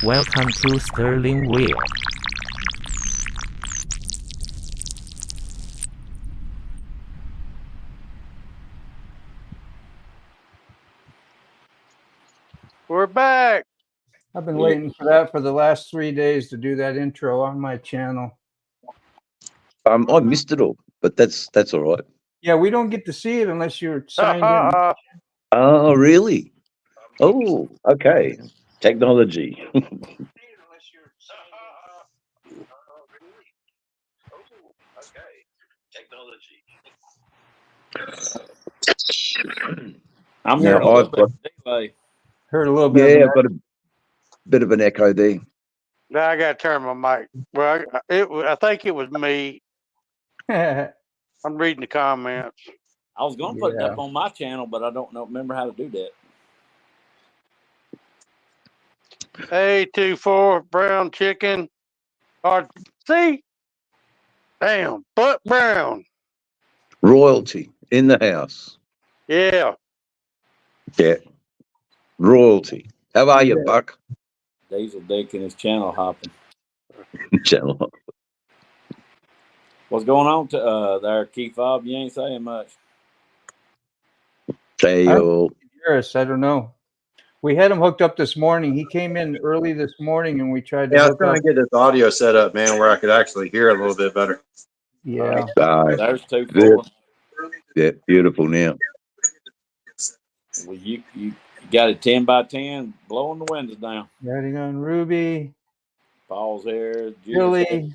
Welcome to Sterling Wheel. We're back. I've been waiting for that for the last 3 days to do that intro on my channel. I missed it all, but that's all right. Yeah, we don't get to see it unless you're signed in. Oh, really? Oh, okay. Technology. I'm Yeah, hearing a little bit of delay. Heard a little bit. Yeah, I've got a bit of an echo there. Now I got to turn my mic. Well, I think it was me. I'm reading the comments. I was going to put it up on my channel, but I don't remember how to do that. 824 brown chicken. See? Damn, Buck Brown. Royalty in the house. Yeah. Yeah. Royalty. How are you, Buck? Diesel Dick and his channel hopping. Channel hopping. What's going on there, C.O.W? You ain't saying much. Hey, I don't know. We had him hooked up this morning. He came in early this morning, and we tried to. Yeah, I was trying to get this audio set up, man, where I could actually hear a little bit better. Yeah. There's 2-4. Yeah, beautiful now. Well, you got it 10 by 10, blowing the windows down. Writing on Ruby. Paul's here. Julie.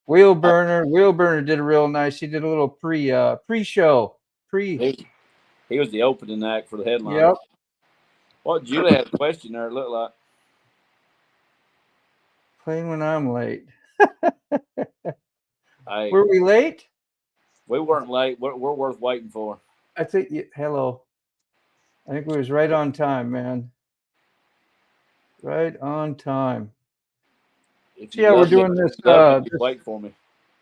Wheel burner did a real nice. He did a little pre-show. He was the opening act for the headline. Yep. Well, Julie had a question there, it looked like. Playing when I'm late. Hey, were we late? We weren't late. We're worth waiting for. I think, hello. I think we was right on time, man. Right on time. Yeah, we're doing this. Wait for me.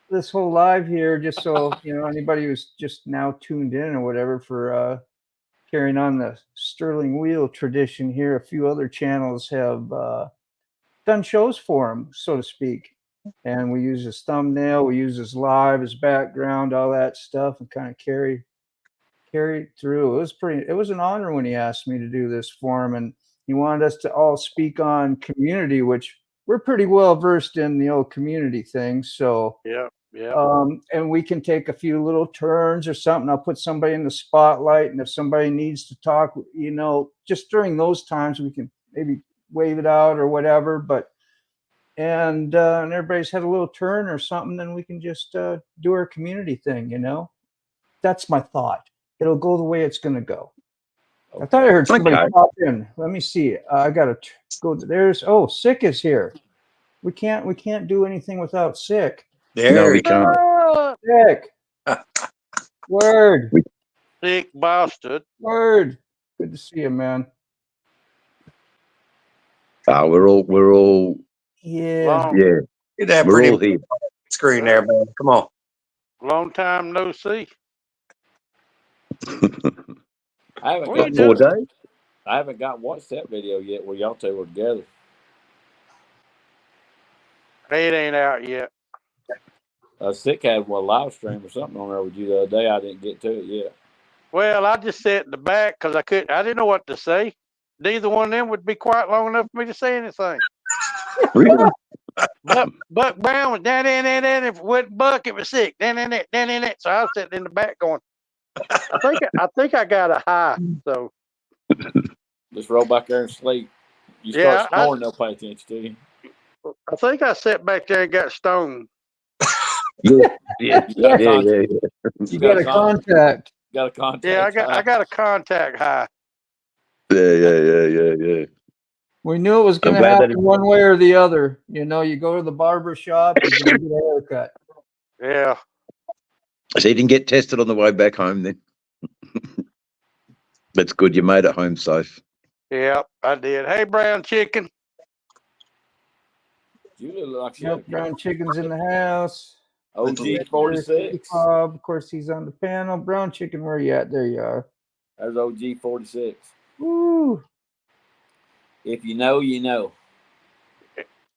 This whole live here, just so anybody who's just now tuned in or whatever, for carrying on the Sterling Wheel tradition here. A few other channels have done shows for him, so to speak, and we use his thumbnail, we use his live, his background, all that stuff, and kind of carry through. It was an honor when he asked me to do this for him, and he wanted us to all speak on community, which we're pretty well versed in the old community thing. So yeah. And we can take a few little turns or something. I'll put somebody in the spotlight, and if somebody needs to talk, just during those times, we can maybe wave it out or whatever. But and everybody's had a little turn or something, then we can just do our community thing. That's my thought. It'll go the way it's going to go. Okay. I thought I heard somebody pop in. Let me see. I got to go. Sick is here. We can't do anything without Sick. No, we can't. Sick. Word. Sick bastard. Word. Good to see you, man. We're all. Yeah. Yeah. Get that pretty screen there, man. Come on. Long time no see. I haven't got 4 days. I haven't got watched that video yet where y'all two were together. It ain't out yet. Sick had a live stream or something on there with you the other day. I didn't get to it yet. Well, I just sat in the back because I didn't know what to say. Neither one of them would be quiet long enough for me to say anything. Really? Buck Brown was down in with Buck, it was Sick. Down in it. So I was sitting in the back going, I think I got a high. So just roll back there and sleep. You start snoring, they'll pay attention to you. I think I sat back there and got stoned. Yeah. You got a contact. Got a contact. Yeah, I got a contact high. Yeah. We knew it was going to happen one way or the other. You go to the barber shop, you're going to get a haircut. Yeah. So you didn't get tested on the way back home then? That's good. You made it home safe. Yep, I did. Hey, brown chicken. Brown chicken's in the house. OG 46. Of course, he's on the panel. Brown chicken, where are you at? There you are. There's OG 46. Woo. If you know, you know.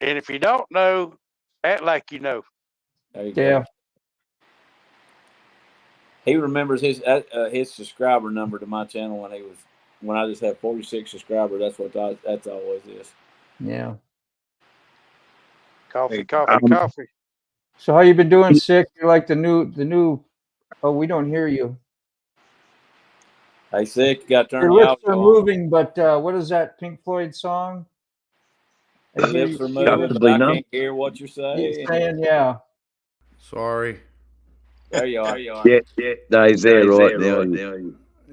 And if you don't know, act like you know. There you Yeah. go. He remembers his subscriber number to my channel when I just had 46 subscribers. That's always is. Yeah. Coffee, coffee. So how you been doing, Sick? You like the new? Oh, we don't hear you. Hey, Sick, you got to turn Your the lips are audio on. moving, but what is that Pink Floyd song? Your lips are moving, but I can't hear what you're saying. Yeah. Sorry. There you are. Yeah, no, he's there right now.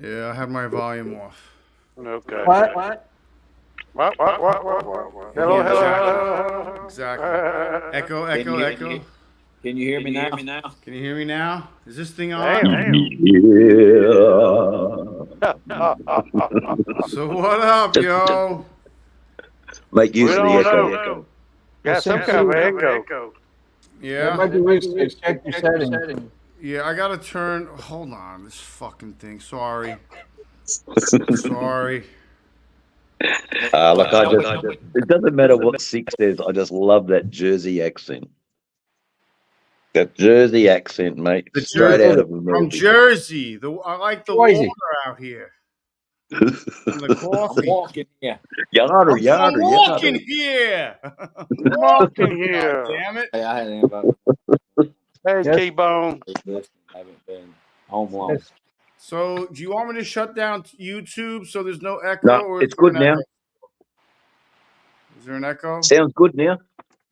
Yeah, I had my volume off. Okay. What? What? Hello. Exactly. Echo. Can you hear me now? Can you hear me now? Is this thing on? Damn. Yeah. So what up, yo? Make use We of the don't echo. know. Got some kind of echo. Yeah. That might be wasted. Check your settings. Yeah, I gotta turn. Hold on, this fucking thing. Sorry. Look, it doesn't matter what Six says. I just love that Jersey accent. That Jersey accent, mate. Straight out of From America. Jersey. I like the Jersey. water out here. And the coffee. Walking here. Yarder. Walking here. Walking here. Damn it. Hey, I had an invite. Hey, Yes. T-Bone. Haven't been home long. So, do you want me to shut down YouTube so there's no echo? No, or it's is there good an now. echo? Is there an echo? Sounds good now.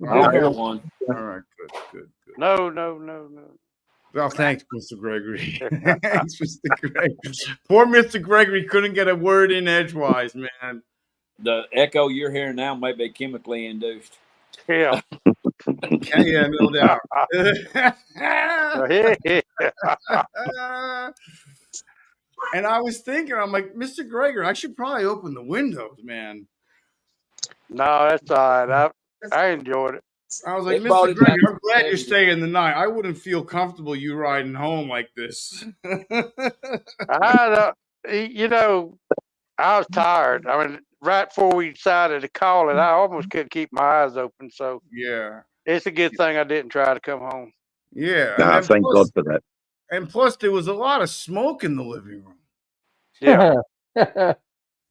I hear one. All right, good. No. Well, thanks, Mr. Gregory. Thanks, Mr. Gregory. Poor Mr. Gregory couldn't get a word in edgewise, man. The echo you're hearing now might be chemically induced. Yeah. Yeah, no doubt. And I was thinking, I'm like, Mr. Gregory, I should probably open the windows, man. No, that's all right. I enjoyed it. I was like, It brought Mr. it Gregory, back I'm to glad you're 70s. staying the night. I wouldn't feel comfortable you riding home like this. I was tired. I mean, right before we decided to call it, I almost couldn't keep my eyes open. So Yeah. it's a good thing I didn't try to come home. Yeah. Nah, And thank plus, God for that. And plus, there was a lot of smoke in the living room. Yeah.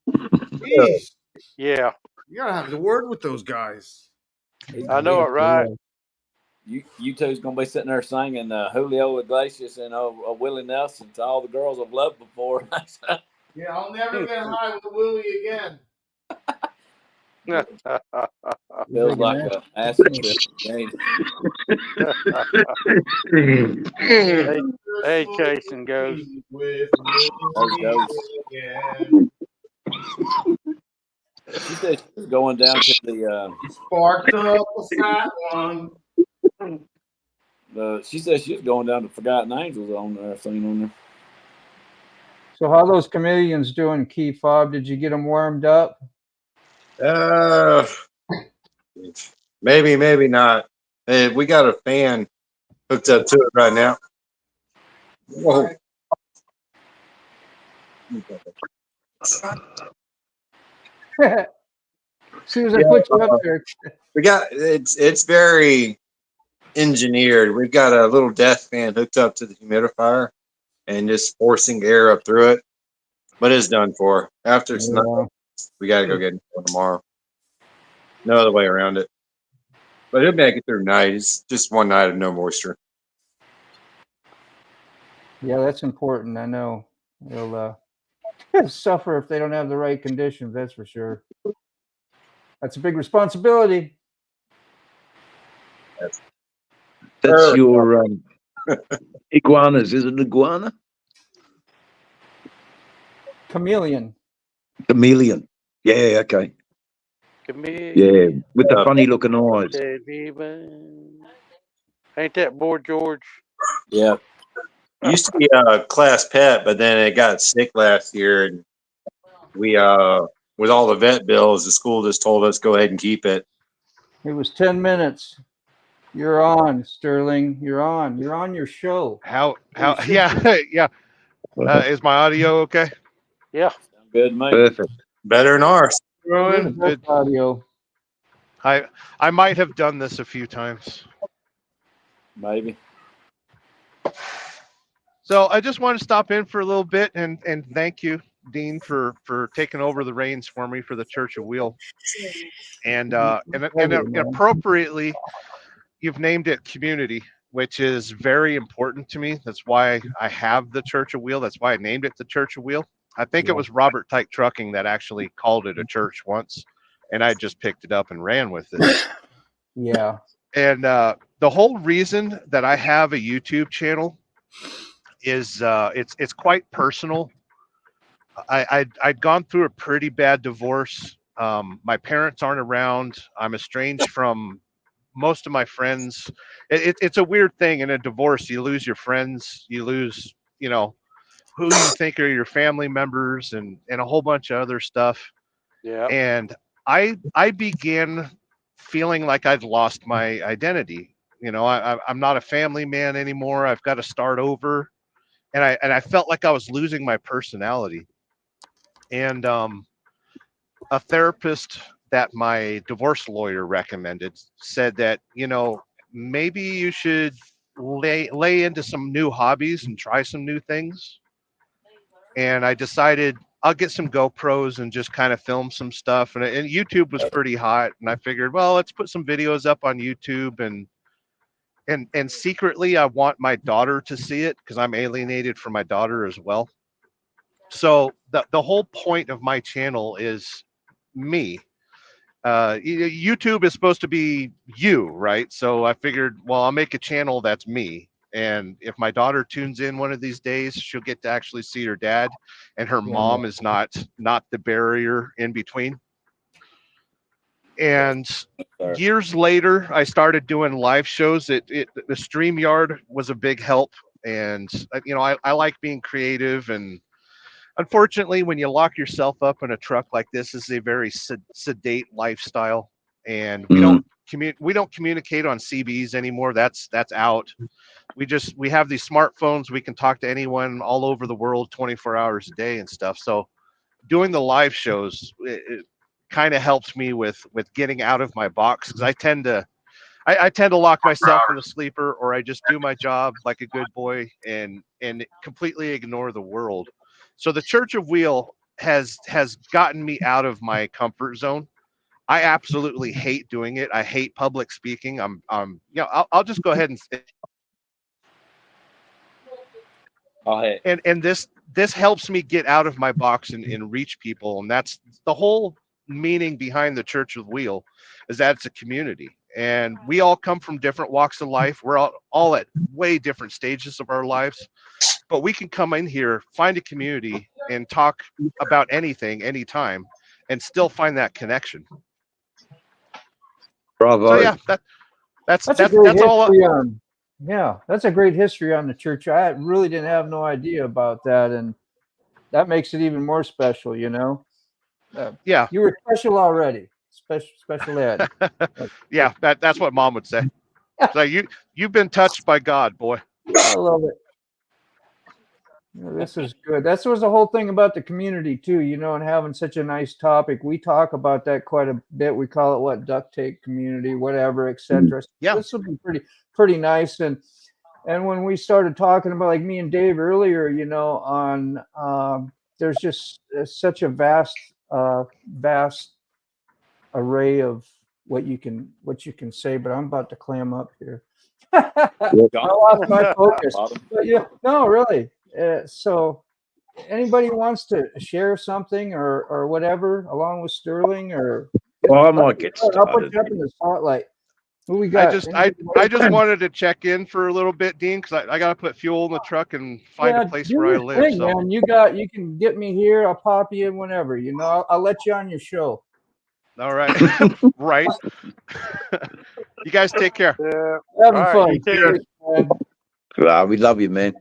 Jeez. Yeah. You gotta have the word with those guys. I know it, right? You two's gonna be sitting there singing Julio Iglesias and Willie Nelson to all the girls I've loved before. Yeah, I'll never get high with Willie again. Feels like a acid trip. Hey, Jason goes. With She said she was going down to the. Sparked up a fat one. She said she was going down to Forgotten Angels on there, singing on there. So how those chameleons doing, Key Fob? Did you get them warmed up? Maybe not. We got a fan hooked up to it right now. Whoa. As soon as I put you up there. We got it's very engineered. We've got a little death fan hooked up to the humidifier and just forcing air up through it. But it's done for. After it's not, we got to go get it tomorrow. No other way around it. But it'll make it through night. It's just one night of no moisture. Yeah, that's important. I know. They'll suffer if they don't have the right conditions, that's for sure. That's a big responsibility. That's your iguanas. Is it an iguana? Chameleon. Chameleon. Yeah, okay. Chameleon. Yeah, with the funny looking eyes. Ain't that Boy George? Yeah. Used to be a class pet, but then it got sick last year, and we with all the vet bills, the school just told us go ahead and keep it. It was 10 minutes. You're on, Sterling. You're on. You're on your show. Yeah. Is my audio okay? Yeah. Good, mate. Perfect. Better than ours. Good audio. I might have done this a few times. Maybe. So I just want to stop in for a little bit and thank you, Dean, for taking over the reins for me for the Church of Wheel. And appropriately, you've named it community, which is very important to me. That's why I have the Church of Wheel. That's why I named it the Church of Wheel. I think it was Robert Tyke Trucking that actually called it a church once, and I just picked it up and ran with it. Yeah. And the whole reason that I have a YouTube channel is it's quite personal. I'd gone through a pretty bad divorce. My parents aren't around. I'm estranged from most of my friends. It's a weird thing in a divorce. You lose your friends. You lose, who you think are your family members and a whole bunch of other stuff. Yeah. And I began feeling like I'd lost my identity. I'm not a family man anymore. I've got to start over. And I felt like I was losing my personality. And a therapist that my divorce lawyer recommended said that, maybe you should lay into some new hobbies and try some new things. And I decided I'll get some GoPros and just kind of film some stuff. And YouTube was pretty hot. And I figured, well, let's put some videos up on YouTube. And secretly, I want my daughter to see it because I'm alienated from my daughter as well. So the whole point of my channel is me. YouTube is supposed to be you, right? So I figured, well, I'll make a channel that's me. And if my daughter tunes in one of these days, she'll get to actually see her dad, and her mom is not the barrier in between. And years later, I started doing live shows. The StreamYard was a big help. And, I like being creative. And unfortunately, when you lock yourself up in a truck like this, is a very sedate lifestyle. And we don't communicate on CBs anymore. That's out. We have these smartphones. We can talk to anyone all over the world 24 hours a day and stuff. So doing the live shows, it kind of helps me with getting out of my box, because I tend to lock myself in a sleeper, or I just do my job like a good boy and completely ignore the world. So the Church of Wheel has gotten me out of my comfort zone. I absolutely hate doing it. I hate public speaking. I'll just go ahead and and this helps me get out of my box and reach people. And that's the whole meaning behind the Church of Wheel, is that it's a community. And we all come from different walks of life. We're all at way different stages of our lives. But we can come in here, find a community, and talk about anything, anytime, and still find that connection. Bravo. So yeah, that's all. Yeah, that's a great history on the church. I really didn't have no idea about that, and that makes it even more special. Yeah, you were special already. Special ed. Yeah, that's what Mom would say. So you've been touched by God, boy. I love it. This is good. That was the whole thing about the community too, and having such a nice topic. We talk about that quite a bit. We call it duct tape community, whatever, etc. Yeah, this will be pretty nice. And when we started talking about, like me and Dave earlier, on there's just such a vast array of what you can say. But I'm about to clam up here. I lost my focus. But yeah, no, really. So anybody wants to share something or whatever along with Sterling, or I might get started. I'll put you up in the spotlight. Who we got? I just wanted to check in for a little bit, Dean, because I got to put fuel in the truck and find a place where I live. Thing, man. You can get me here. I'll pop you in whenever. I'll let you on your show. All right. Right. You guys take care. Yeah. Having fun. We love you, man.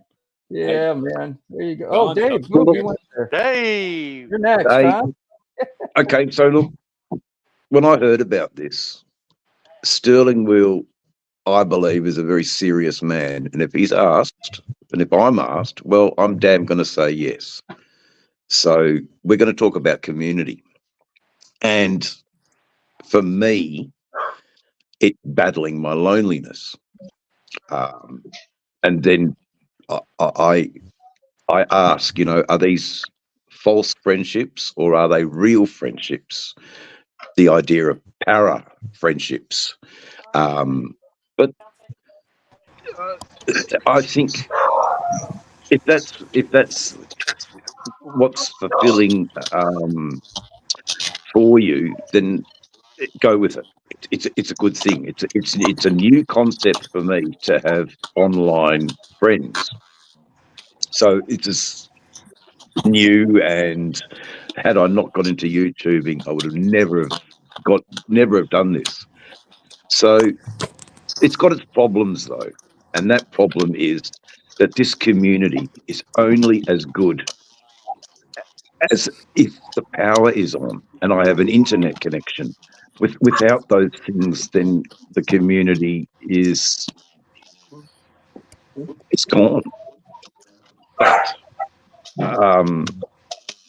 Yeah, man. There you go. Oh, Dave. You went there. Dave. You're next, huh? Okay, so look, when I heard about this, Sterling Wheel, I believe, is a very serious man. And if he's asked, and if I'm asked, well, I'm damn going to say yes. So we're going to talk about community. And for me, it battling my loneliness. And then I ask, are these false friendships or are they real friendships? The idea of para friendships. But I think if that's what's fulfilling for you, then go with it. It's a good thing. It's a new concept for me to have online friends. So it's just new, and had I not got into YouTubing, I would have never have done this. So it's got its problems though, and that problem is that this community is only as good as if the power is on and I have an internet connection. Without those things, then the community is it's gone. But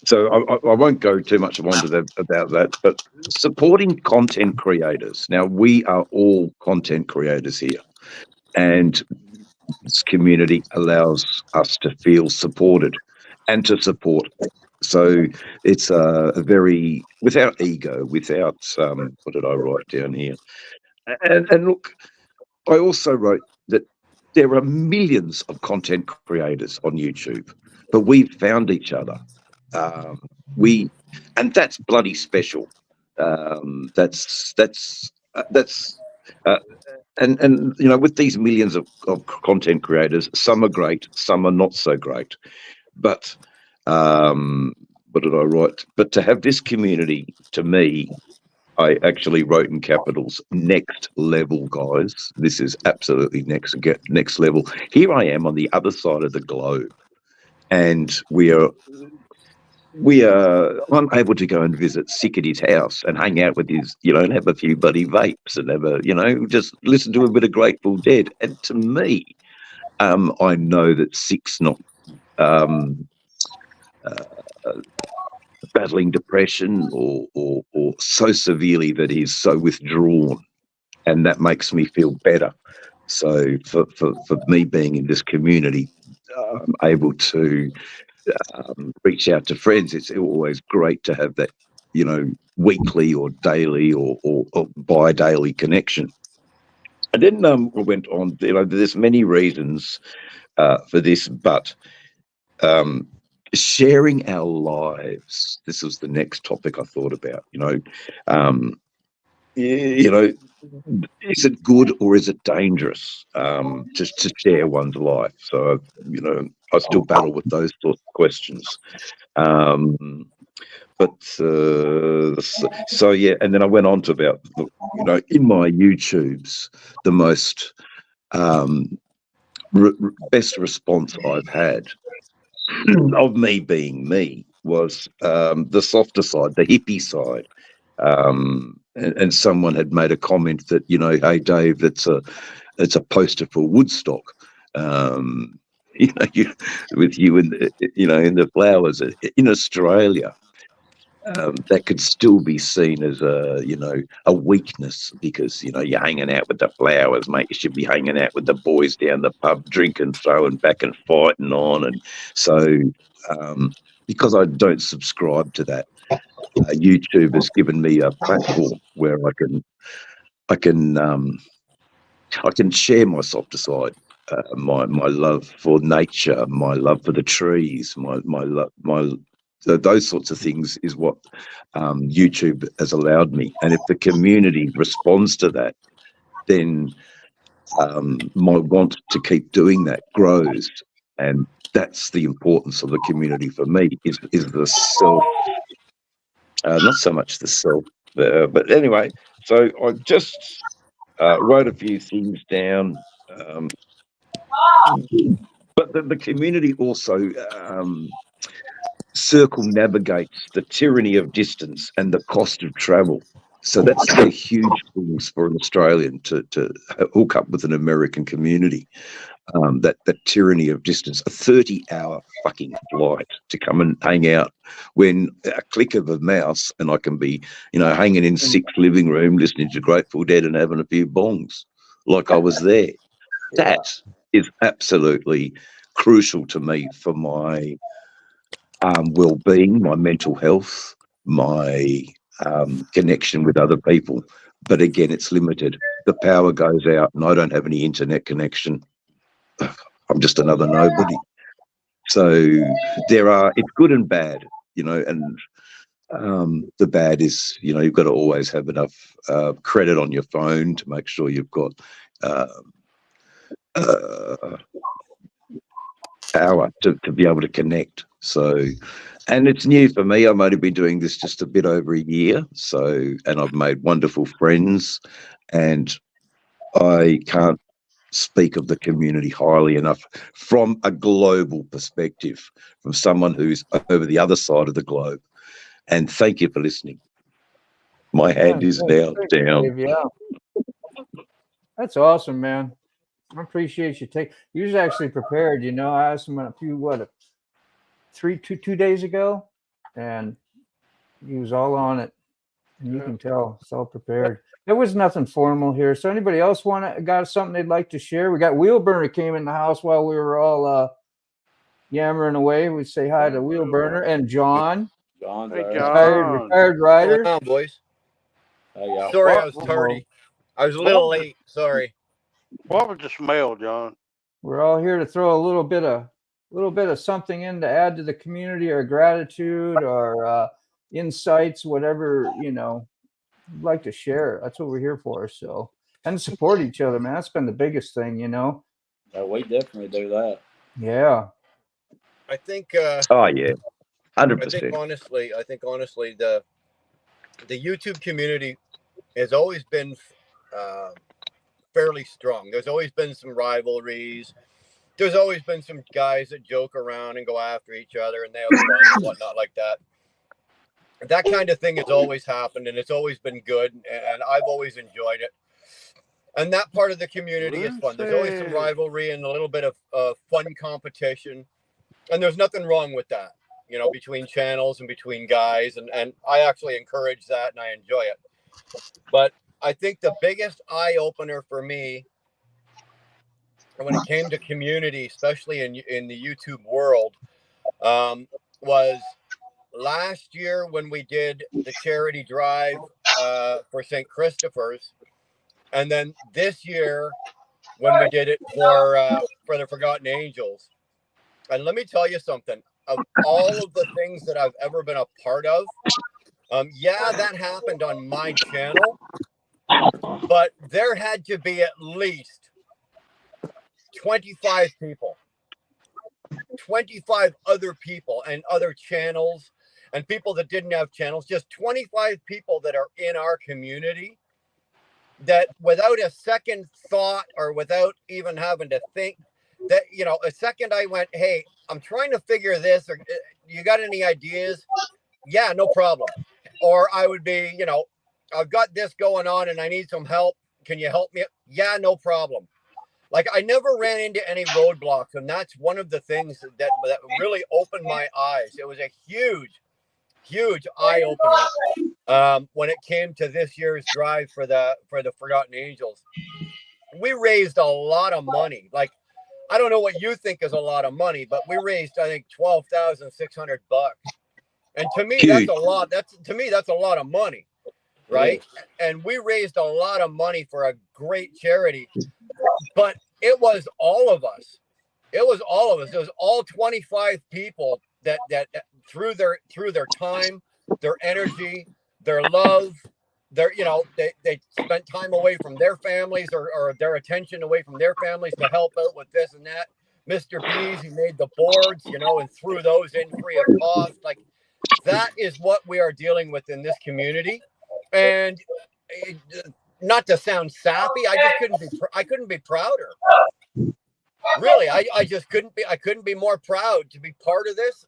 so I won't go too much about that. But supporting content creators. Now we are all content creators here, and this community allows us to feel supported and to support. So it's a very without ego, without what did I write down here? And look, I also wrote that there are millions of content creators on YouTube, but we've found each other. And that's bloody special. That's and with these millions of content creators, some are great, some are not so great. But what did I write? But to have this community, to me, I actually wrote in capitals, next level, guys. This is absolutely next level. Here I am on the other side of the globe, and I'm able to go and visit Sick at his house and hang out with his, and have a few bloody vapes and have just listen to a bit of Grateful Dead. And to me, I know that Sick's not battling depression or so severely that he's so withdrawn, and that makes me feel better. So for me being in this community, I'm able to reach out to friends. It's always great to have that, weekly or daily or bi-daily connection. And then we went on, there's many reasons for this, but sharing our lives. This was the next topic I thought about. Is it good or is it dangerous to share one's life? So I still battle with those sorts of questions. But so yeah, and then I went on to about in my YouTubes, the most best response I've had of me being me was the softer side, the hippie side. And someone had made a comment that, hey Dave, it's a poster for Woodstock. With you in the flowers in Australia. That could still be seen as a weakness because you're hanging out with the flowers, mate. You should be hanging out with the boys down the pub, drinking, throwing back and fighting on. And so, because I don't subscribe to that, YouTube has given me a platform where I can share my softer side, my love for nature, my love for the trees, my love, those sorts of things is what YouTube has allowed me. And if the community responds to that, then my want to keep doing that grows. And that's the importance of the community for me, is the self, not so much the self. But anyway, so I just wrote a few things down. But the community also circumnavigates the tyranny of distance and the cost of travel. So that's the huge things for an Australian to hook up with an American community. That tyranny of distance, a 30-hour fucking flight to come and hang out, when a click of a mouse and I can be, hanging in Sick's living room listening to Grateful Dead and having a few bongs like I was there. That is absolutely crucial to me for my well-being, my mental health, my connection with other people. But again, it's limited. The power goes out and I don't have any internet connection. I'm just another nobody. So it's good and bad, and the bad is, you've got to always have enough credit on your phone to make sure you've got power to be able to connect. So, and it's new for me. I've only been doing this just a bit over a year. So, and I've made wonderful friends, and I can't speak of the community highly enough from a global perspective, from someone who's over the other side of the globe. And thank you for listening. My hand is now down. Dave, yeah. That's awesome, man. I appreciate you you was actually prepared, I asked him a few 2 days ago, and he was all on it. And you can tell it's all prepared. There was nothing formal here. So anybody else got something they'd like to share? We got Wheelburner came in the house while we were all yammering away. We'd say hi to Wheelburner and John. John's Hey, all right. John. Retired rider. Hold on, boys. Hey, y'all. Sorry, I was tardy. I was a little late. Sorry. What was the smell, John? We're all here to throw a little bit of something in to add to the community, or gratitude, or insights, whatever you'd like to share. That's what we're here for. So, and support each other, man. That's been the biggest thing, Yeah, we definitely do that. Yeah. I think. Oh yeah, 100%. I think honestly, the YouTube community has always been fairly strong. There's always been some rivalries. There's always been some guys that joke around and go after each other, and they have fun and whatnot like that. That kind of thing has always happened, and it's always been good, and I've always enjoyed it. And that part of the community is fun. There's always some rivalry and a little bit of fun competition, and there's nothing wrong with that, between channels and between guys, and I actually encourage that, and I enjoy it. But I think the biggest eye-opener for me when it came to community, especially in the YouTube world, was last year when we did the charity drive for St. Christopher's, and then this year when we did it for the Forgotten Angels. And let me tell you something. Of all of the things that I've ever been a part of, that happened on my channel, but there had to be at least 25 people, 25 other people and other channels and people that didn't have channels, just 25 people that are in our community that without a second thought or without even having to think that, a second I went, hey, I'm trying to figure this, or you got any ideas? Yeah, no problem. Or I would be, I've got this going on and I need some help. Can you help me? Yeah, no problem. Like, I never ran into any roadblocks, and that's one of the things that really opened my eyes. It was a huge eye opener when it came to this year's drive for the Forgotten Angels. We raised a lot of money. Like, I don't know what you think is a lot of money, but we raised, I think, $12,600. And to me, that's a lot. That's a lot of money, right? And we raised a lot of money for a great charity. But it was all of us. It was all of us. It was all 25 people that through their time, their energy, their love, they spent time away from their families or their attention away from their families to help out with this and that. Mr. B's, he made the boards, and threw those in free of cost. Like, that is what we are dealing with in this community. And not to sound sappy, I couldn't be prouder. Really, I just couldn't be more proud to be part of this,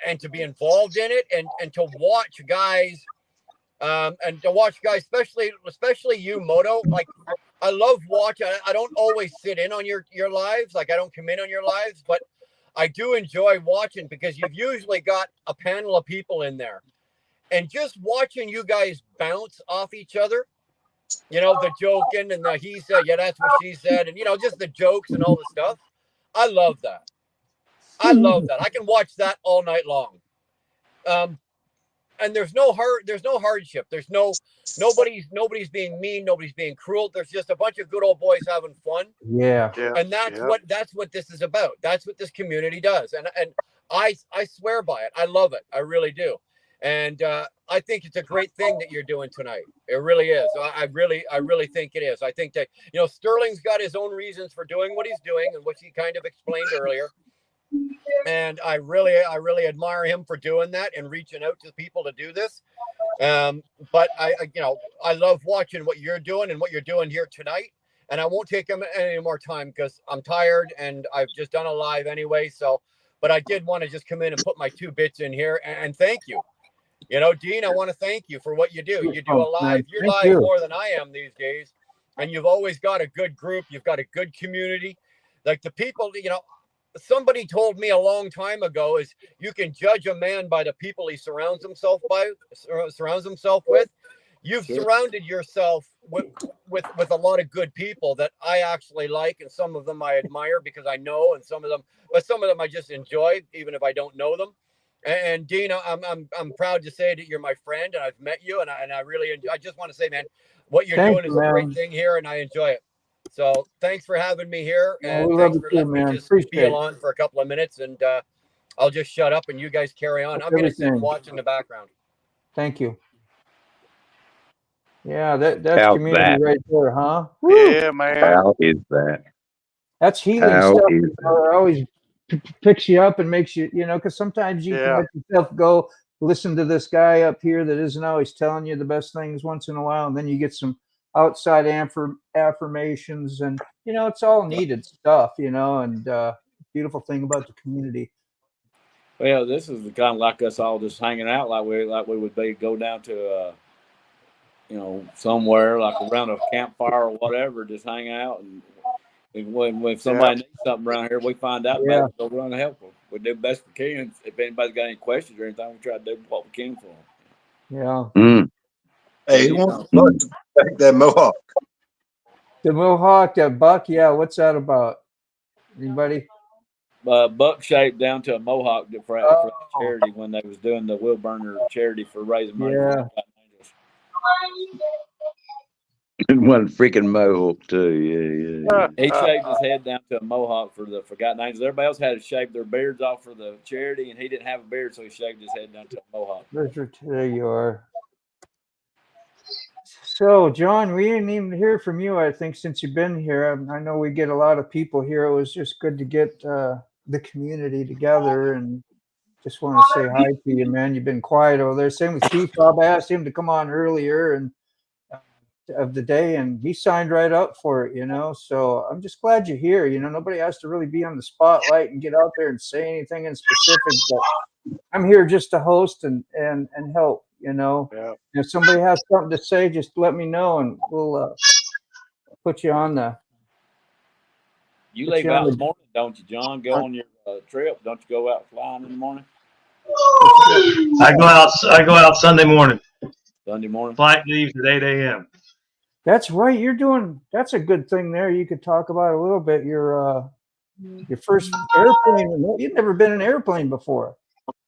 and to be involved in it, and to watch guys And to watch guys, especially you, Moto, like I love watching. I don't always sit in on your lives, like I don't come in on your lives, but I do enjoy watching because you've usually got a panel of people in there, and just watching you guys bounce off each other, you know, the joking and the he said, yeah, that's what she said, and you know, just the jokes and all the stuff. I love that. I love that. I can watch that all night long. And there's no hardship. Nobody's being mean, nobody's being cruel. There's just a bunch of good old boys having fun. Yeah. And that's what this is about. That's what this community does. And I swear by it. I love it. I really do. And I think it's a great thing that you're doing tonight. It really is. I really think it is. I think that, you know, Sterling's got his own reasons for doing what he's doing, and which he kind of explained earlier. And I really admire him for doing that and reaching out to people to do this. But I love watching what you're doing and what you're doing here tonight. And I won't take any more time because I'm tired and I've just done a live anyway. So, but I did want to just come in and put my 2 bits in here and thank you. You know, Dean, I want to thank you for what you do. You do a live. You're live more than I am these days. And you've always got a good group. You've got a good community. Like the people, you know, somebody told me a long time ago is you can judge a man by the people he surrounds himself with. You've surrounded yourself with a lot of good people that I actually like, and some of them I admire because I know, and some of them I just enjoy, even if I don't know them. And Dean, I'm proud to say that you're my friend, and I've met you, and I really enjoy. I just want to say, man, what you're doing is a great thing here, and I enjoy it. So thanks for having me here, and thanks for letting me just spiel on for a couple of minutes, and I'll just shut up and you guys carry on. I'm going to sit and watch in the background. Thank you. Yeah, that's community right there, huh? Yeah, man. How is that? That's healing stuff. It always picks you up and makes you, you know, because sometimes you can let yourself go, listen to this guy up here that isn't always telling you the best things once in a while, and then you get some outside affirmations, and you know, it's all needed stuff, you know, and beautiful thing about the community. Well, this is the kind of like us all just hanging out like we would go down to you know, somewhere like around a campfire or whatever, just hang out, and when somebody needs something around here, we find out about it, we'll run and help them. We do the best we can. If anybody's got any questions or anything, we try to do what we can for them. Yeah. Hey, who wants to take that Mohawk? The Mohawk, that Buck, yeah, what's that about? Anybody? Buck shaped down to a Mohawk for charity when they was doing the Will Burner charity for raising money for the Angels. And one freaking Mohawk too, yeah. He shaved his head down to a Mohawk for the Forgotten Angels. Everybody else had to shave their beards off for the charity, and he didn't have a beard, so he shaved his head down to a Mohawk. There you are. So, John, we didn't even hear from you, I think, since you've been here. I know we get a lot of people here. It was just good to get the community together, and just want to say hi to you, man. You've been quiet over there. Same with Steve. I asked him to come on earlier and of the day, and he signed right up for it, you know. So I'm just glad you're here. You know, nobody has to really be on the spotlight and get out there and say anything in specific, but I'm here just to host and help, you know. If somebody has something to say, just let me know, and we'll put you on the. You leave out in the morning, don't you, John? Go on your trip. Don't you go out flying in the morning? I go out Sunday morning. Sunday morning. Flight leaves at 8 a.m. That's right. You're doing. That's a good thing there. You could talk about a little bit your first airplane. You've never been in an airplane before.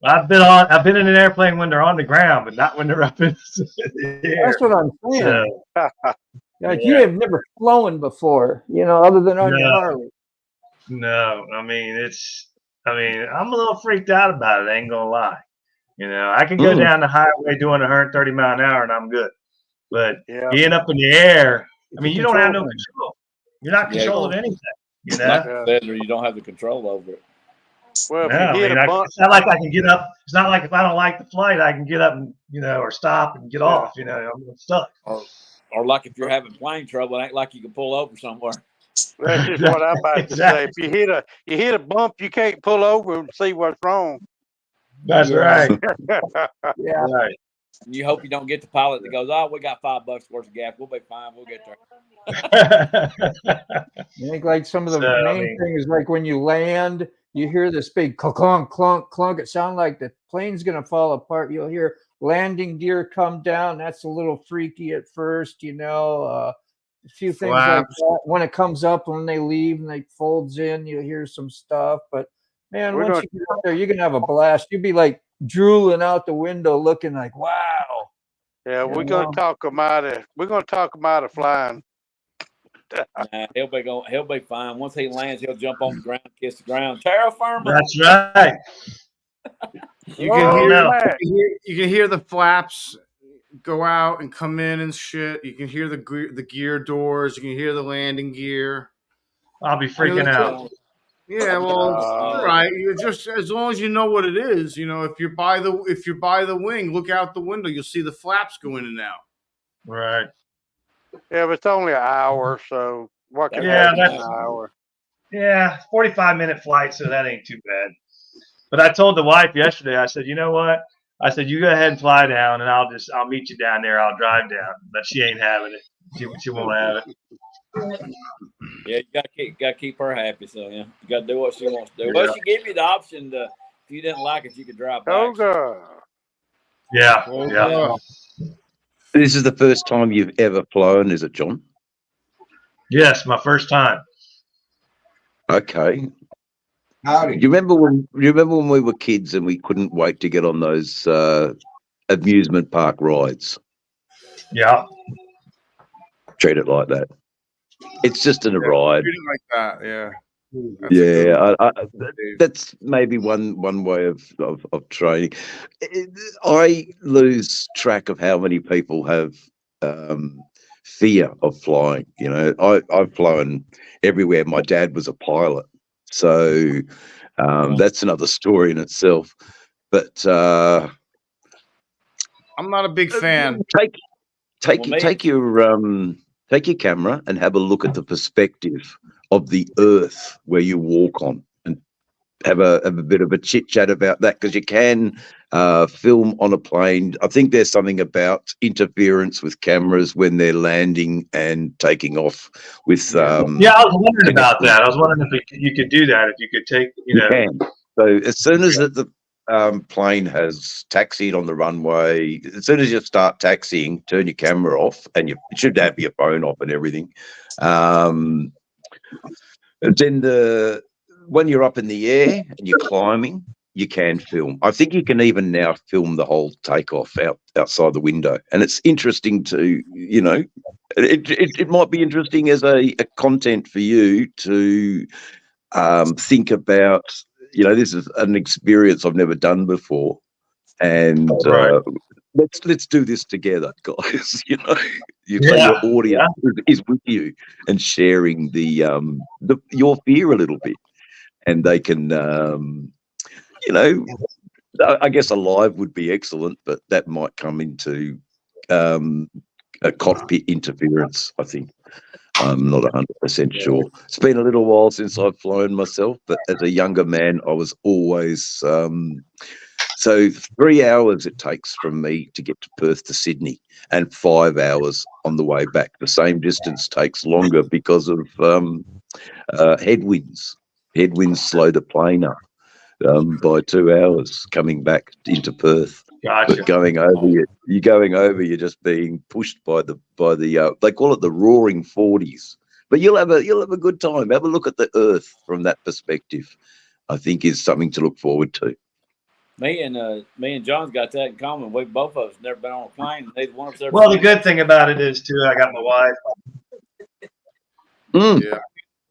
I've been in an airplane when they're on the ground, but not when they're up in the air. That's what I'm saying. Like you have never flown before, you know, other than on your Harley. No, I mean I'm a little freaked out about it. I ain't gonna lie. You know, I can go down the highway doing 130 miles an hour and I'm good. But being up in the air, I mean, you don't have no control. You're not controlling anything. You know, you don't have the control over it. Well, if you hit a bump, it's not like I can get up. It's not like if I don't like the flight, I can get up and or stop and get off. You know, I'm stuck. Or like if you're having plane trouble, it ain't like you can pull over somewhere. That's just what I'm about to say. If you hit a bump, you can't pull over and see what's wrong. That's right. Yeah. Right. And you hope you don't get the pilot that goes, "Oh, we got $5 worth of gas. We'll be fine. We'll get there." I think like some of the So, I main mean- thing is like when you land, you hear this big clunk, clunk, clunk. It sounds like the plane's going to fall apart. You'll hear landing gear come down. That's a little freaky at first, you know. A few things like Flaps. that. When it comes up, when they leave and they folds in, you'll hear some stuff. But man, We're once gonna- you get up there, you're going to have a blast. You'll be like drooling out the window looking like, wow. Yeah, we're You gonna know? talk them out of flying. Nah, he'll be fine. Once he lands, he'll jump on the ground, kiss the ground. Terra firma. That's right. You Oh, can hear, Matt. you can hear the flaps go out and come in and shit. You can hear the gear doors. You can hear the landing gear. I'll be freaking out. Yeah, well, Uh, all right. You just as long as you know what it is, you know. If you're by the wing, look out the window. You'll see the flaps go in and out. Right. Yeah, but it's only an hour, so what can Yeah, happen in an that's- hour? Yeah, 45-minute flight, so that ain't too bad. But I told the wife yesterday, I said, you know what? I said, you go ahead and fly down, and I'll meet you down there. I'll drive down. But she ain't having it. She won't have it. Yeah, you gotta keep her happy. So yeah, you gotta do what she wants to do. Yeah. Well, she gave you the option to, if you didn't like it, you could drive back. Oh, God. Yeah. Oh, Yeah. God. This is the first time you've ever flown, is it, John? Yes, my first time. Okay. Howdy. You remember when we were kids and we couldn't wait to get on those amusement park rides? Yeah. treat Treat it like that. It's just a ride. it like that. Yeah. That's a good Yeah, one, Dave. that's maybe one way of training. I lose track of how many people have fear of flying. You know, I've flown everywhere. My dad was a pilot, so that's another story in itself. But I'm not a big fan. take Well, take your camera and have a look at the perspective of the earth where you walk on, and have a bit of a chit chat about that, because you can film on a plane. I think there's something about interference with cameras when they're landing and taking off with Yeah, I was wondering about that. I was wondering if you could do that, if you could take, you know. can. So as soon as the plane has taxied on the runway, as soon as you start taxiing, turn your camera off, and you should have your phone off and everything. And then when you're up in the air and you're climbing, you can film. I think you can even now film the whole takeoff outside the window, and it's interesting to, you know, it might be interesting as a content for you to think about. You know, this is an experience I've never done before, and Right. let's do this together, guys. You know, so Yeah, your audience is with you and sharing your fear a little bit, and they can, you know, I guess a live would be excellent, but that might come into a cockpit interference, I think. I'm not 100% sure. It's been a little while since I've flown myself, but as a younger man, I was always so 3 hours it takes from me to get to Perth to Sydney, and 5 hours on the way back. The same distance takes longer because of headwinds. Headwinds slow the plane up by 2 hours coming back into Perth. Gotcha. But going over, you're just being pushed by the they call it the roaring 40s. But you'll have a good time. Have a look at the Earth from that perspective. I think is something to look forward to. Me and John's got that in common. We both of us never been on a plane. Neither one of us ever. Well, the good thing about it is too, I got my wife. Yeah.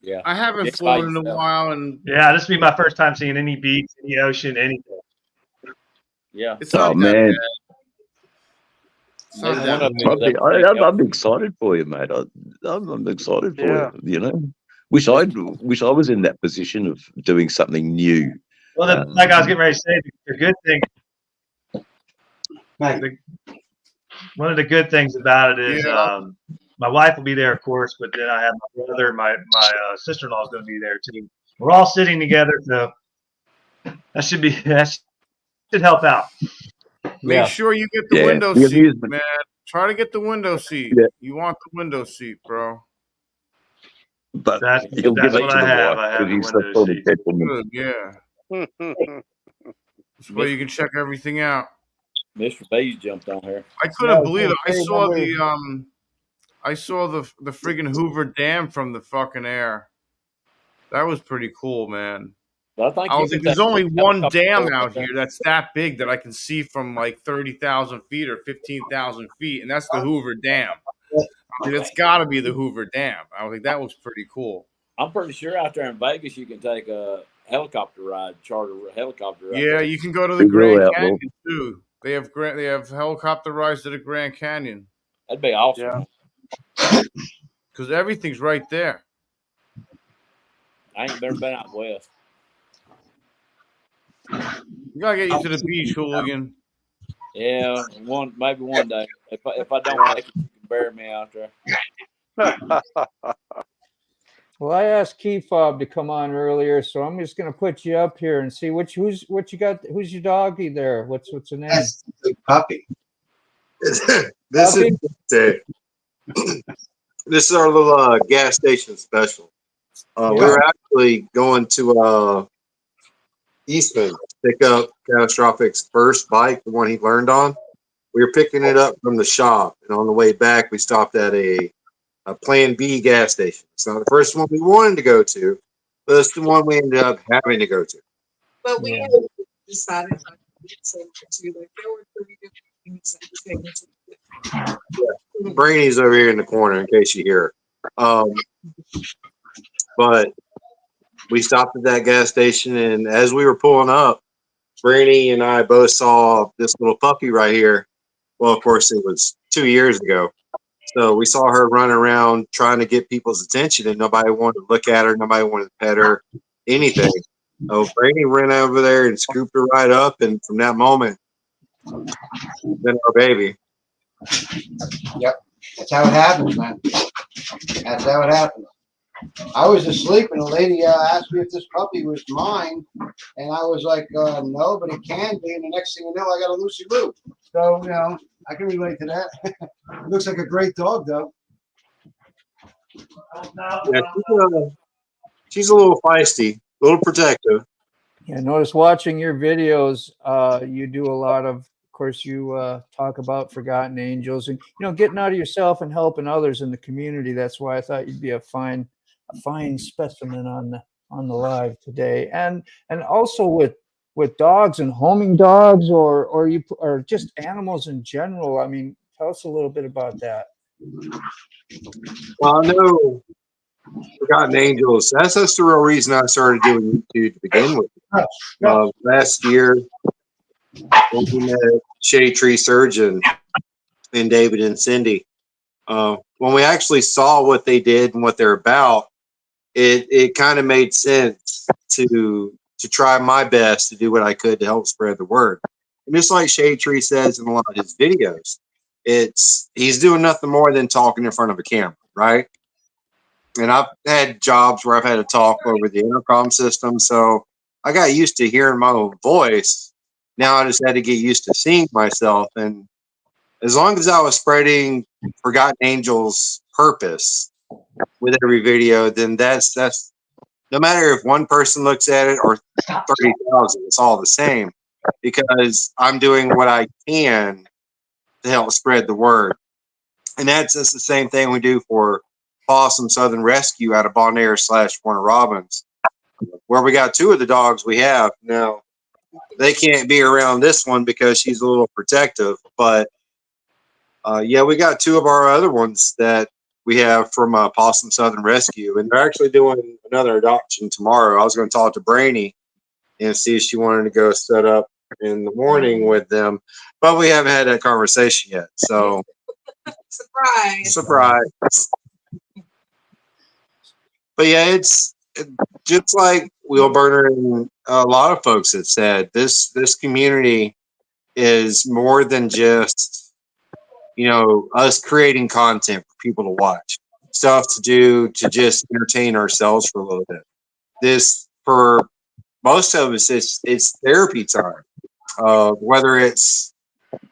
Yeah. I haven't It's flown by in a yourself. while, and Yeah, this will be my first time seeing any beach, any ocean, anything. Yeah. it's not Oh that man, bad. It's not Neither that one of bad. us has ever been I'm excited for you, mate. I'm excited for Yeah. you. You know, wish I was in that position of doing something new. Well, like I was getting ready to say, the good thing, one of the good things about it is my wife will be there, of course, but then I have my brother, my sister-in-law is going to be there too. We're all sitting together, so that should help out. Make sure you get the Yeah, window the seat, amusement. man. Try to get the window seat. Yeah, You want the window seat, bro. but That's he'll give that's it what to I the have. wife I have because the he's such window sort of seat. gentleman. Good, yeah. This way Mr. you can check everything out. Mr. B's jumped on here. I Yeah, I couldn't was believe gonna it. say, remember, I saw the friggin' Hoover Dam from the fucking air. That was pretty cool, man. But I think I you was can like, there's take only a one helicopter dam over out there. here that's that big that I can see from like 30,000 feet or 15,000 feet, and that's the Hoover Dam. I mean, it's got to be the Hoover Dam. I was like, that was pretty cool. I'm pretty sure out there in Vegas you can take a helicopter ride, charter a helicopter out Yeah, there. you can go to the Big Grand Hill Outlaw. Canyon too. They have helicopter rides to the Grand Canyon That'd be awesome. Yeah. because everything's right there. I ain't never been out west. You gotta get you to the beach, hooligan. Yeah, maybe one day. If I don't make it, you can bury me out there. well, I asked Key Fob to come on earlier, so I'm just gonna put you up here and see what you got. Who's your doggy there? What's the name? That's a big puppy. this Puppy? is this is our little gas station special. We were actually going to Eastman to pick up Catastrophics first bike, the one he learned on. We were picking it up from the shop, and on the way back, we stopped at a Plan B gas station. It's not the first one we wanted to go to, but it's the one we ended up having to go to. But we Yeah. decided not to say to like there were 30 different things that Yeah. Brainy's over here in the corner in case you hear her. But we stopped at that gas station, and as we were pulling up, Brainy and I both saw this little puppy right here. Well, of course, it was 2 years ago. So we saw her run around trying to get people's attention, and nobody wanted to look at her. Nobody wanted to pet her, anything. So Brainy ran over there and scooped her right up, and from that moment, then our baby. Yep, that's how it happens, man. That's how it happens. I was asleep, and a lady asked me if this puppy was mine, and I was like, no, but it can be. And the next thing you know, I got a Lucy Lou. So, I can relate to that. It looks like a great dog, though. Yeah, she's a little feisty, a little protective. Yeah, notice watching your videos, you do a lot of course, you talk about forgotten angels and getting out of yourself and helping others in the community. That's why I thought you'd be a fine specimen on the live today, and also with dogs and homing dogs or just animals in general. I mean, tell us a little bit about that. Well, I know Forgotten Angels. That's the real reason I started doing YouTube to begin with. Last year, when we met Shade Tree Surgeon and David and Cindy, when we actually saw what they did and what they're about, it kind of made sense to try my best to do what I could to help spread the word. And just like Shade Tree says in a lot of his videos, he's doing nothing more than talking in front of a camera, right? And I've had jobs where I've had to talk over the intercom system, so I got used to hearing my own voice. Now I just had to get used to seeing myself. And as long as I was spreading Forgotten Angels' purpose with every video, then that's no matter if one person looks at it or 30,000, it's all the same, because I'm doing what I can to help spread the word. And that's the same thing we do for Possum Southern Rescue out of Bon Air / Warner Robins, where we got 2 of the dogs we have. Now, they can't be around this one because she's a little protective, but yeah, we got 2 of our other ones that we have from Possum Southern Rescue, and they're actually doing another adoption tomorrow. I was going to talk to Brainy and see if she wanted to go set up in the morning with them, but we haven't had that conversation yet. So surprise. But yeah, it's just like Wheelburner and a lot of folks have said, this community is more than just us creating content for people to watch, stuff to do to just entertain ourselves for a little bit. This, for most of us, it's therapy time. Whether it's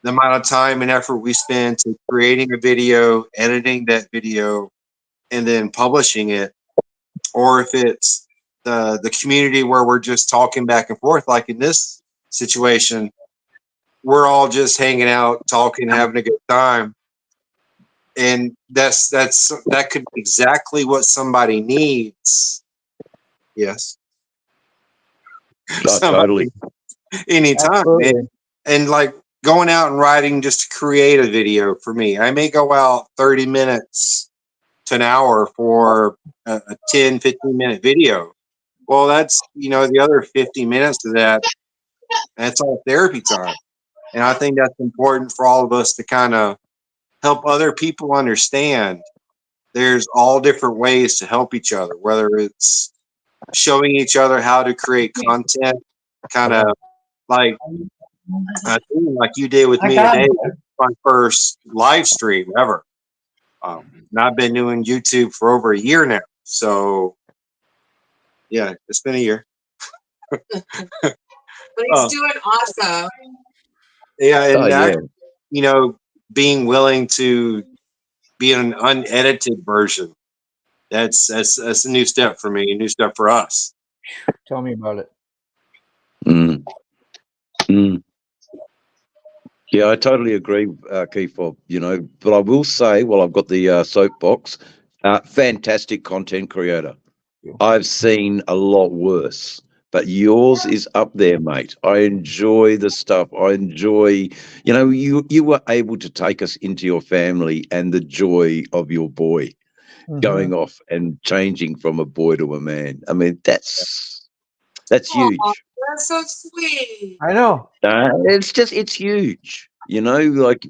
the amount of time and effort we spend to creating a video, editing that video, and then publishing it, or if it's the community where we're just talking back and forth, like in this situation, we're all just hanging out, talking, having a good time. And that could be exactly what somebody needs. Yes. Oh, totally. Anytime, Absolutely. man. And like going out and writing just to create a video for me. I may go out 30 minutes to an hour for a 10, 15-minute video. Well, that's, the other 50 minutes of that's all therapy time. And I think that's important for all of us to kind of help other people understand there's all different ways to help each other, whether it's showing each other how to create content, kind of like you did with me today. My first live stream ever. And I've been doing YouTube for over a year now. So, yeah, it's been a year. But he's doing awesome. Yeah, and yeah. being willing to be an unedited version. That's a new step for me, a new step for us. Tell me about it. Yeah, I totally agree, Keith. But I will say, while I've got the soapbox, fantastic content creator. I've seen a lot worse, but yours is up there, mate. I enjoy the stuff. I enjoy, you were able to take us into your family and the joy of your boy going off and changing from a boy to a man. I mean, that's huge. That's so sweet. I know. It's huge. Like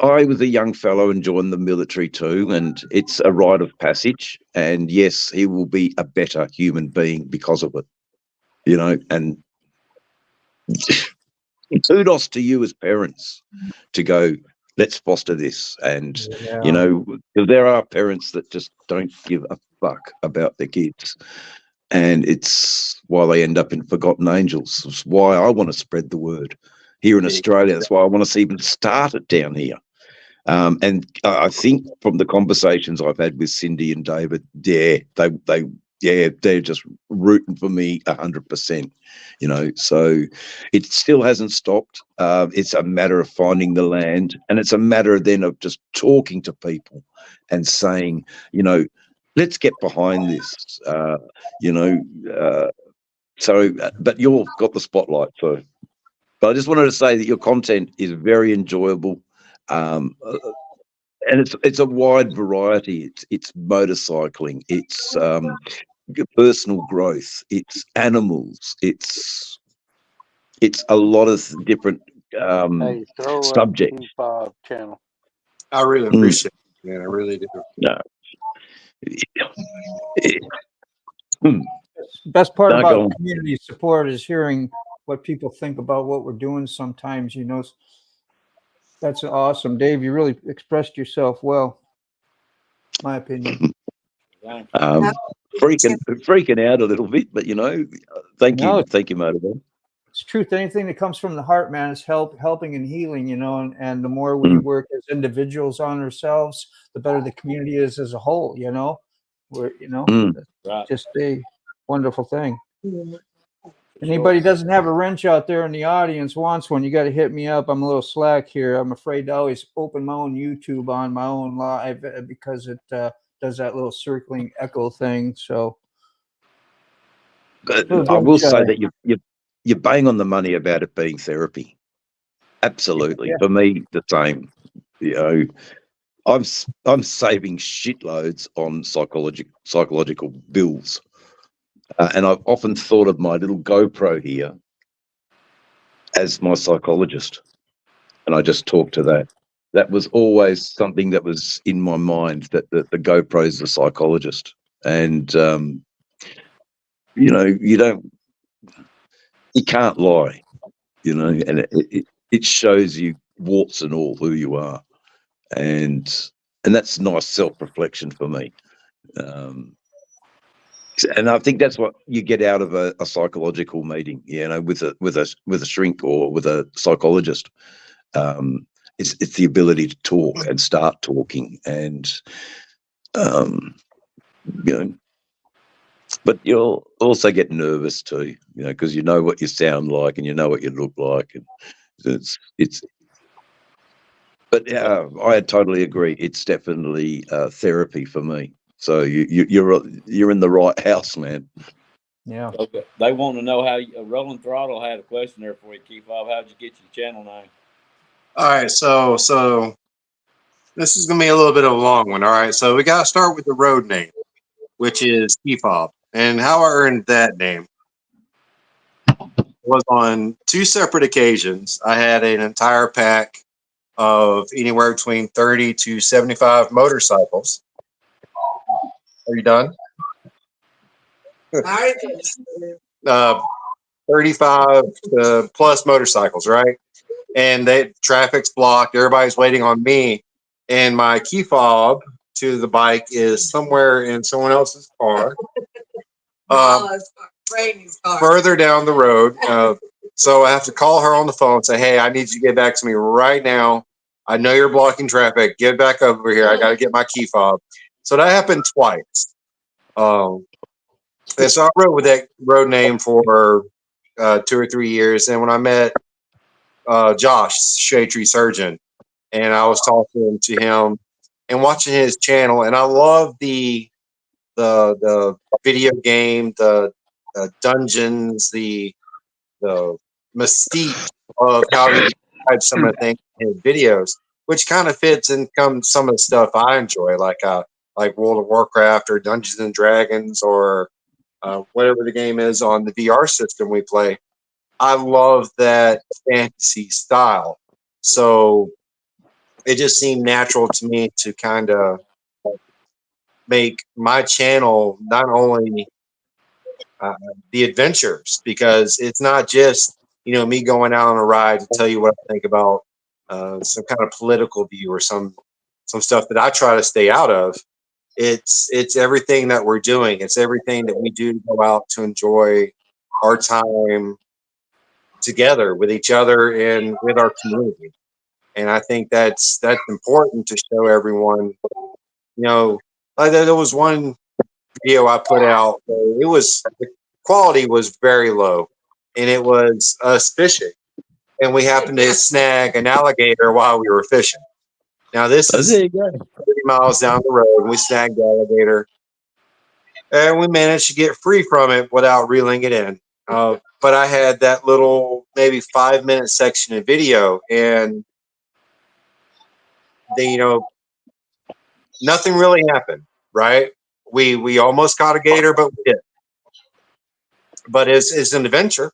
I was a young fellow and joined the military too, and it's a rite of passage. And yes, he will be a better human being because of it. And kudos to you as parents to go, let's foster this. And, because there are parents that just don't give a fuck about their kids. And it's why they end up in forgotten angels. It's why I want to spread the word here in Australia. That's why I want to even start it down here. And I think from the conversations I've had with Cindy and David, they're just rooting for me 100%. So it still hasn't stopped. It's a matter of finding the land, and it's a matter then of just talking to people and saying, let's get behind this. But you've got the spotlight, so. But I just wanted to say that your content is very enjoyable. And it's a wide variety. It's motorcycling, it's personal growth, it's animals, it's a lot of different subjects. Channel. I really appreciate it, man. I really do. No. Best part about community support is hearing what people think about what we're doing sometimes, That's awesome. Dave, you really expressed yourself well, my opinion. Freaking out a little bit, but thank you, MotoBaum. It's truth. Anything that comes from the heart, man, is helping and healing, and the more we work as individuals on ourselves, the better the community is as a whole, just a wonderful thing. Anybody doesn't have a wrench out there in the audience wants one, you got to hit me up. I'm a little slack here. I'm afraid to always open my own YouTube on my own live because it does that little circling echo thing. So I will say that you're bang on the money about it being therapy. Absolutely. For me, the same. I'm saving shitloads on psychological bills. And I've often thought of my little GoPro here as my psychologist. And I just talk to that. That was always something that was in my mind, that the GoPro is the psychologist. And, you can't lie, and it shows you warts and all who you are. And that's nice self-reflection for me. And I think that's what you get out of a psychological meeting, with a shrink or with a psychologist. It's the ability to talk and start talking, and but you'll also get nervous too, because you know what you sound like and you know what you look like, and it's. But I totally agree. It's definitely therapy for me. So you're in the right house, man. Yeah. Okay. They want to know how Rolling Throttle had a question there for you, Keith. How'd you get your channel name? All right, so this is gonna be a little bit of a long one. All right, so we gotta start with the road name, which is C.O.W. And how I earned that name was on 2 separate occasions. I had an entire pack of anywhere between 30 to 75 motorcycles. Are you done? 35 plus motorcycles, right? And traffic's blocked. Everybody's waiting on me, and my key fob to the bike is somewhere in someone else's car, further down the road. So I have to call her on the phone and say, "Hey, I need you to get back to me right now. I know you're blocking traffic. Get back over here. I got to get my key fob." So that happened twice. And so I rode with that road name for 2 or 3 years. And when I met Josh, Shade Tree Surgeon, and I was talking to him and watching his channel, and I love the video game, the dungeons, the mystique of how he describes some of the things in his videos, which kind of fits in some of the stuff I enjoy, like World of Warcraft or Dungeons and Dragons or whatever the game is on the VR system we play. I love that fantasy style. So it just seemed natural to me to kind of make my channel not only the adventures, because it's not just, me going out on a ride to tell you what I think about some kind of political view or some stuff that I try to stay out of. It's everything that we're doing. It's everything that we do to go out to enjoy our time together with each other and with our community. And I think that's important to show everyone. Like there was one video I put out. The quality was very low, and it was us fishing, and we happened to snag an alligator while we were fishing. Now this is 30 miles down the road, and we snagged the alligator, and we managed to get free from it without reeling it in. But I had that little maybe 5-minute section of video, and nothing really happened, right? We almost caught a gator, but we didn't. But it's an adventure.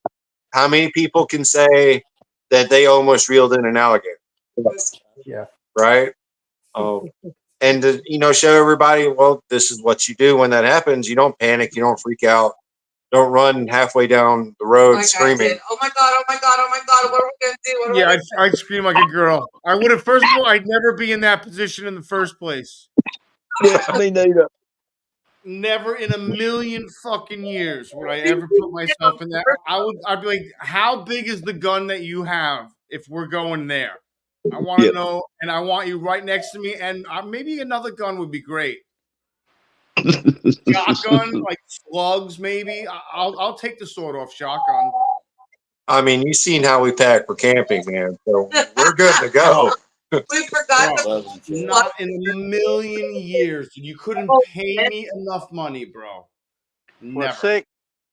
How many people can say that they almost reeled in an alligator? Yeah. Right. And to show everybody, well, this is what you do when that happens. You don't panic. You don't freak out. Don't run halfway down the road screaming. Oh my God, oh my God, oh my God, what are we going to do? Yeah, I'd scream like a girl. I would have, first of all, I'd never be in that position in the first place. Yeah, me neither. Never in a million fucking years would I ever put myself in that. I'd be like, how big is the gun that you have if we're going there? I want to know, and I want you right next to me, and maybe another gun would be great. Shotgun, like slugs, maybe. I'll take the sword off shotgun. I mean, you've seen how we pack for camping, man. So we're good to go. We forgot. Not in a million years. You couldn't pay me enough money, bro. Never. Well,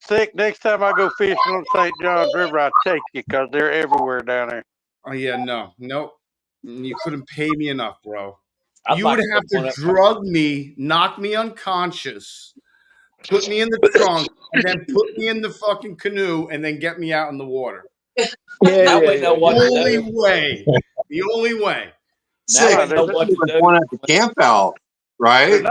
sick. Next time I go fishing on St. John's River, I'll take you because they're everywhere down there. Oh yeah, nope. You couldn't pay me enough, bro. I'd You like would to have put one to up. drug me, knock me unconscious, put me in the trunk, and then put me in the fucking canoe, and then get me out in the water. Now we know what to do. The only way. Now we know what to do. Want to camp out, right?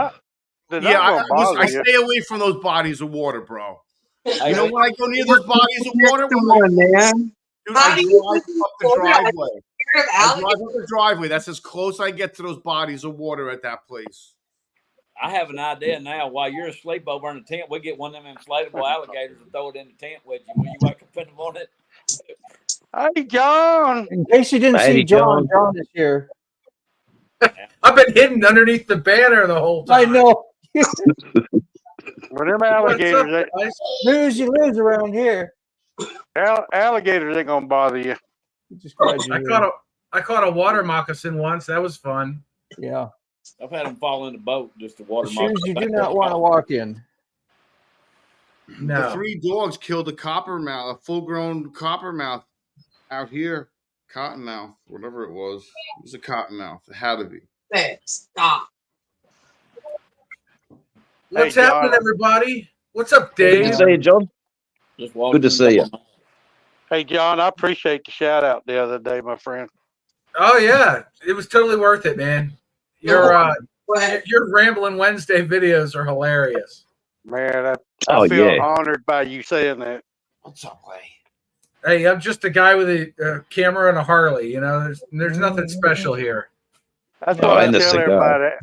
They're I stay away from those bodies of water, bro. You know when I go near those bodies of water, man. Dude, I drive up the driveway. I drive up the driveway. That's as close I get to those bodies of water at that place. I have an idea now. While you're asleep over in the tent, we get one of them inflatable alligators and throw it in the tent with you. Will you wake up in the morning? Hey, John. In case you didn't see John, John is here. I've been hidden underneath the banner the whole time. I know. Well, them alligators, News you lives around here. Alligators ain't gonna bother you. Just glad you're here. I caught a water moccasin once. That was fun. Yeah. I've had them fall in the boat just to water. Shoes you do not want to walk in. No. The 3 dogs killed a coppermouth, a full-grown coppermouth out here. Cottonmouth, whatever it was. It was a cottonmouth. It had to be. Hey, stop. What's Hey, happening, John. everybody? What's up, Good Dave? to see you, John. Just walking Good to see you. Hey, John, I appreciate the shout out the other day, my friend. Oh yeah, it was totally worth it, man. Your Rambling Wednesday videos are hilarious. Man, I feel honored by you saying that. What's up, Clay? Hey, I'm just a guy with a camera and a Harley. You know, there's nothing special here. That's what I tell everybody.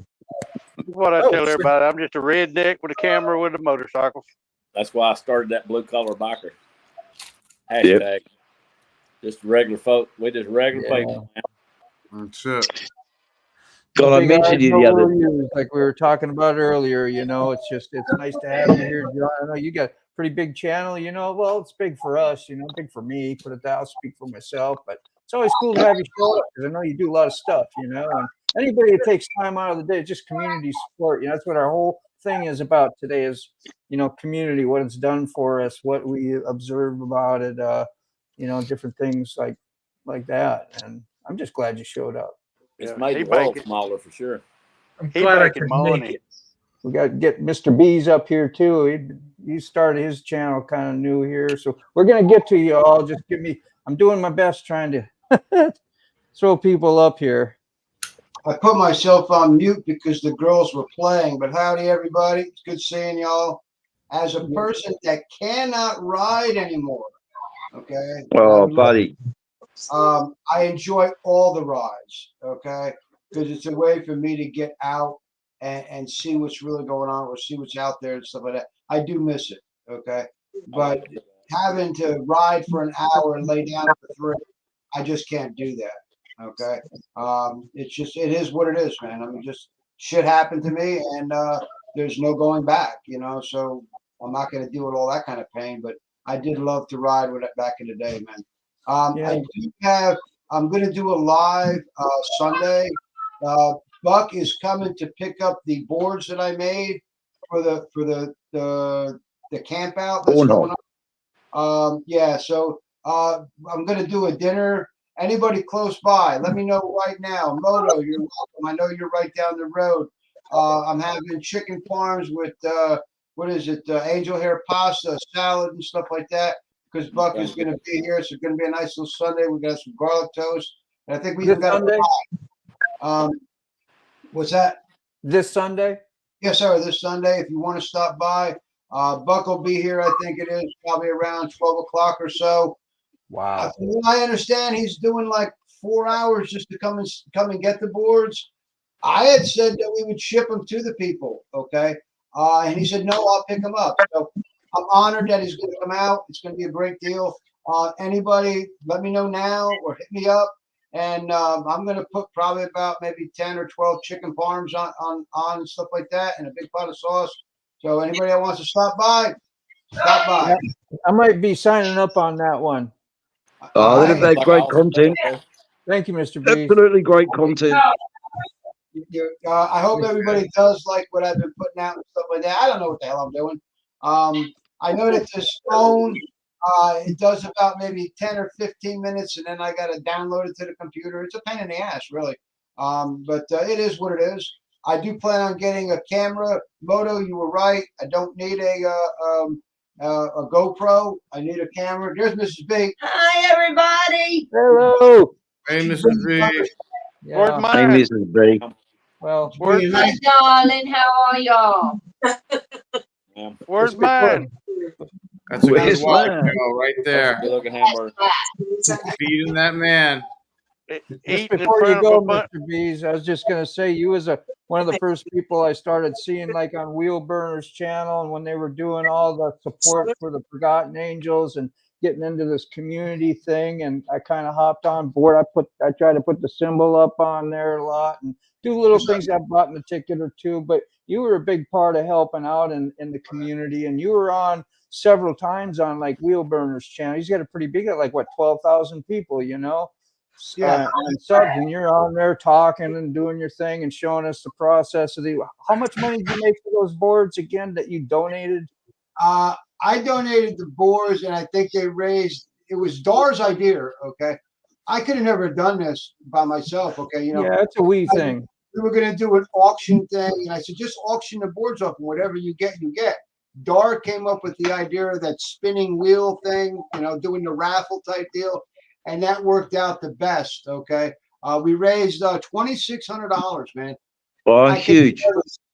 That's what I tell everybody. I'm just a redneck with a camera with a motorcycle. That's why I started that blue collar biker hashtag. Just regular folk. We just regular people. That's it. God, I mentioned you the other. Like we were talking about earlier, you know, it's nice to have you here, John. I know you got a pretty big channel, you know. Well, it's big for us, you know, big for me. Put it down, speak for myself, but it's always cool to have you show up because I know you do a lot of stuff, you know. And anybody that takes time out of the day, just community support. You know, that's what our whole thing is about today. Is community, what it's done for us, what we observe about it, different things like that. And I'm just glad you showed up. It's made the world smaller for sure. I'm glad I could make it. We got to get Mr. B's up here too. He started his channel kind of new here, so we're gonna get to you all. Just I'm doing my best trying to throw people up here. I put myself on mute because the girls were playing, but howdy everybody. It's good seeing y'all. As a person that cannot ride anymore, okay? Oh, buddy. I enjoy all the rides, okay? Because it's a way for me to get out and see what's really going on or see what's out there and stuff like that. I do miss it, okay? But having to ride for an hour and lay down for 3, I just can't do that, okay? It is what it is, man. I mean, just shit happened to me and there's no going back, you know? So I'm not going to deal with all that kind of pain, but I did love to ride with it back in the day, man. I'm going to do a live Sunday. Buck is coming to pick up the boards that I made for the camp out that's going on. So I'm going to do a dinner. Anybody close by, let me know right now. Moto, you're welcome. I know you're right down the road. I'm having chicken farms with angel hair pasta, salad, and stuff like that. Because Buck is going to be here, so it's going to be a nice little Sunday. We got some garlic toast, and I think we even got a pie. What's that? This Sunday? Yes, sir. This Sunday, if you want to stop by, Buck will be here. I think it is probably around 12 o'clock or so. Wow. From what I understand, he's doing like 4 hours just to come and get the boards. I had said that we would ship them to the people, okay? And he said, no, I'll pick them up. So I'm honored that he's going to come out. It's going to be a great deal. Anybody, let me know now or hit me up. And I'm going to put probably about maybe 10 or 12 chicken parms on and stuff like that and a big pot of sauce. So anybody that wants to stop by, stop by. Yeah, I might be signing up on that one. Oh, that'd be great content. Thank you, Mr. B. Absolutely great content. I hope everybody does like what I've been putting out and stuff like that. I don't know what the hell I'm doing. I know that this phone, it does about maybe 10 or 15 minutes, and then I got to download it to the computer. It's a pain in the ass, really. But it is what it is. I do plan on getting a camera. Moto, you were right. I don't need a GoPro. I need a camera. There's Mrs. B. Hi, everybody. Hello. Hey, Mrs. B. Yeah. Where's mine? Hey, Mrs. B. Well, Hi, darling. How are y'all? Where's mine? That's a good Where's wife, mine? right there. Good looking hamburger. Feeding that man. just Eating in before you front go, of a bunch. Mr. B's, I was just going to say, you as a one of the first people I started seeing like on Wheel Burners channel, and when they were doing all the support for the Forgotten Angels and getting into this community thing, and I kind of hopped on board. I tried to put the symbol up on there a lot and do little things. I bought in a ticket or two, but you were a big part of helping out in the community, and you were on several times on like Wheel Burners channel. He's got a pretty big, like what, 12,000 people, you know, and subs, and you're on there talking and doing your thing and showing us the process of the. How much money did you make for those boards again that you donated? I donated the boards, and I think they raised. It was Dar's idea. Okay, I could have never done this by myself. Okay, you know. Yeah, it's a wee thing. We were going to do an auction thing, and I said, just auction the boards off, and whatever you get, you get. Dar came up with the idea of that spinning wheel thing, you know, doing the raffle type deal, and that worked out the best. Okay, we raised $2,600, man. Oh, huge.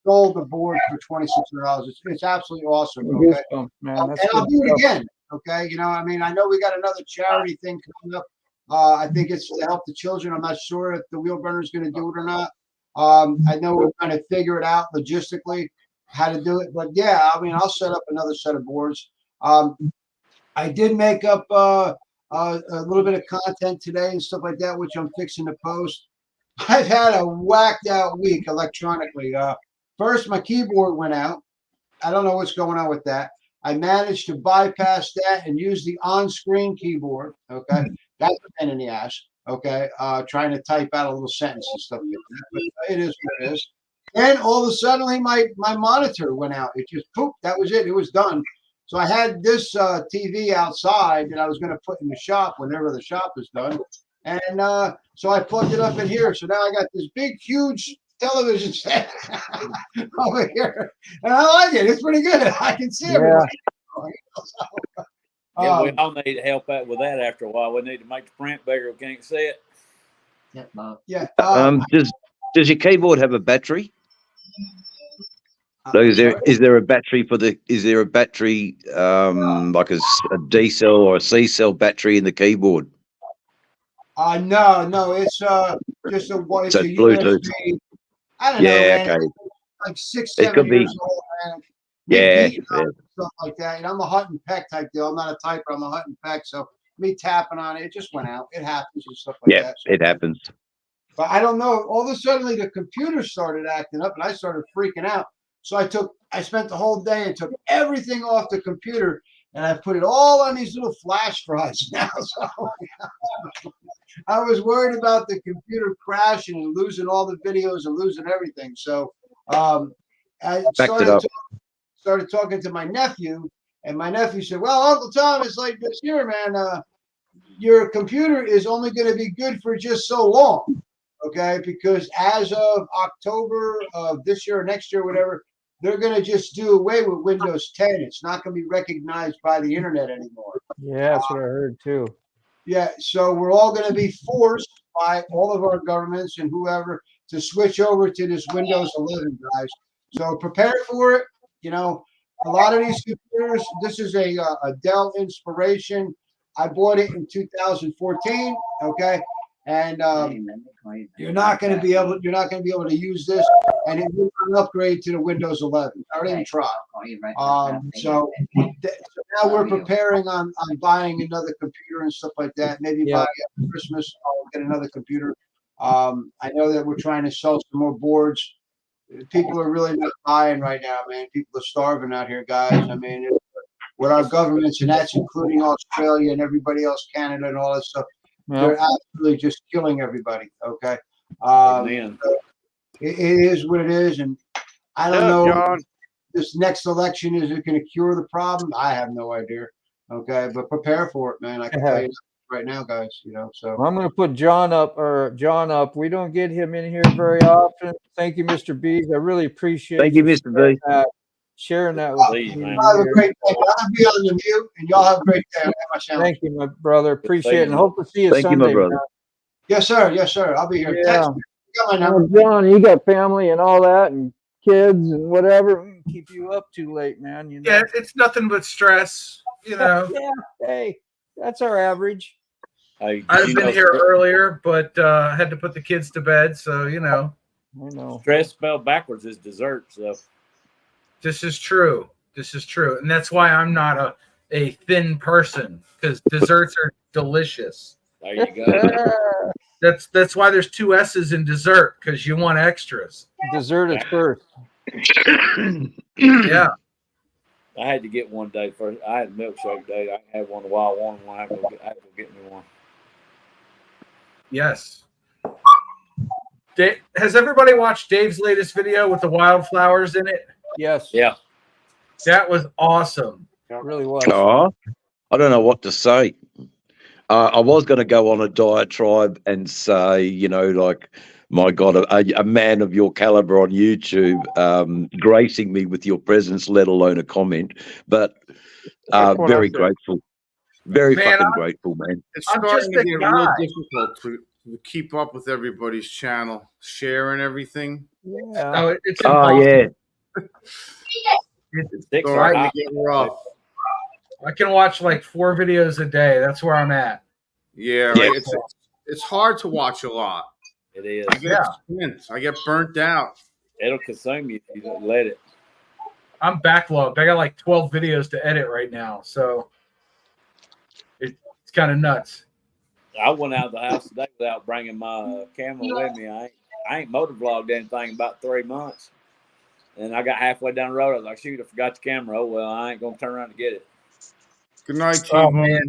Sold the board for $2,600. It's absolutely awesome. Okay, man, and I'll do it again. Okay, you know, I mean, I know we got another charity thing coming up. I think it's to help the children. I'm not sure if the Wheel Burner is going to do it or not. I know we're trying to figure it out logistically how to do it, but yeah, I mean, I'll set up another set of boards. I did make up a little bit of content today and stuff like that, which I'm fixing to post. I've had a whacked out week electronically. First, my keyboard went out. I don't know what's going on with that. I managed to bypass that and use the on-screen keyboard. Okay, that's a pain in the ass. Okay, trying to type out a little sentence and stuff like that. But it is what it is. Then all of a sudden, my monitor went out. It just poof. That was it. It was done. So I had this TV outside that I was going to put in the shop whenever the shop is done, and so I plugged it up in here. So now I got this big, huge television set over here, and I like it. It's pretty good. I can see everything. Yeah, we all need help out with that after a while. We need to make the print bigger. We can't see it. Yeah. Does your keyboard have a battery? So is there a battery for the? Is there a battery like a D cell or a C cell battery in the keyboard? No, it's just a So a Bluetooth. USB. I don't know, man. Okay. Like 6, It 7 could be. years old, man. Yeah. Stuff like that. And I'm a Hut and Peck type deal. I'm not a typer. I'm a Hut and Peck. So me tapping on it, it just went out. It happens and stuff like that. So, it happens. but I don't know. All of a sudden, the computer started acting up, and I started freaking out. So I spent the whole day and took everything off the computer, and I put it all on these little flash drives now. So I was worried about the computer crashing and losing all the videos and losing everything. So I started talking to my nephew, and my nephew said, "Well, Uncle Tom, it's like this year, man. Your computer is only going to be good for just so long, okay? Because as of October of this year or next year, whatever, they're going to just do away with Windows 10. It's not going to be recognized by the internet anymore." Yeah, that's what I heard too. Yeah, so we're all going to be forced by all of our governments and whoever to switch over to this Windows 11, guys. So prepare for it. You know, a lot of these computers, this is a Dell Inspiration. I bought it in 2014. Okay, and you're not going to be able to use this, and it will not upgrade to the Windows 11. I didn't try. So now we're preparing on buying another computer and stuff like that. Maybe by Christmas I'll get another computer. I know that we're trying to sell some more boards. People are really not buying right now, man. People are starving out here, guys. I mean, with our governments, and that's including Australia and everybody else, Canada and all that stuff. They're absolutely just killing everybody. Okay. It is what it is, and I don't know. John. This next election, is it going to cure the problem? I have no idea. Okay, but prepare for it, man. I can tell you right now, guys. You know, so I'm going to put John up. We don't get him in here very often. Thank you, Mr. Bees. I really appreciate. Thank you, Mr. B. Sharing that with me. Have a great day. I'll be on the mute, and y'all have a great day. Thank you, my brother. Appreciate it, and hope to see you Sunday. Thank you, my brother. Yes, sir. Yes, sir. I'll be here. Yeah. Text me. You got my number. John, you got family and all that, and kids and whatever. Keep you up too late, man. You know? Yeah, it's nothing but stress. You know. Yeah. Hey, that's our average. I'd have been here earlier, but I had to put the kids to bed, so you know. I know. Stress spelled backwards is dessert. So This is true. This is true, and that's why I'm not a thin person, because desserts are delicious. there you go. That's why there's 2 S's in dessert, because you want extras. Dessert is first. Yeah. I had to get one day first. I had a milkshake day. I had one while I wanted one. I had to go get me one. Yes. Has everybody watched Dave's latest video with the wildflowers in it? Yes. Yeah. That was awesome. It really was. Oh, I don't know what to say. I was going to go on a diatribe and say, you know, like, my God, a man of your caliber on YouTube gracing me with your presence, let alone a comment. But very grateful. Very fucking grateful, man. It's starting to get real difficult to keep up with everybody's channel, sharing everything. Yeah. Oh, it's impossible. Yeah. It's starting to get rough. I can watch like 4 videos a day. That's where I'm at. Yeah, right. It's hard to watch a lot. It is. I get burnt out. It'll consume you if you don't let it. I'm backlogged. I got like 12 videos to edit right now, so it's kind of nuts. I went out of the house today without bringing my camera with me. I ain't motovlogged anything about 3 months. And I got halfway down the road. I was like, shoot, I forgot the camera. Oh, well, I ain't going to turn around and get it. Good night, T. Oh, man.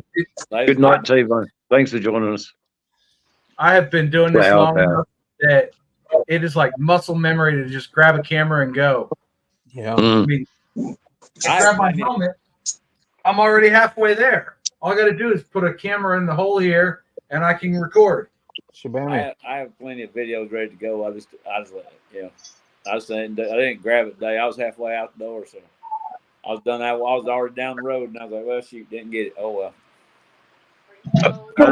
Good night, T-Bone. Thanks for joining us. I have been doing this long enough that it is like muscle memory to just grab a camera and go. Yeah. I mean, I grab my helmet. I'm already halfway there. All I got to do is put a camera in the hole here, and I can record. I have plenty of videos ready to go. I just let it, I didn't grab it today. I was halfway out the door, so I was done. I was already down the road, and I was like, well, shoot, didn't get it. Oh well. I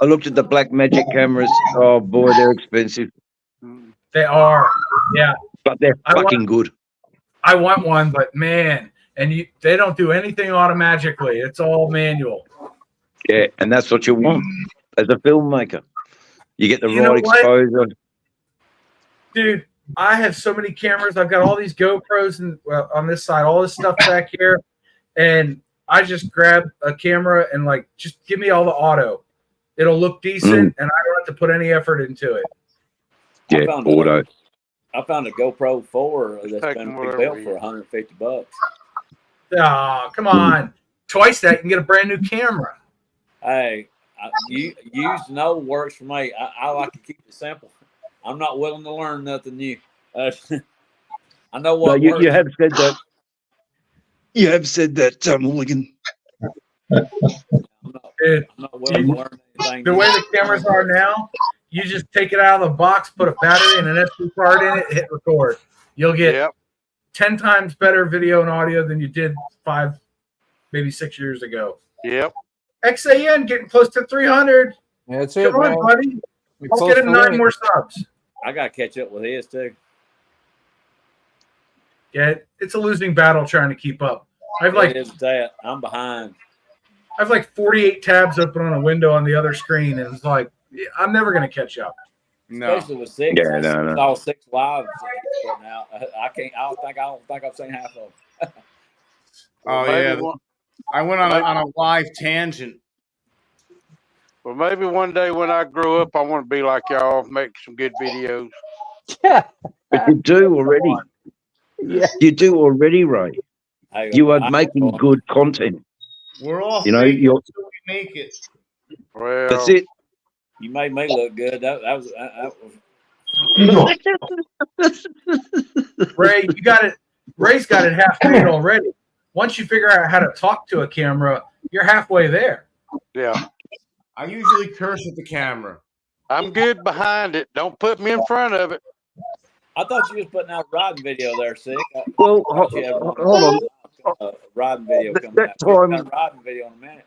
looked at the Black Magic cameras. Oh boy, they're expensive. They are, yeah, but they're fucking good. I want one, but man, and they don't do anything automatically. It's all manual. Yeah, and that's what you want as a filmmaker. You get the right exposure. Dude, I have so many cameras. I've got all these GoPros and on this side, all this stuff back here, and I just grab a camera and like just give me all the auto. It'll look decent, and I don't have to put any effort into it. Yeah, auto. I found a GoPro 4 that's been rebuilt for $150. Oh, come on. Twice that, you can get a brand new camera. Hey, use no works for me. I like to keep it simple. I'm not willing to learn nothing new. I know what works. You have said that. You have said that, Mulligan. I'm not willing to learn anything. The way the cameras are now, you just take it out of the box, put a battery and an SD card in it, hit record. You'll get 10 times better video and audio than you did 5, maybe 6 years ago. Yep. XAN getting close to 300. That's it. Come on, buddy. Let's get him 9 more subs. I got to catch up with his too. Yeah, it's a losing battle trying to keep up. I'm behind. I have like 48 tabs open on a window on the other screen, and it's like I'm never going to catch up. No. Especially with 6. Yeah, no. All 6 lives now. I don't think I've seen half of them. Yeah. I went on a live tangent. Well, maybe one day when I grow up, I want to be like y'all, make some good videos. But you do already. Yeah. You do already, Ray. You are making good content. We're all you're until we make it. Well, that's it. You made me look good. That was Ray, you got it. Ray's got it half made already. Once you figure out how to talk to a camera, you're halfway there. Yeah. I usually curse at the camera. I'm good behind it. Don't put me in front of it. I thought you was putting out a riding video there, Sick. Well, hold on. Riding video coming out. A riding video in a minute.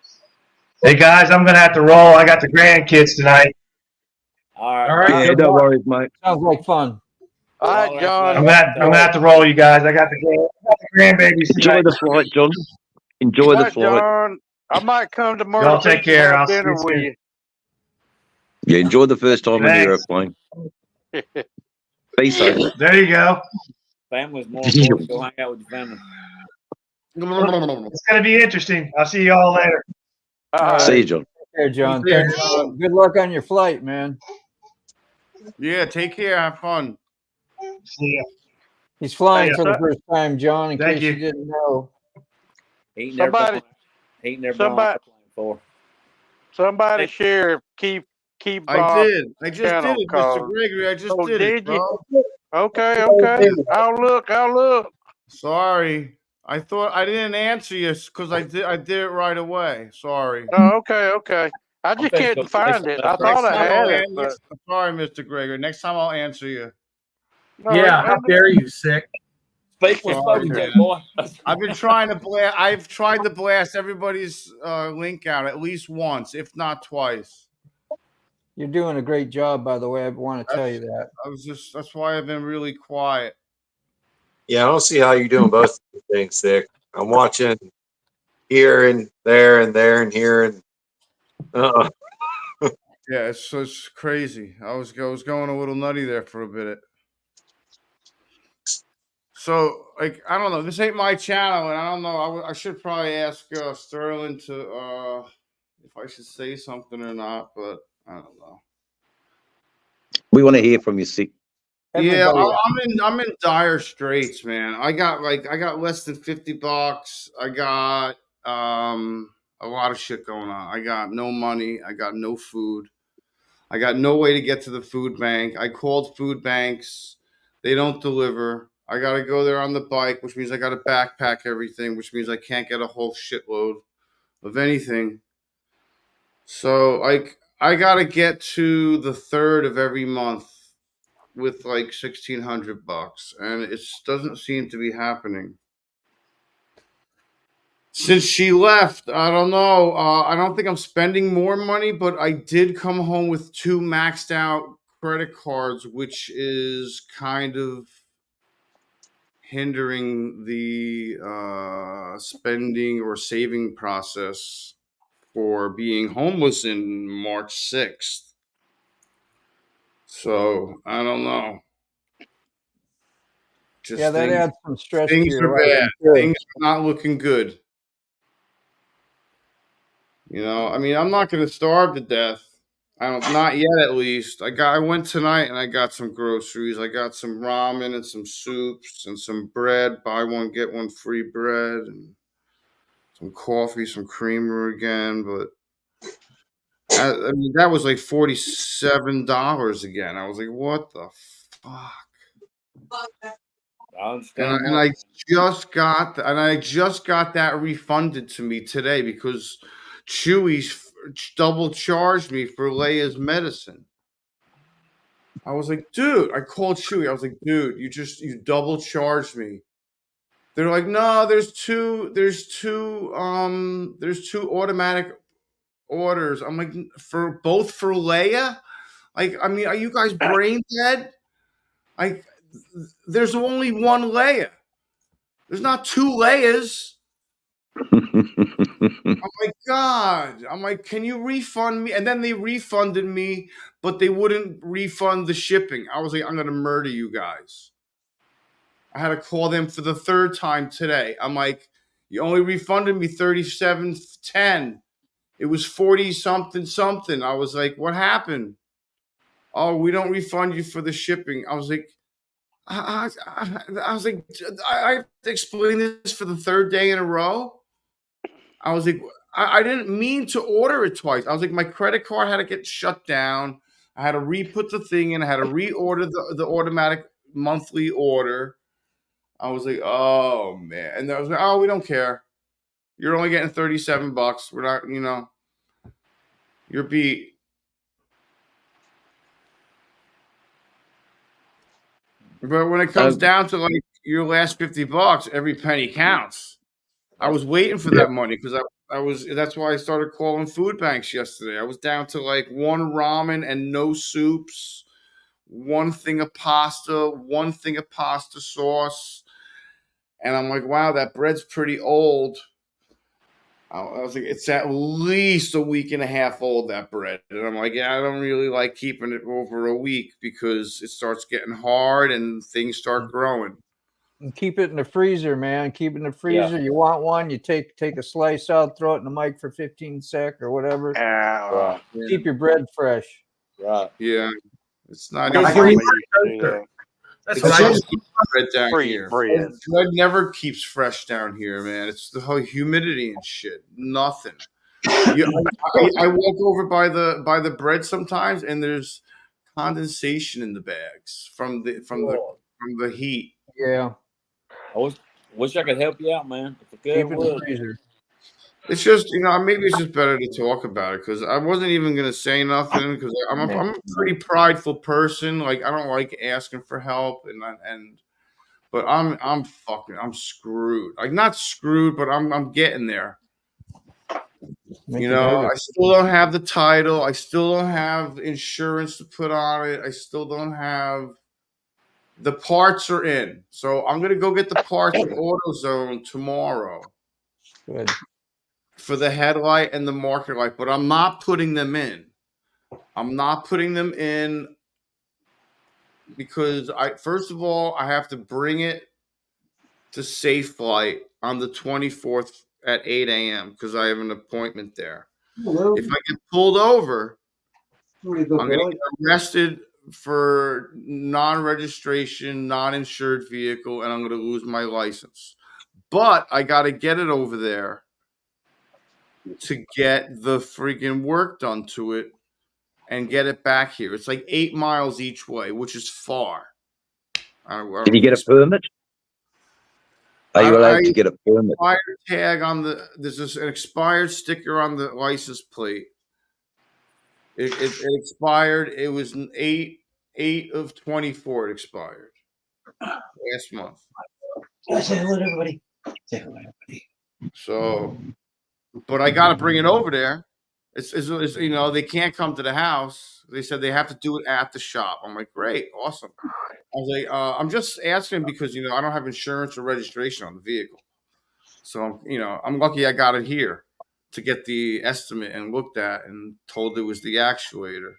Hey guys, I'm gonna have to roll. I got the grandkids tonight. All right. All right. Yeah, no worries, mate. Sounds like fun. All right, John. I'm gonna have to roll, you guys. I got the grandbabies tonight. Enjoy the flight, John. Enjoy the flight. John. I might come tomorrow. Y'all take care. I'll dinner see with you. you. Yeah, enjoy the first time on the airplane. Be safe. There you go. Family's more important. Go hang out with your family. It's going to be interesting. I'll see you all later. All right. See you, John. Take care, John. Yeah, Thanks. John. Good luck on your flight, man. Yeah, take care. Have fun. See ya. He's flying Hey, for the first time, John, in Thank case you. you didn't know. He never Somebody, been on somebody, a plane before. somebody share key I did. I just channel did it, Mr. called. Gregory. I just Oh, did it, did bro. you? Okay. I'll look. Sorry. I thought I didn't answer you because I did it right away. Sorry. Oh, okay. I just couldn't find it. I thought I had it, but Sorry, Mr. Gregory. Next time I'll answer you. no, Yeah, how dare you, sick? Speak with Sorry, spoken, man. boy. I've been trying to blast. I've tried to blast everybody's link out at least once, if not twice. You're doing a great job, by the way. I want to tell you that. That's why I've been really quiet. Yeah, I don't see how you're doing both things, Sick. I'm watching here and there and there and here and Yeah, it's crazy. I was going a little nutty there for a bit. So, like, I don't know. This ain't my channel, and I don't know. I should probably ask Sterling to if I should say something or not, but I don't know. We want to hear from you, Sick. Yeah, I'm in dire straits, man. I got less than $50. I got a lot of shit going on. I got no money. I got no food. I got no way to get to the food bank. I called food banks. They don't deliver. I got to go there on the bike, which means I got to backpack everything, which means I can't get a whole shitload of anything. So like I got to get to the 3rd of every month with like $1,600, and it doesn't seem to be happening. Since she left, I don't know. I don't think I'm spending more money, but I did come home with 2 maxed out credit cards, which is kind of hindering the spending or saving process for being homeless in March 6th. So I don't know. Just Yeah, that things, adds some stress to things your are life. bad. I'm sure. Things are not looking good. You know, I mean, I'm not going to starve to death. Not yet, at least. I went tonight and I got some groceries. I got some ramen and some soups and some bread. Buy one get one free bread and some coffee, some creamer again. But I mean, that was like $47 again. I was like, what the fuck? I understand. And I just got that refunded to me today because Chewy's double charged me for Leia's medicine. I was like, dude, I called Chewy. I was like, dude, you double charged me. They're like, no, there's two automatic orders. I'm like, for Leia? Like, I mean, are you guys brain dead? Like, there's only one Leia. There's not 2 Leias. Oh my God. I'm like, can you refund me? And then they refunded me, but they wouldn't refund the shipping. I was like, I'm going to murder you guys. I had to call them for the 3rd time today. I'm like, you only refunded me $37.10. It was 40 something. I was like, what happened? Oh, we don't refund you for the shipping. I was like, I have to explain this for the 3rd day in a row. I was like, I didn't mean to order it twice. I was like, my credit card had to get shut down. I had to re-put the thing in. I had to reorder the automatic monthly order. I was like, oh man. And I was like, oh, we don't care. You're only getting $37. We're not, you're beat. But when it comes down to like your last $50, every penny counts. I was waiting for that money because that's why I started calling food banks yesterday. I was down to like 1 ramen and no soups, 1 thing of pasta, 1 thing of pasta sauce. And I'm like, wow, that bread's pretty old. I was like, it's at least a week and a half old, that bread. And I'm like, yeah, I don't really like keeping it over a week because it starts getting hard and things start growing. And keep it in the freezer, man. Keep it in the Yeah. freezer. You want one, you take a slice out, throw it in the mic for 15 sec or whatever. Right. Keep your bread fresh. Right. Yeah. It's not My easy. family used to do that. That's It's what I just used to bread down Free here. bread. Bread never keeps fresh down here, man. It's the whole humidity and shit. Nothing. I walk over by the bread sometimes, and there's condensation in the bags from the heat. Yeah. I wish I could help you out, man. If I could, Keep I it in the would. freezer. It's just, maybe it's just better to talk about it because I wasn't even gonna say nothing because I'm a pretty prideful person. Like I don't like asking for help, but I'm screwed. Like not screwed, but I'm getting there. Make you nervous. I still don't have the title. I still don't have insurance to put on it. I still don't have the parts are in. So I'm gonna go get the parts from AutoZone tomorrow. Good. For the headlight and the marker light, but I'm not putting them in. I'm not putting them in because first of all, I have to bring it to Safe Flight on the 24th at 8 a.m. because I have an appointment there. Hello. If I get pulled over, Where you go, I'm going to Billy? get arrested for non-registration, non-insured vehicle, and I'm going to lose my license. But I got to get it over there to get the freaking work done to it and get it back here. It's like 8 miles each way, which is far. Can you get a permit? Are you allowed to get a permit? Expired tag on there's an expired sticker on the license plate. It expired. It was 8 of 24. It expired last month. Say hello to everybody. Say hello to everybody. So, but I got to bring it over there. It's they can't come to the house. They said they have to do it at the shop. I'm like, great, awesome. I was like, I'm just asking because I don't have insurance or registration on the vehicle. So I'm lucky I got it here to get the estimate and looked at and told it was the actuator.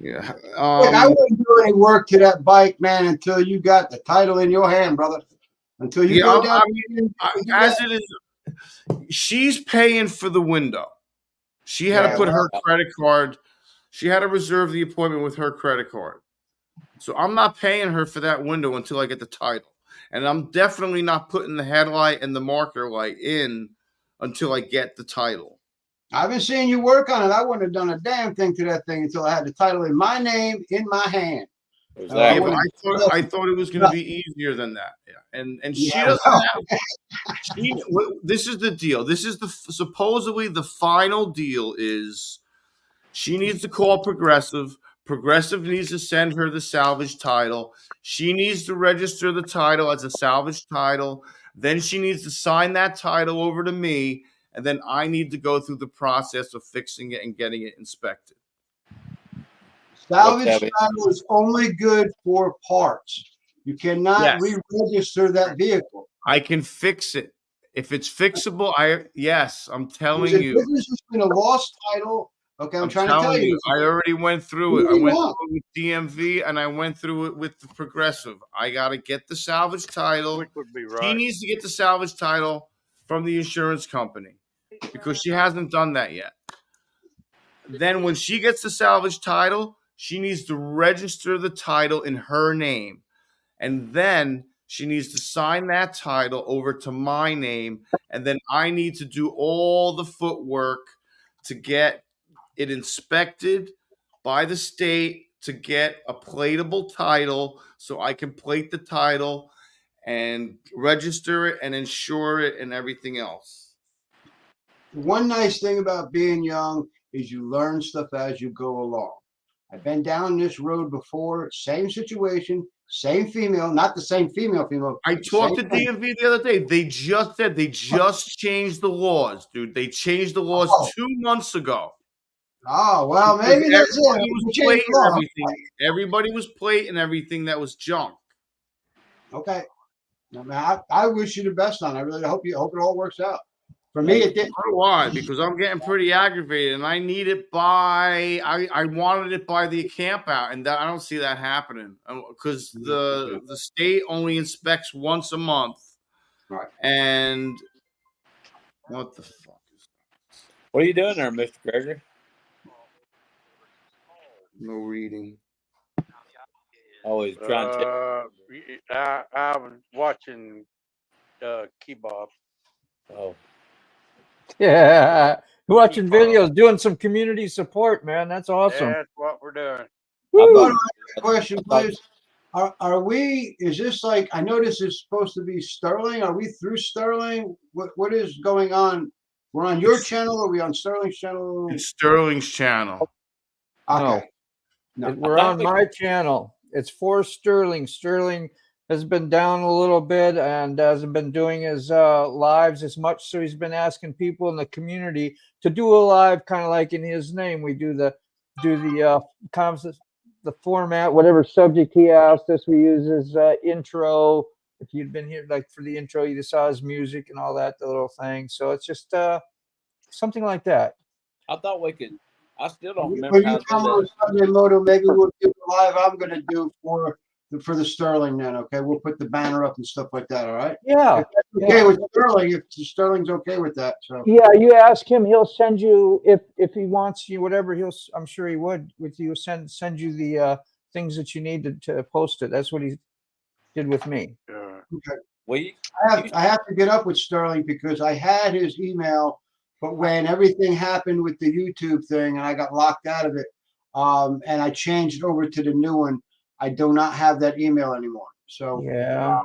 Yeah. Look, I wouldn't do any work to that bike, man, until you got the title in your hand, brother. Until you go down. As it is, she's paying for the window. She had to put her credit card. She had to reserve the appointment with her credit card. So I'm not paying her for that window until I get the title. And I'm definitely not putting the headlight and the marker light in until I get the title. I've been seeing you work on it. I wouldn't have done a damn thing to that thing until I had the title in my name, in my hand. Exactly. I thought it was going to be easier than that. Yeah. And she doesn't have. This is the deal. This is supposedly the final deal is she needs to call Progressive. Progressive needs to send her the salvage title. She needs to register the title as a salvage title. Then she needs to sign that title over to me. And then I need to go through the process of fixing it and getting it inspected. Salvage title is only good for parts. You cannot re-register that vehicle. I can fix it. If it's fixable, I'm telling you. There's a difference between a lost title. Okay, I'm trying to tell you. I already went through it. I went through it with DMV and I went through it with the Progressive. I got to get the salvage title. She needs to get the salvage title from the insurance company because she hasn't done that yet. Then when she gets the salvage title, she needs to register the title in her name. And then she needs to sign that title over to my name. And then I need to do all the footwork to get it inspected by the state to get a platable title so I can plate the title and register it and insure it and everything else. One nice thing about being young is you learn stuff as you go along. I've been down this road before, same situation, same female, not the same female. I talked to DMV the other day. They just said they just changed the laws, dude. They changed the laws 2 months ago. Oh, well, maybe that's it. Everybody was plating everything that was junk. Okay. I wish you the best on it. I really hope it all works out. For me, it didn't. So do I, because I'm getting pretty aggravated, and I need it by. I wanted it by the camp out, and I don't see that happening because the state only inspects once a month. Right. And what the fuck is that? What are you doing there, Mr. Gregory? No reading. Oh, he's trying to check. I was watching Kebab. Oh, Yeah. Watching videos, doing some community support, man. That's awesome. That's what we're doing. Woo! Question, please. Are we? Is this like? I know this is supposed to be Sterling. Are we through Sterling? What is going on? We're on your channel. Or are we on Sterling's channel? It's Sterling's channel. Okay. No. We're on my channel. It's for Sterling. Sterling has been down a little bit and hasn't been doing his lives as much. So he's been asking people in the community to do a live, kind of like in his name. We do the format, whatever subject he asked us. We use his intro. If you'd been here, like for the intro, you just saw his music and all that, the little thing. So it's just something like that. I thought we could. I still don't remember When how you to come do on that. Sunday Moto, maybe we'll do the live. I'm going to do for the Sterling then. Okay, we'll put the banner up and stuff like that. All right. Yeah. If that's okay with Sterling. If Sterling's okay with that, so Yeah, you ask him, he'll send you if he wants you, whatever I'm sure he would with you, send you the things that you need to post it. That's what he did with me. Okay. I have to get up with Sterling because I had his email, but when everything happened with the YouTube thing and I got locked out of it, and I changed over to the new one, I do not have that email anymore. So yeah.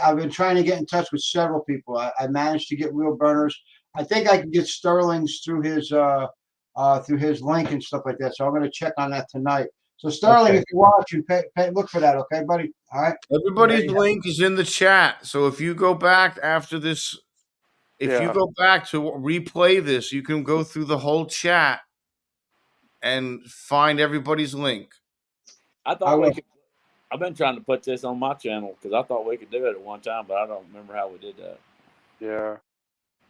I've been trying to get in touch with several people. I managed to get Wheel Burners. I think I can get Sterling's through his link and stuff like that. So I'm going to check on that tonight. So Sterling, if you watch, you look for that, okay, buddy? All right. Everybody's link is in the chat. So if you go back after this, if you go back to replay this, you can go through the whole chat and find everybody's link. I thought we could. I've been trying to put this on my channel because I thought we could do it at one time, but I don't remember how we did that. Yeah.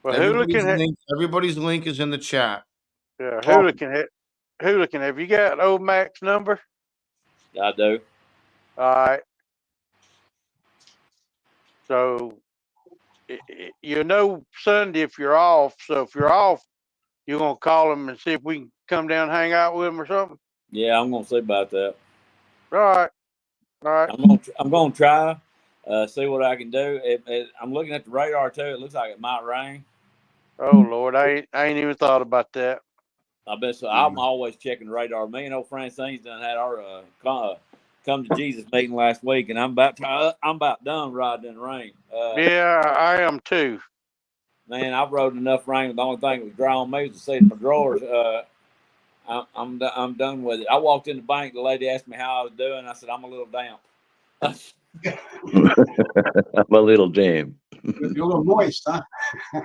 Well, everybody's link is in the chat. Yeah. Hooligan, have you got old Mac's number? I do. All right. So, Sunday if you're off. So if you're off, you're going to call him and see if we can come down and hang out with him or something? Yeah, I'm going to see about that. All right. All right. I'm going to try, see what I can do. I'm looking at the radar, too. It looks like it might rain. Oh, Lord. I ain't even thought about that. I bet so. I'm always checking the radar. Me and old Francine's done had our come to Jesus meeting last week, and I'm about done riding in the rain. Yeah, I am too. Man, I've rode enough rain. The only thing that was dry on me was the seat of my drawers. I'm done with it. I walked in the bank. The lady asked me how I was doing. I said, I'm a little damp. I'm a little damp. You're a little moist, huh? I'm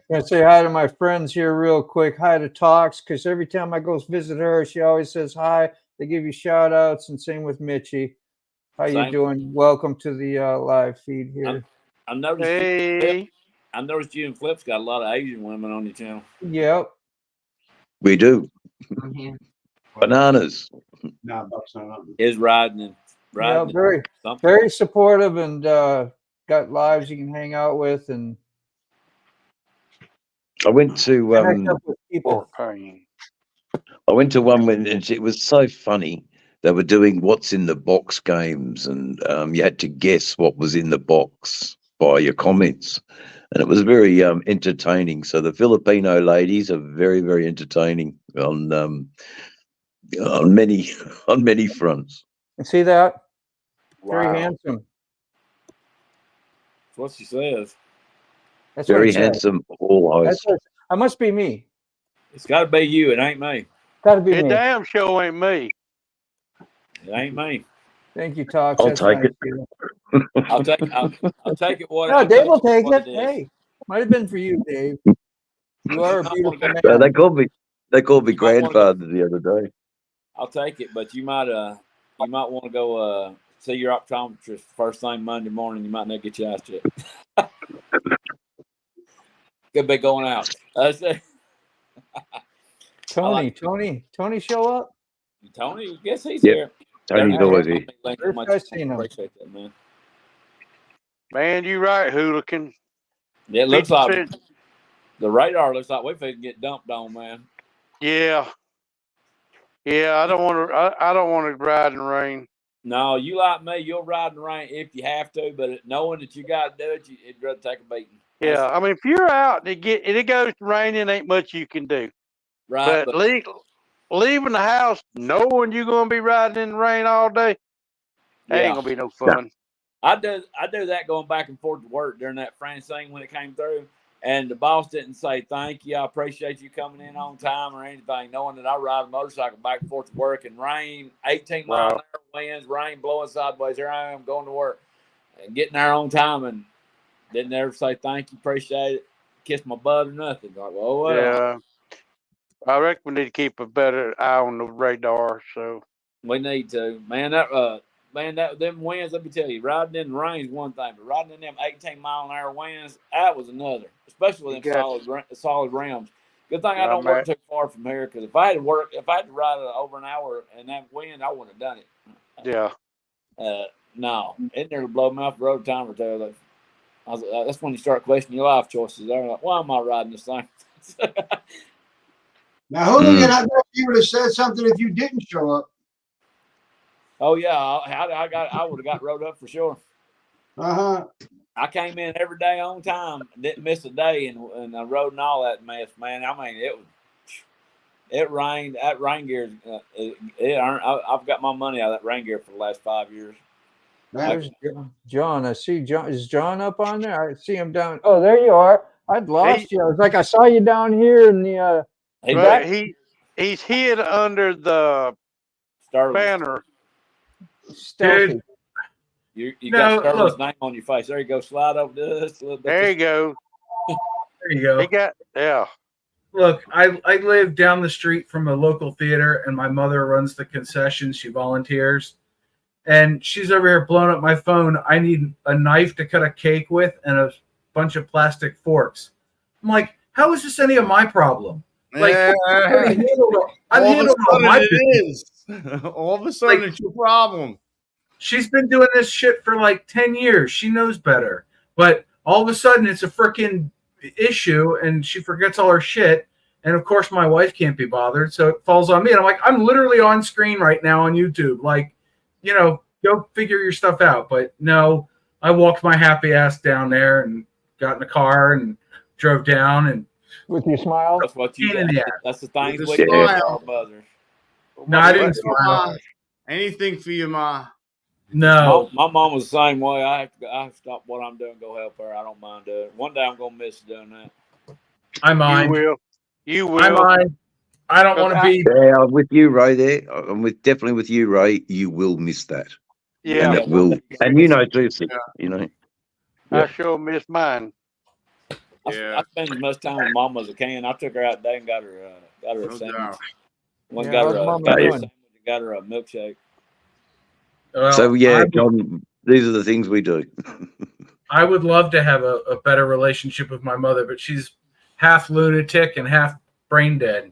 going to say hi to my friends here real quick. Hi to Talks, because every time I go visit her, she always says hi. They give you shout outs, and same with Mitchie. How you doing? Welcome to the live feed here. I noticed you and Flip's got a lot of Asian women on your channel. Yep. We do. Bananas. Is riding. Yeah, very supportive, and got lives you can hang out with, and I went to I went to one when it was so funny. They were doing what's in the box games, and you had to guess what was in the box by your comments, and it was very entertaining. So the Filipino ladies are very, very entertaining on many fronts. You see that? Wow. Very handsome. That's what she says. That's very handsome. All eyes. I must be me. It's got to be you. It ain't me. Got to be It me. damn sure ain't me. It ain't me. Thank you, Talks. I'll take it. I'll take it. No, Dave will take it. Hey, might have been for you, Dave. You are a beautiful man. They called me grandfather the other day. I'll take it, but you might want to go see your optometrist first thing Monday morning. You might not get your eyes checked. Could be going out. Tony show up? Tony, guess he's Yep. here. Tony's always here. First I seen him. Appreciate that, man. Man, you right, hooligan. Yeah, it looks 50 like the radar looks like we finna get dumped on, man. Yeah. Yeah, I don't want to. I don't want to ride in the rain. No, you like me, you'll ride in the rain if you have to, but knowing that you got to do it, it'd rather take a beating. Yeah, I mean, if you're out and it goes raining, ain't much you can do. Right, But leaving the house, knowing you're going to be riding in the rain all day, that ain't gonna be no fun. I do that going back and forth to work during that France thing when it came through, and the boss didn't say thank you, I appreciate you coming in on time or anything, knowing that I ride a motorcycle back and forth to work in rain, 18 mile an hour winds, rain blowing sideways. Here I am going to work and getting there on time, and didn't ever say thank you, appreciate it, kiss my butt or nothing. Like, well, yeah, I reckon we need to keep a better eye on the radar. So we need to, man. Them winds, let me tell you, riding in the rain is one thing, but riding in them 18 mile an hour winds, that was another, especially with them solid rims. Good thing I don't work too far from here, because if I had to ride over an hour in that wind, I wouldn't have done it. Yeah. No, it nearly blew me off the road a time or two. That's when you start questioning your life choices. They're like, why am I riding this thing? Now, hooligan, I bet you would have said something if you didn't show up. Oh yeah, I would have got rode up for sure. I came in every day on time, didn't miss a day, and I rode and all that mess, man. I mean, it rained. That rain gear, I've got my money out of that rain gear for the last 5 years. There's John. I see John. Is John up on there? I see him down. Oh, there you are. I'd lost you. I was like, I saw you down here in the. He's hid under the banner. Stealthy. You got Sterling's name on your face. There you go. Slide over this a little bit. There you go. There you go. Look, I live down the street from a local theater, and my mother runs the concession. She volunteers. And she's over here blowing up my phone. I need a knife to cut a cake with and a bunch of plastic forks. I'm like, how is this any of my problem? Like, I've handled all my business. All of a sudden, it's your problem. She's been doing this shit for like 10 years. She knows better. But all of a sudden, it's a freaking issue, and she forgets all her shit. And, of course, my wife can't be bothered, so it falls on me. And I'm like, I'm literally on screen right now on YouTube. Like, you know, go figure your stuff out. But no, I walked my happy ass down there and got in the car and drove down. And with your smile? That's what you did. That's the thing we smile. Mother. No, I didn't smile. Anything for you, Ma. No. My mom was the same way. I have to stop what I'm doing, go help her. I don't mind doing it. One day I'm going to miss doing that. I mind. You will. I mind. I don't want to be. Yeah, I'm with you, Ray. There, I'm definitely with you, Ray. You will miss that. Yeah, and that will, and you know, Jason. You know, I sure miss mine. I spent as much time with Mom as I can. I took her out today and got her a sandwich. Got her a milkshake. Well, so John, these are the things we do. I would love to have a better relationship with my mother, but she's half lunatic and half brain dead.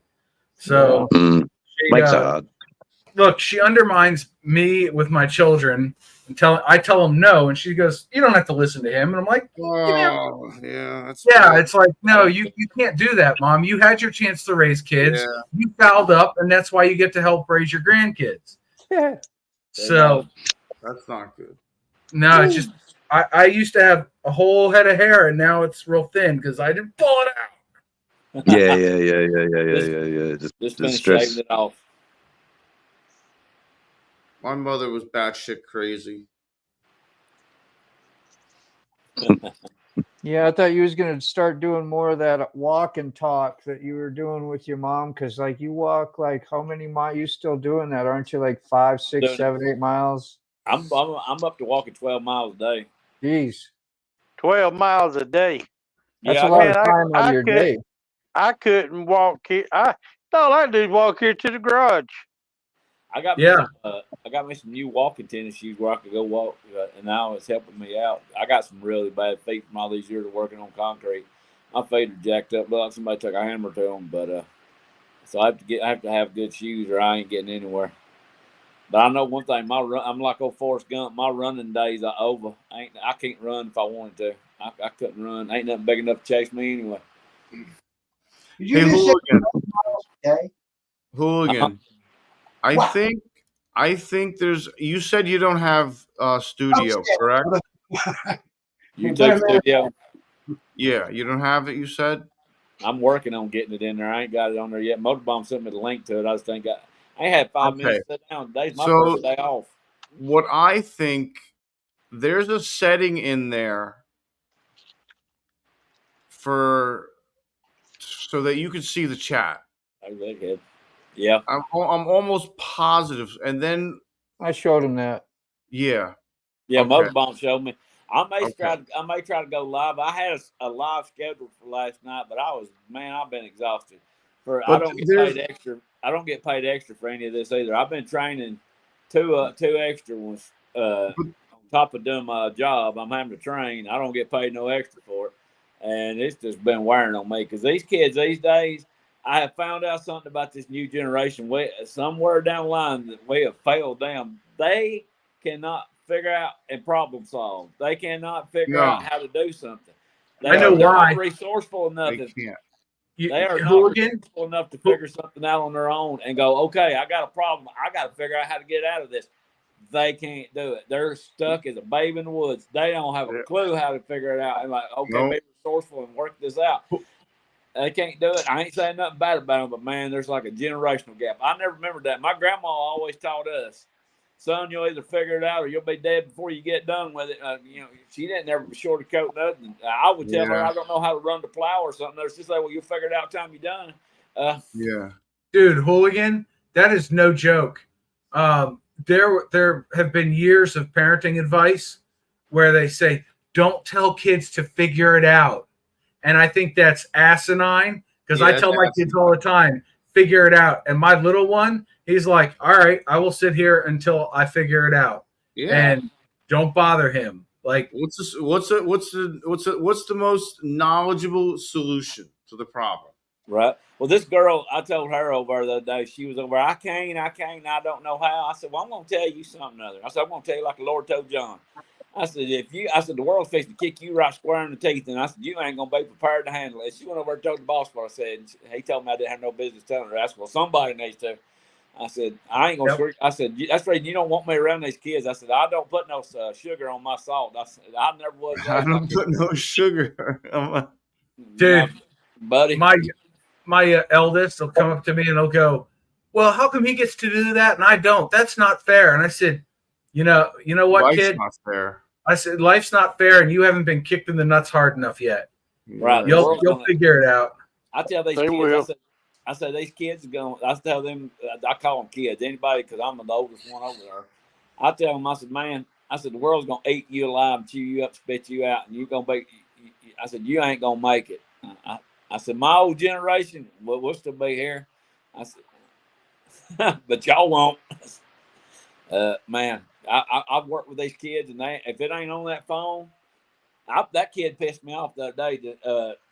So makes it hard. Look, she undermines me with my children. I tell them no, and she goes, "You don't have to listen to him." And I'm like, It's like, no, you can't do that, Mom. You had your chance to raise kids. Yeah. You fouled up, and that's why you get to help raise your grandkids. Yeah. So that's not good. No, it's just I used to have a whole head of hair, and now it's real thin because I didn't pull it out. Yeah. Just finish shaving it off. My mother was batshit crazy. Yeah, I thought you was gonna start doing more of that walk and talk that you were doing with your mom, because like you walk like how many miles? You still doing that, aren't you? Like 5, 6, 7, 8 miles. I'm up to walking 12 miles a day. Jeez, 12 miles a day. That's a lot of time out of your day. I couldn't walk here. All I do is walk here to the garage. I got me some new walking tennis shoes where I could go walk, and now it's helping me out. I got some really bad feet from all these years of working on concrete. My feet are jacked up. But somebody took a hammer to them. But so I have to have good shoes, or I ain't getting anywhere. But I know one thing. I'm like old Forrest Gump. My running days are over. I can't run if I wanted to. I couldn't run. Ain't nothing big enough to chase me anyway. Did you Hey, just say Hooligan. okay? Hooligan. I think there's. You said you don't have studio, correct? YouTube studio. Yeah, you don't have it. You said. I'm working on getting it in there. I ain't got it on there yet. MotoBaum sent me the link to it. I just think I ain't had 5 minutes to sit down. Today's my first day off. What I think, there's a setting in there so that you can see the chat. I really good. Yeah. I'm almost positive. And then I showed him that. Yeah. Yeah, Okay. MotoBaum showed me. I may try to go live. I had a live scheduled for last night, but I've been exhausted. I don't get paid extra. I don't get paid extra for any of this either. I've been training two extra ones on top of doing my job. I'm having to train. I don't get paid no extra for it, and it's just been wearing on me because these kids these days. I have found out something about this new generation. Somewhere down the line that we have failed them. They cannot figure out and problem solve. They cannot figure out how to do something. I know they're why. not resourceful enough. They can't. They are not resourceful enough to figure something out on their own and go, okay, I got a problem. I got to figure out how to get out of this. They can't do it. They're stuck as a babe in the woods. They don't have a clue how to figure it out. And like, okay, be resourceful and work this out. They can't do it. I ain't saying nothing bad about them, but man, there's like a generational gap. I never remembered that. My grandma always taught us, son, you'll either figure it out or you'll be dead before you get done with it. She didn't never shortcoat nothing. I would tell her I don't know how to run the plow or something. She's like, well, you'll figure it out time you're done. Yeah. Dude, Hooligan, that is no joke. There have been years of parenting advice where they say, don't tell kids to figure it out. And I think that's asinine because I tell my kids all the time, figure it out. And my little one, he's like, all right, I will sit here until I figure it out. Yeah. And don't bother him. Like, what's the most knowledgeable solution to the problem? Right. Well, this girl, I told her over the other day, she was over, I can't, I don't know how. I said, well, I'm going to tell you something other. I said, I'm going to tell you like the Lord told John. I said, the world's fixing to kick you right square in the teeth. And I said, you ain't going to be prepared to handle it. She went over and told the boss what I said. He told me I didn't have no business telling her. I said, well, somebody needs to. I said, I ain't going to I said, that's the reason you don't want me around these kids. I said, I don't put no sugar on my salt. I said, I never was. I don't put no sugar on my... Dude, buddy. My eldest will come up to me and he'll go, well, how come he gets to do that and I don't? That's not fair. And I said, you know what, life's kid? Not fair. I said, life's not fair, and you haven't been kicked in the nuts hard enough yet. Right. You'll figure it out. I tell these kids, I said, these kids are going, I tell them, I call them kids, anybody, because I'm the oldest one over there. I tell them, I said, man, the world's going to eat you alive, chew you up, spit you out, and you're going to be, I said, you ain't going to make it. I said, my old generation, we'll still be here. I said, but y'all won't. Man, I've worked with these kids, and if it ain't on that phone, that kid pissed me off the other day.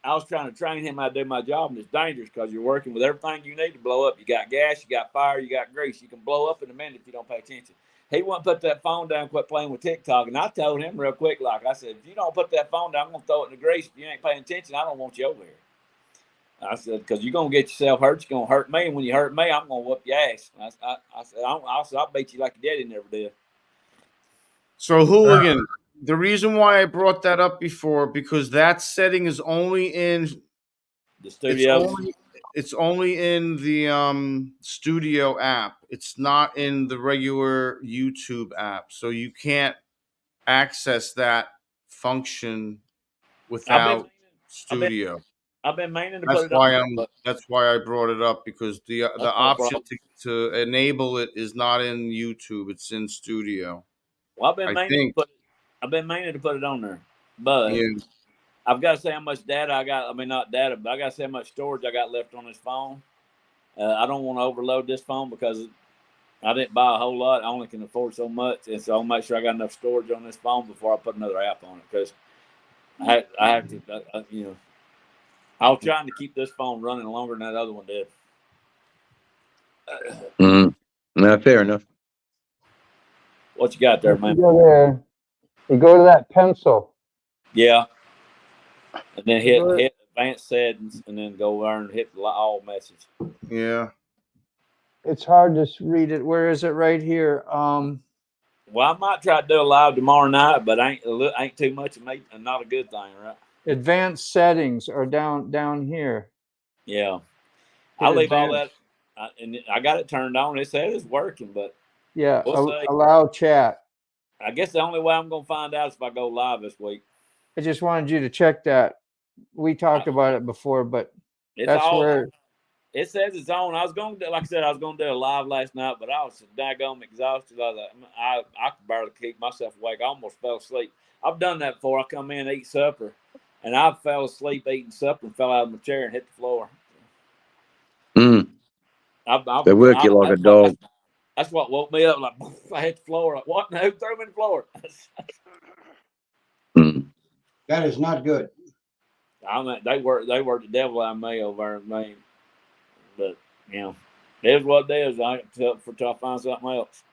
I was trying to train him how to do my job, and it's dangerous because you're working with everything you need to blow up. You got gas, you got fire, you got grease. You can blow up in a minute if you don't pay attention. He wouldn't put that phone down, quit playing with TikTok, and I told him real quick, like I said, if you don't put that phone down, I'm going to throw it in the grease. If you ain't paying attention, I don't want you over here. I said, because you're going to get yourself hurt. You're going to hurt me. And when you hurt me, I'm going to whoop your ass. I said, I'll beat you like your daddy never did. So, Hooligan, the reason why I brought that up before, because that setting is only in the studio. It's only in the studio app. It's not in the regular YouTube app. So you can't access that function without studio. I've been meaning to That's put it why on. That's why I brought it up, because the option to enable it is not in YouTube. It's in studio. Well, I've been meaning to put it on there, but I've got to say how much data I got. I mean, not data, but I got to say how much storage I got left on this phone. I don't want to overload this phone because I didn't buy a whole lot. I only can afford so much, and so I'll make sure I got enough storage on this phone before I put another app on it, because I have to, I was trying to keep this phone running longer than that other one did. No, fair enough. What you got there, man? You go there. You go to that pencil. Yeah. And then You go to- hit advanced settings, and then go there and hit the all message. Yeah. It's hard to read it. Where is it? Right here. Well, I might try to do a live tomorrow night, but ain't too much of me, and not a good thing, right? Advanced settings are down here. Yeah. Hit I leave all advanced. that, and I got it turned on. It said it's working, but Yeah, we'll see. allow chat. I guess the only way I'm going to find out is if I go live this week. I just wanted you to check that. We talked about it before, but that's where it says it's on. I was going to, like I said, I was going to do a live last night, but I was so daggone exhausted. I could barely keep myself awake. I almost fell asleep. I've done that before. I come in, eat supper, and I fell asleep eating supper and fell out of my chair and hit the floor. They work you like a dog. That's what woke me up. Like, I hit the floor. Like, what? Who threw me in the floor? That is not good. I mean, they work the devil out of me over in me. But, you know, it is what it is. I try to find something else.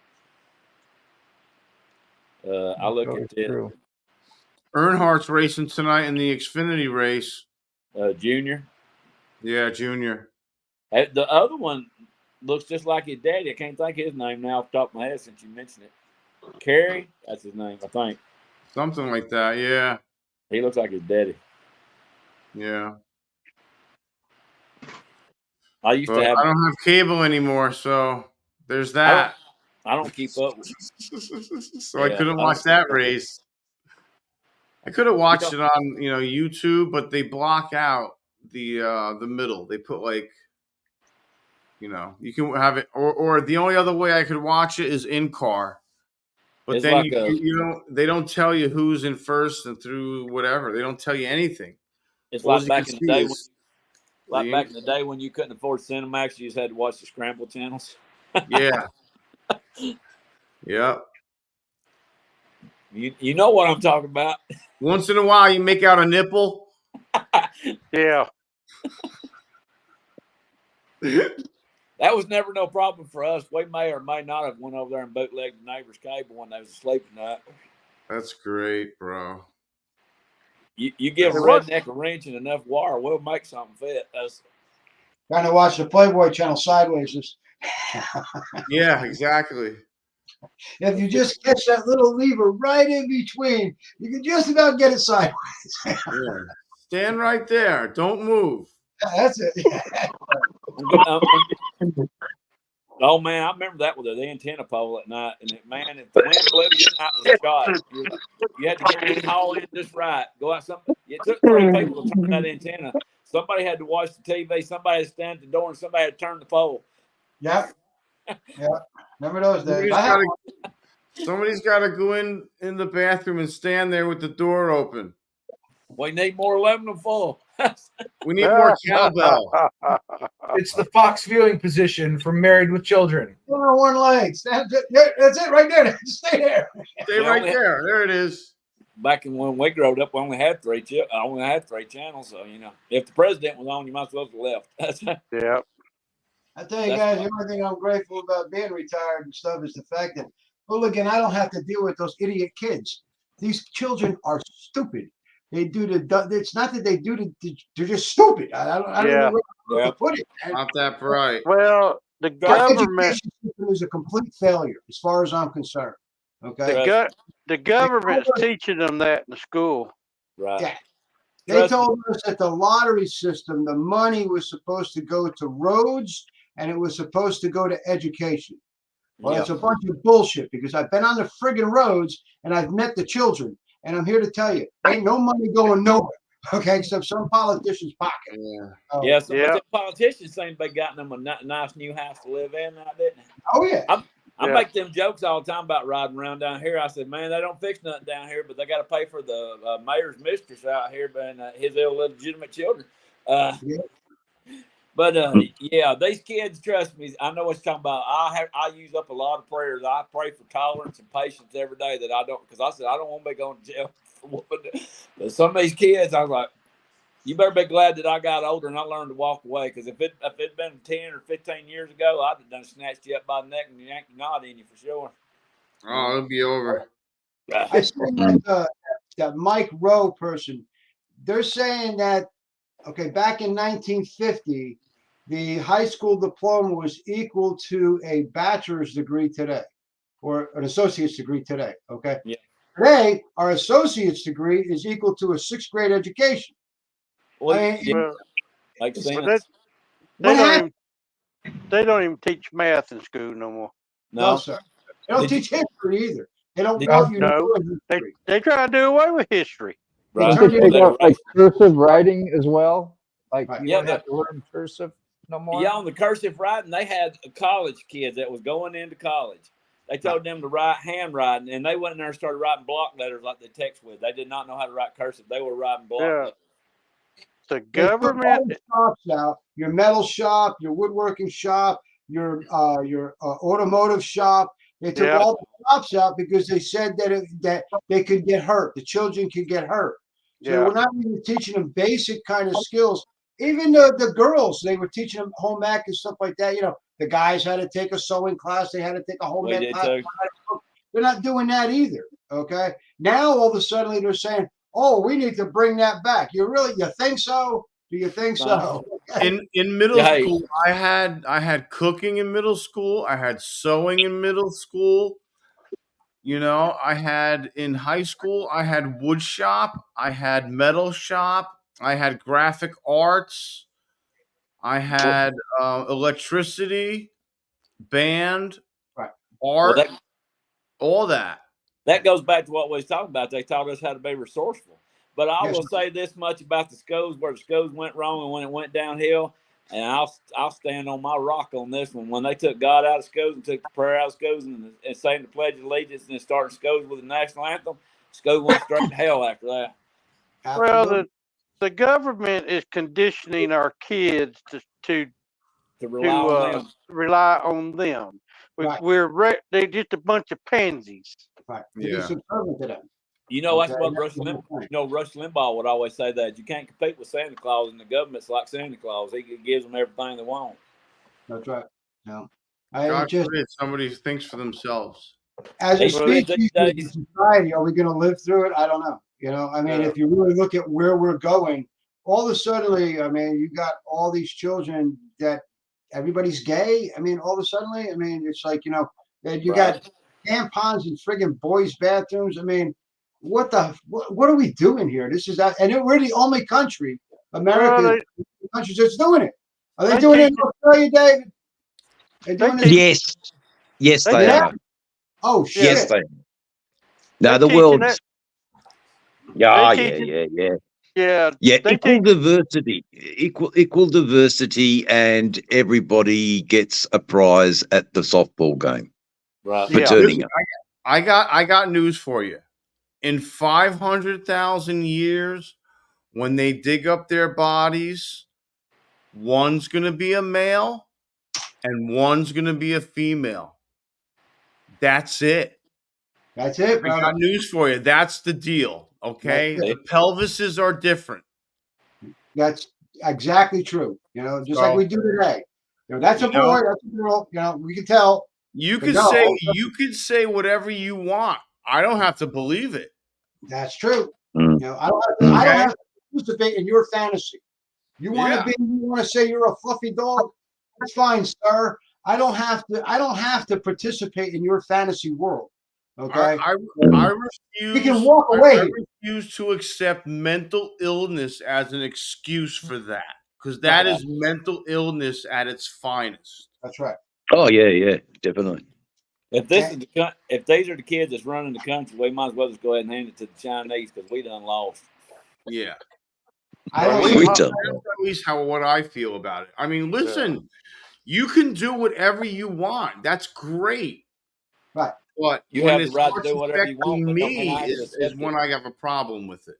I look at it. Earnhardt's racing tonight in the Xfinity race. Junior? Yeah, Junior. The other one looks just like his daddy. I can't think his name now off the top of my head since you mentioned it. Kerry? That's his name, I think. Something like that, yeah. He looks like his daddy. Yeah. I used to have. I don't have cable anymore, so there's that. I don't keep up with So I couldn't watch that race. I could have watched it on, YouTube, but they block out the middle. They put like, you can have it, or the only other way I could watch it is in car. But it's then like they don't tell you who's in first and through whatever. They don't tell you anything. It's All like you back can in the see day. is Back in the day when you couldn't afford Cinemax, you just had to watch the scramble channels. Yeah. Yep. You know what I'm talking about. Once in a while, you make out a nipple. Yeah. That was never no problem for us. We may or may not have went over there and bootlegged the neighbor's cable when they was asleep at night. That's great, bro. You give a redneck a wrench and enough wire, we'll make something fit. Trying to watch the Playboy channel sideways. Yeah, exactly. If you just catch that little lever right in between, you can just about get it sideways. Yeah. Stand right there. Don't move. That's it. Oh man, I remember that with the antenna pole at night, and man, if the wind blew, your night was shot. You had to get this haul in just right. Go out some. It took 3 people to turn that antenna. Somebody had to watch the TV. Somebody had to stand at the door, and somebody had to turn the pole. Yeah. Yeah. Remember those days? Somebody's got to go in the bathroom and stand there with the door open. We need more aluminum foil. We need more cowbell. It's the Fox viewing position for Married with Children. One leg. That's it right there. Just stay there. Stay right there. There it is. Back when we growed up, we only had 3 channels. So if the president was on, you might as well have left. Yeah. I tell you guys, the only thing I'm grateful about being retired and stuff is the fact that, again, I don't have to deal with those idiot kids. These children are stupid. They do it's not that they do they're just stupid. I don't know where to put it. Not that bright. Well, the government education system is a complete failure as far as I'm concerned. Okay. The government's teaching them that in school. Right. Yeah. They told us that the lottery system, the money was supposed to go to roads and it was supposed to go to education. Well, it's a bunch of bullshit because I've been on the friggin' roads and I've met the children. And I'm here to tell you, ain't no money going nowhere, except some politician's pocket. Yeah. The politicians seem to be getting them a nice new house to live in now, didn't they? Oh, yeah. I make them jokes all the time about riding around down here. I said, man, they don't fix nothing down here, but they got to pay for the mayor's mistress out here and his illegitimate children. But these kids, trust me, I know what you're talking about. I use up a lot of prayers. I pray for tolerance and patience every day that I don't, because I said I don't want to be going to jail for whooping. But some of these kids, I was like, You better be glad that I got older and I learned to walk away. Because if it'd been 10 or 15 years ago, I'd have done snatched you up by the neck and yanked the knot in you for sure. Oh, it'll be over. I see that Mike Rowe person. They're saying that, okay, back in 1950, the high school diploma was equal to a bachelor's degree today, or an associate's degree today. Okay. Yeah. Today, our associate's degree is equal to a sixth grade education. Well, I mean, Well, makes but sense. they don't even teach math in school no more. No, No, sir. They don't Did teach history either. They don't Did want you to No, know history. they try to do away with history. right. Don't they turn take it- out like cursive writing as well? Like Right. you Yeah, don't have to learn cursive no more. Yeah, on the cursive writing, they had college kids that was going into college. They told them to write handwriting, and they went in there and started writing block letters like they text with. They did not know how to write cursive. They were writing block Yeah. letters. The They took government, all the shops out, your metal shop, your woodworking shop, your automotive shop. They took Yeah. all the shops out because they said that they could get hurt. The children could get hurt. So Yeah. we're not even teaching them basic kind of skills. Even the girls, they were teaching them home ec and stuff like that. You know, the guys had to take a sewing class. They had to take a home We ec did class. too. They're not doing that either. Okay. Now all of a sudden they're saying, "Oh, we need to bring that back." You think so? Do you think so? In middle Yeah, hey. school, I had cooking in middle school. I had sewing in middle school. You know, I had in high school, I had wood shop, I had metal shop, I had graphic arts, I had electricity, band, Right. art, Well, all that. that goes back to what we was talking about. They taught us how to be resourceful. But I Yes, will say this much about the schools, where the schools went wrong and when it went downhill, and I'll stand on my rock on this one. When they took God out of schools and took the prayer out of schools and saying the Pledge of Allegiance and then started schools with the national anthem, school went straight to hell after that. Well, Absolutely. the government is conditioning our kids to rely on them. rely on them. Right. They're just a bunch of pansies. Right. They're Yeah. just subservient to them. You know, that's Okay, what that's the whole point. Rush Limbaugh would always say, that you can't compete with Santa Claus, and the government's like Santa Claus. He gives them everything they want. That's right. No. God Just forbid somebody thinks for themselves. as a These kids species, these as a days, society, are we going to live through it? I don't know. You know, I mean, Yeah. if you really look at where we're going, all of a sudden, I mean, you got all these children that everybody's gay. I mean, all of a sudden, I mean, it's like, you know, that you Right. got tampons in friggin' boys' bathrooms. I mean, what are we doing here? This is that, and we're the only country, America, Well, is the country that's doing it. Are they they doing it in teach Australia, David? They're doing They it. teach- Yes, They they teach- are. Oh Yeah. Yes, shit! they are. No, They're the teaching world's. that. Yeah, They yeah, teaching- yeah, yeah. Yeah. Yeah, They equal teach. diversity, equal diversity, and everybody gets a prize at the softball game right. for Yeah. turning Listen, up. I got news for you. In 500,000 years, when they dig up their bodies, one's going to be a male and one's going to be a female. That's it. That's it, I brother. got news for you. That's the deal. Okay. That's The pelvises are different. That's exactly true. You know, just like So, we do today. You know, that's a you know, boy, that's a girl. You know, we can tell. you But could no, say whatever you want. I don't have to believe it. that's true. Mm. You know, I don't Okay. have to participate in your fantasy. You want Yeah. to you want to say you're a fluffy dog? That's fine, sir. I don't have to participate in your fantasy world. Okay. I You can refuse. walk I away. refuse to accept mental illness as an excuse for that, because that is mental illness at its finest. That's right. Oh yeah, yeah, definitely. If these are the kids that's running the country, we might as well just go ahead and hand it to the Chinese, because we done lost. Yeah, I don't That's see at least what I feel about it. I mean, listen, you can do whatever you want. That's great. Right. But You when have it the right to starts do whatever you want, affecting but don't mean me I have to is accept when it. I have a problem with it.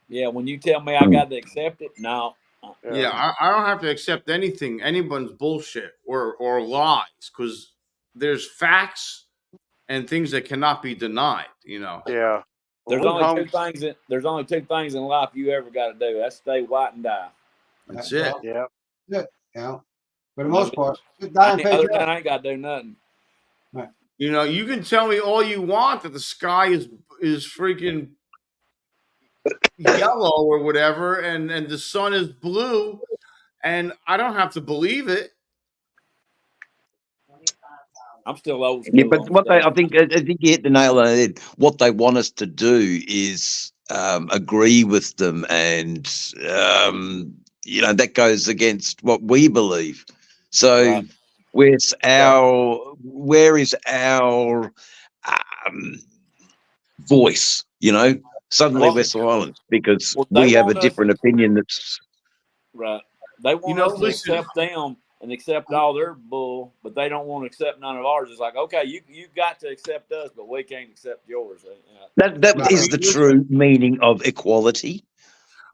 Yeah, when you tell me I got to accept it, no. Yeah, I don't have to accept anyone's bullshit or lies, because there's facts and things that cannot be denied, you know. Yeah. There's Well, only two things in life you ever got to do. That's stay white and die. That's it. Yeah. Yeah, you know, for the Other most part, die and pay than that, tax. I ain't got to do nothing. You know, you can tell me all you want that the sky is freaking yellow or whatever, and the sun is blue, and I don't have to believe it. I'm still old school. Yeah, but on what they, stuff. I think you hit the nail on the head. What they want us to do is agree with them, and that goes against what we believe. So, Right. where is our voice? Suddenly Well, we're silenced because they we have a want us different opinion. That's right. They want us to accept them and accept all their bull, but they don't want to accept none of ours. It's like, okay, you got to accept us, but we can't accept yours. that is the true meaning of equality.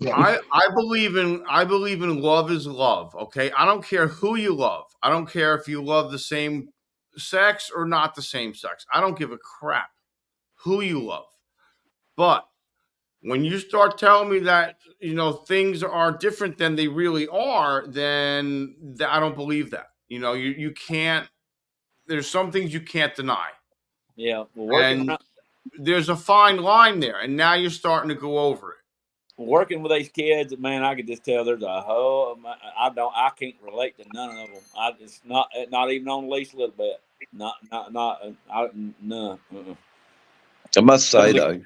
I believe in love is love. Okay, I don't care who you love. I don't care if you love the same sex or not the same sex. I don't give a crap who you love. But when you start telling me that things are different than they really are, then I don't believe that. You can't. There's some things you can't deny. Yeah, well, there's a fine line there, and now you're starting to go over it. Working with these kids, man, I could just tell there's a whole. I can't relate to none of them. It's not even on the least little bit. None. I must say though,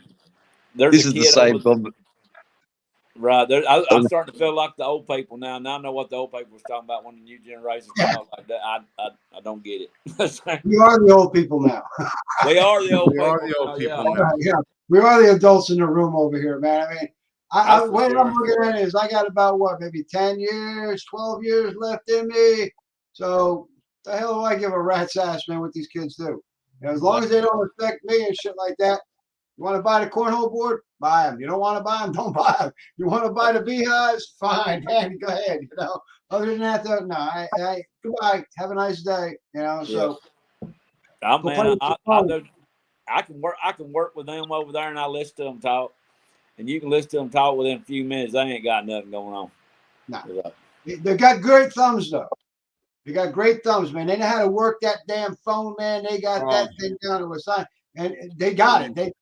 this is the same. Right. I'm starting to feel like the old people now. Now I know what the old people was talking about when the new generations come up like that. I don't get it. We are the old people now. We are the old people. Yeah. We are the adults in the room over here, man. I mean, what I'm looking at is I got about maybe 10 years, 12 years left in me. So the hell do I give a rat's ass, man, what these kids do? As long as they don't affect me and shit like that. You want to buy the cornhole board? Buy them. You don't want to buy them? Don't buy them. You want to buy the beehives? Fine, man, go ahead. Other than that, though, no. Goodbye. Have a nice day. So. Oh man, I can work with them over there, and I listen to them talk, and you can listen to them talk within a few minutes. They ain't got nothing going on. No, they got great thumbs though. They got great thumbs, man. They know how to work that damn phone, man. They got that thing down to a sign, and they got it.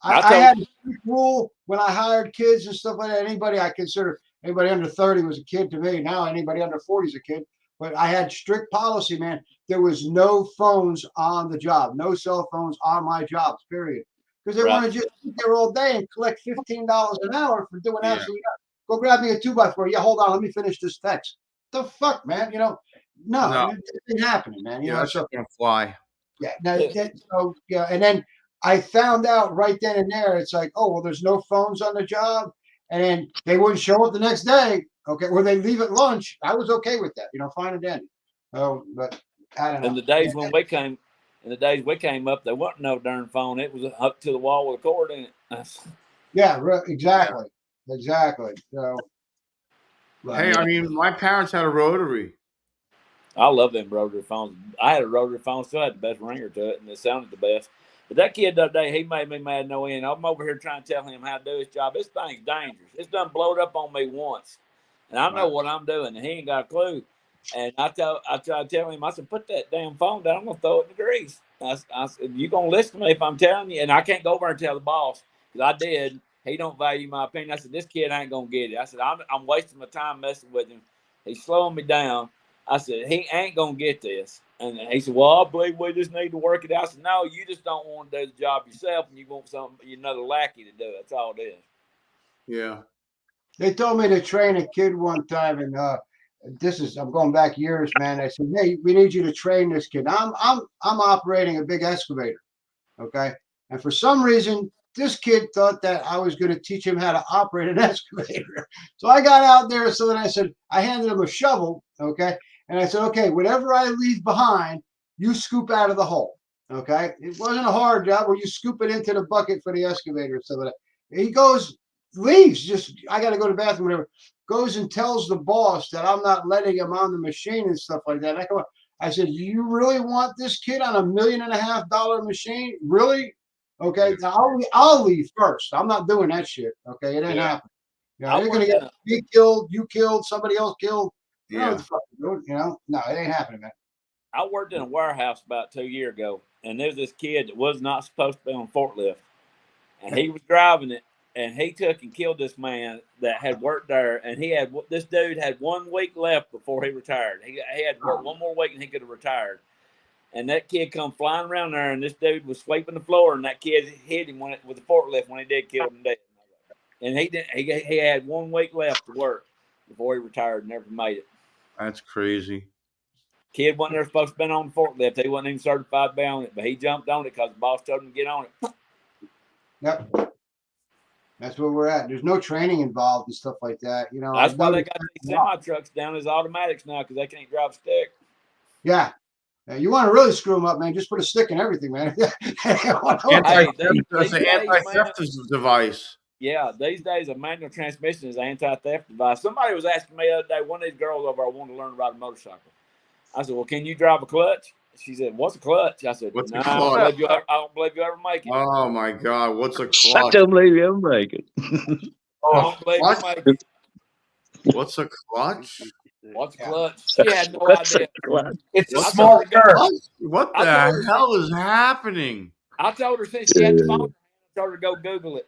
I had a strict rule when I hired kids and stuff like that. Anybody under 30 was a kid to me. Now anybody under 40 is a kid. But I had strict policy, man. There was no phones on the job, no cell phones on my jobs, period. Because they want to just sit there all day and collect $15 an hour for doing absolutely nothing. Go grab me a 2x4. Yeah, hold on, let me finish this text. The fuck, man? No, it ain't happening, man. That's not gonna fly. Yeah, and then I found out right then and there. It's like, oh well, there's no phones on the job, and then they wouldn't show up the next day. Okay, or they leave at lunch. I was okay with that, fine and dandy. But I don't know. In the days when we came up, there wasn't no darn phone. It was up to the wall with a cord in it. Yeah, exactly. So, hey, I mean, my parents had a rotary. I love them rotary phones. I had a rotary phone, still had the best ringer to it, and it sounded the best. But that kid the other day, he made me mad no end. I'm over here trying to tell him how to do his job. This thing's dangerous. It's done blowed up on me once. And I know what I'm doing, and he ain't got a clue. And I tried to tell him, I said, put that damn phone down. I'm going to throw it in the grease. I said, you going to listen to me if I'm telling you? And I can't go over and tell the boss, because I did. He don't value my opinion. I said, this kid ain't going to get it. I said, I'm wasting my time messing with him. He's slowing me down. I said, he ain't going to get this. And he said, well, I believe we just need to work it out. I said, no, you just don't want to do the job yourself, and you want another lackey to do it. That's all it is. Yeah. They told me to train a kid one time, and I'm going back years, man. I said, hey, we need you to train this kid. I'm operating a big excavator, okay? And for some reason, this kid thought that I was going to teach him how to operate an excavator. So I got out there, so then I handed him a shovel, okay? And I said, okay, whatever I leave behind, you scoop out of the hole, okay? It wasn't a hard job where you scoop it into the bucket for the excavator. So he leaves, I got to go to the bathroom, whatever. Goes and tells the boss that I'm not letting him on the machine and stuff like that. I said, you really want this kid on $1.5 million machine? Really? Okay, now I'll leave first. I'm not doing that shit. Okay, it ain't happening. You know, I you're gonna worked get in a- me killed, you killed, somebody else killed. You know what Yeah. the fuck you're doing, you know? No, it ain't happening, man. I worked in a warehouse about 2 years ago, and there was this kid that was not supposed to be on a forklift, and he was driving it, and he took and killed this man that had worked there, and this dude had 1 week left before he retired. He had to work 1 more week, and he could have retired. And that kid come flying around there, and this dude was sweeping the floor, and that kid hit him with the forklift when he did kill him dead. And he had 1 week left to work before he retired and never made it. That's crazy. Kid wasn't there supposed to be on the forklift. He wasn't even certified to be on it, but he jumped on it because the boss told him to get on it. Yep. That's where we're at. There's no training involved and stuff like that. You know, That's I why they noticed got these that a lot. semi trucks down as automatics now because they can't drive a stick. Yeah. You want to really screw them up, man? Just put a stick in everything, man. Hey, That's an anti-theft device. Yeah, these days a manual transmission is an anti-theft device. Somebody was asking me the other day, one of these girls over there wanted to learn to ride a motorcycle. I said, well, can you drive a clutch? She said, what's a clutch? I said, What's no, a I don't clutch? believe you ever make it. Oh my God, what's a I clutch? don't believe you ever make it. I don't believe you make it. What's a clutch? What's a clutch? She had no What's a idea. clutch? It's a What's small a turd. clutch? What I the told her hell is happening? I told her since she had the phone, I told her to go Google it.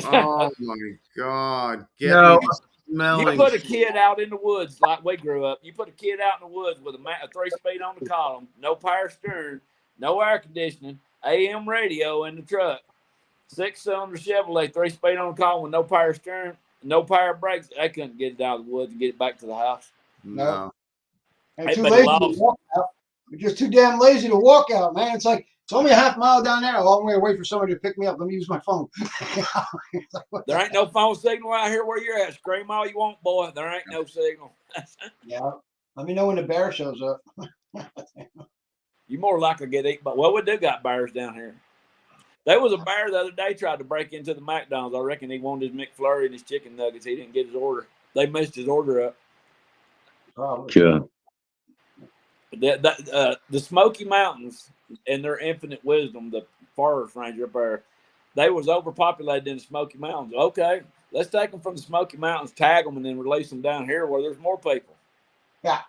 Oh my God. Get No. me You smelling. put a kid out in the woods like we grew up. You put a kid out in the woods with a 3-speed on the column, no power steering, no air conditioning, AM radio in the truck, 6-cylinder Chevrolet, 3-speed on the column with no power steering, no power brakes. They couldn't get it out of the woods and get it back to the house. No. And Hey, too but lazy lost. to walk out. You're just too damn lazy to walk out, man. It's like it's only a half mile down there. Oh, I'm going to wait for somebody to pick me up. Let me use my phone. It's like, what There the ain't no phone signal out here where you're at. Scream all you want, boy. There ain't no signal. Yeah. Let me know when the bear shows up. You more likely to get eaten. But well, we do got bears down here. There was a bear the other day tried to break into the McDonald's. I reckon he wanted his McFlurry and his chicken nuggets. He didn't get his order. They messed his order up. Probably. Sure. The Smoky Mountains, in their infinite wisdom, the forest ranger up there, they was overpopulated in the Smoky Mountains. Okay, let's take them from the Smoky Mountains, tag them, and then release them down here where there's more people. Yeah.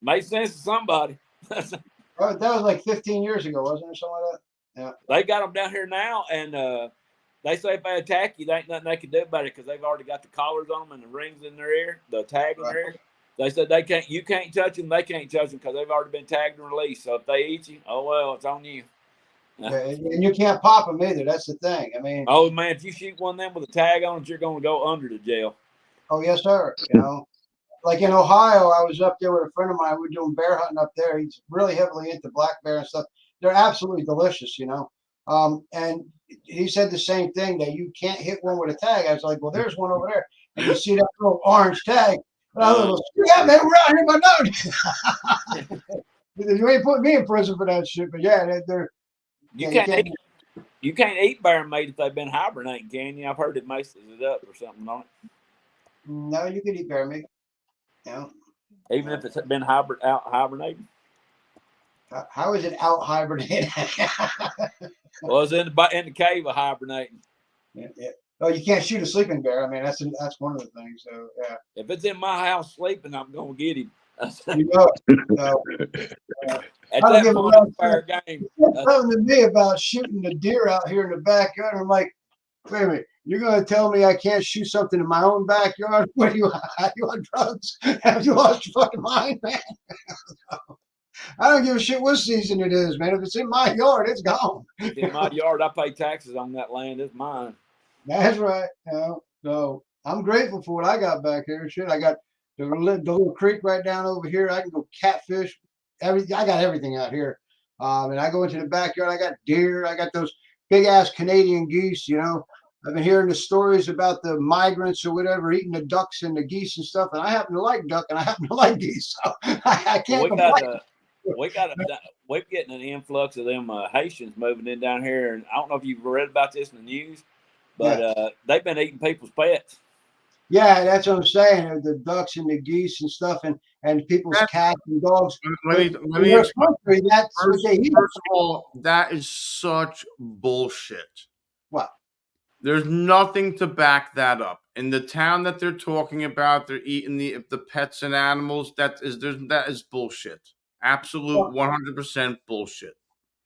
Made sense to somebody. That was like 15 years ago, wasn't it? Something like that. Yeah. They got them down here now, and they say if they attack you, there ain't nothing they can do about it because they've already got the collars on them and the rings in their ear, the tag in their ear. They said you can't touch them, they can't touch them because they've already been tagged and released. So if they eat you, oh well, it's on you. Yeah, and you can't pop them either. That's the thing. I mean, oh man, if you shoot one of them with a tag on it, you're going to go under the jail. Oh yes, sir. You know, like in Ohio, I was up there with a friend of mine. We were doing bear hunting up there. He's really heavily into black bear and stuff. They're absolutely delicious, you know. And he said the same thing, that you can't hit one with a tag. I was like, well, there's one over there, and you see that little orange tag. And I was like, yeah, man, we're out here by now. You ain't putting me in prison for that shit, but yeah, You can't eat bear meat if they've been hibernating, can you? I've heard it messes it up or something on it. No, you can eat bear meat. Yeah. Even if it's been out hibernating. How is it out hibernating? Well, it's in the cave of hibernating. Yeah. Oh, you can't shoot a sleeping bear. I mean, that's one of the things. So yeah. If it's in my house sleeping, I'm gonna get him. You know. At that point, it's fair game. Something to me about shooting a deer out here in the backyard. I'm like, wait a minute, you're going to tell me I can't shoot something in my own backyard? What are you on drugs? Have you lost your fucking mind, man? I don't give a shit what season it is, man. If it's in my yard, it's gone. If it's in my yard, I pay taxes on that land. It's mine. That's right. You know, so I'm grateful for what I got back here. Shit, I got the little creek right down over here. I can go catfish. I got everything out here. And I go into the backyard. I got deer. I got those big ass Canadian geese. You know, I've been hearing the stories about the migrants or whatever eating the ducks and the geese and stuff. And I happen to like duck and I happen to like geese. So I can't complain. We're getting an influx of them Haitians moving in down here, and I don't know if you've read about this in the news, but they've been eating people's pets. Yeah, that's what I'm saying. The ducks and the geese and stuff, and people's cats and dogs. Let me explain. First of all, that is such bullshit. What? There's nothing to back that up. In the town that they're talking about, they're eating the pets and animals. That is bullshit. Absolute 100% bullshit.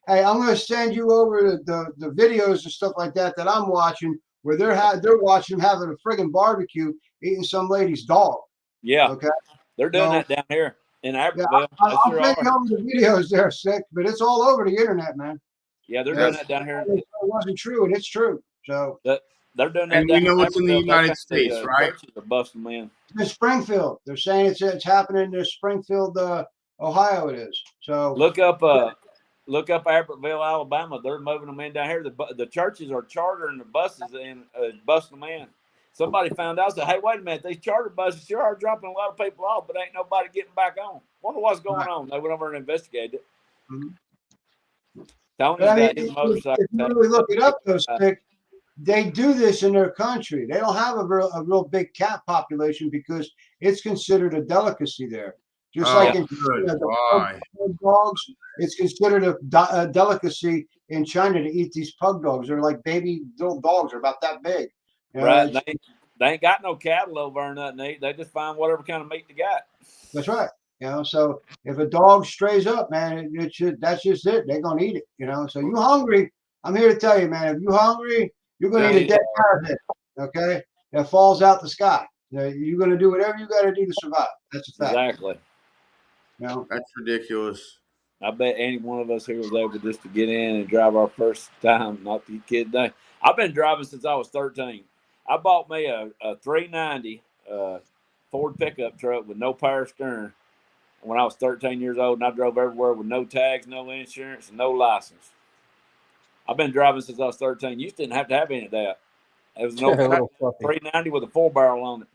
Hey, I'm going to send you over the videos and stuff like that I'm watching where they're watching them having a friggin' barbecue eating some lady's dog. Yeah. Okay. They're doing So, that down here in yeah, Aberville. I'll send you over the videos there, Sick, but it's all over the internet, man. Yeah, they're doing that down here. It wasn't true, and it's true. So they're doing that And down we know in it's in the Aberville. United States, right? Churches are busting them in. in Springfield, they're saying it's happening in Springfield, Ohio. It is. So Look up Aberville, Alabama. They're moving them in down here. The churches are chartering the buses and busting them in. Somebody found out, said, "Hey, wait a minute! These charter buses sure are dropping a lot of people off, but ain't nobody getting back on. Wonder what's going on." They went over and investigated it. Mm-hmm. Tony's But I mean, got his motorcycle. if you really look it up, though, Stick, they do this in their country. They don't have a real big cat population because it's considered a delicacy there. Just like in the pug dogs, it's considered a delicacy in China to eat these pug dogs. They're like baby little dogs. They're about that big. You know, Right. They ain't got no cattle over there or nothing. They just find whatever kind of meat they got. That's right. You know, so if a dog strays up, man, that's just it. They're gonna eat it. You know, so you hungry? I'm here to tell you, man. If you hungry, you're gonna eat a dead parrot. Okay, that falls out the sky. You know, you're gonna do whatever you got to do to survive. That's a fact. Exactly. You know, that's ridiculous. I bet any one of us here was able just to get in and drive our first time. Not the kid day. I've been driving since I was 13. I bought me a 390 Ford pickup truck with no power steering when I was 13 years old, and I drove everywhere with no tags, no insurance, and no license. I've been driving since I was 13. You didn't have to have any of that. It was an old 390 with a 4-barrel on it.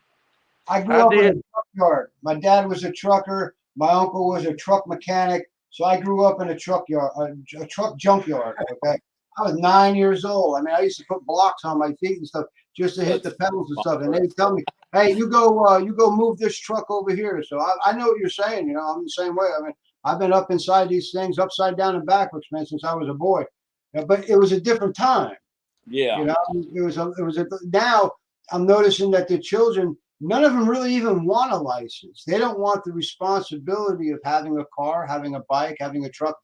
I grew up in a truck yard. My dad was a trucker. My uncle was a truck mechanic. So I grew up in a truck yard, a truck junkyard. Okay, I was 9 years old. I mean, I used to put blocks on my feet and stuff just to hit the pedals and stuff. And they'd tell me, "Hey, you go move this truck over here." So I know what you're saying. You know, I'm the same way. I mean, I've been up inside these things, upside down and backwards, man, since I was a boy. But it was a different time. Yeah. You know, now I'm noticing that the children, none of them really even want a license. They don't want the responsibility of having a car, having a bike, having a truck.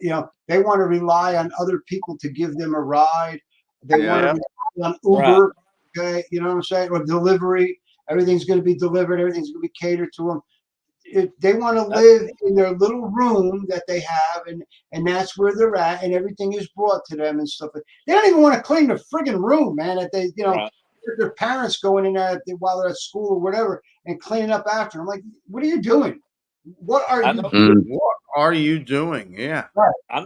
You know, they want to rely on other people to give them a ride. They want to rely on Uber. Right. Okay, you know what I'm saying? Or delivery. Everything's going to be delivered. Everything's going to be catered to them. They want to live in their little room that they have, and that's where they're at, and everything is brought to them and stuff. They don't even want to clean the friggin' room, man. That they, you know, right. Their parents going in there while they're at school or whatever and cleaning up after them. I'm like, what are you doing? What are you doing? What are you doing? Yeah. Right. I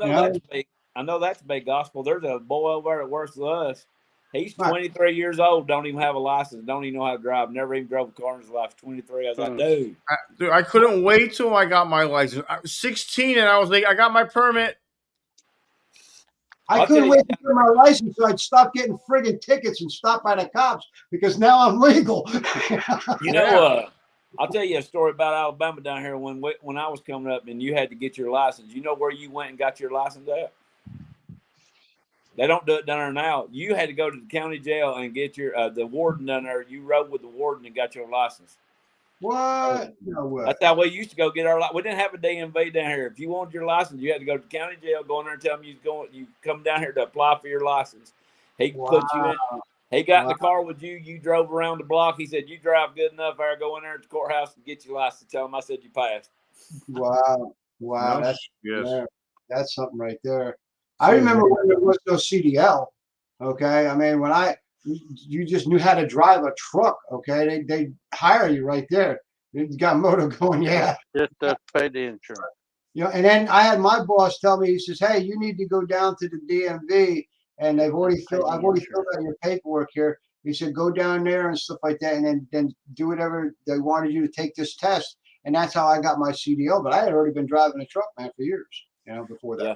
know that's big gospel. There's a boy over there that works with us. He's 23 years old, don't even have a license, don't even know how to drive, never even drove a car in his life. 23. I was like, dude. I couldn't wait till I got my license. I was 16 and I was like, I got my permit. I couldn't wait to get my license so I'd stop getting friggin' tickets and stop by the cops because now I'm legal. You know, I'll tell you a story about Alabama down here when I was coming up and you had to get your license. You know where you went and got your license at? They don't do it down there now. You had to go to the county jail and get your the warden down there. You rode with the warden and got your license. What? No way. That's how we used to go get our license. We didn't have a DMV down here. If you wanted your license, you had to go to the county jail, go in there and tell them you come down here to apply for your license. He put you in. He got in the car with you. You drove around the block. He said, "You drive good enough. I go in there at the courthouse and get your license." Tell him I said you passed. Wow. Yes. That's something right there. I remember when there was no CDL. Okay, I mean you just knew how to drive a truck. Okay, they hire you right there. You got moto going, yeah. Just pay the insurance. You know, and then I had my boss tell me, he says, "Hey, you need to go down to the DMV, and I've already filled out your paperwork here." He said, "Go down there and stuff like that, and then do whatever they wanted you to take this test." And that's how I got my CDL. But I had already been driving a truck, man, for years. You know, before that. Yeah.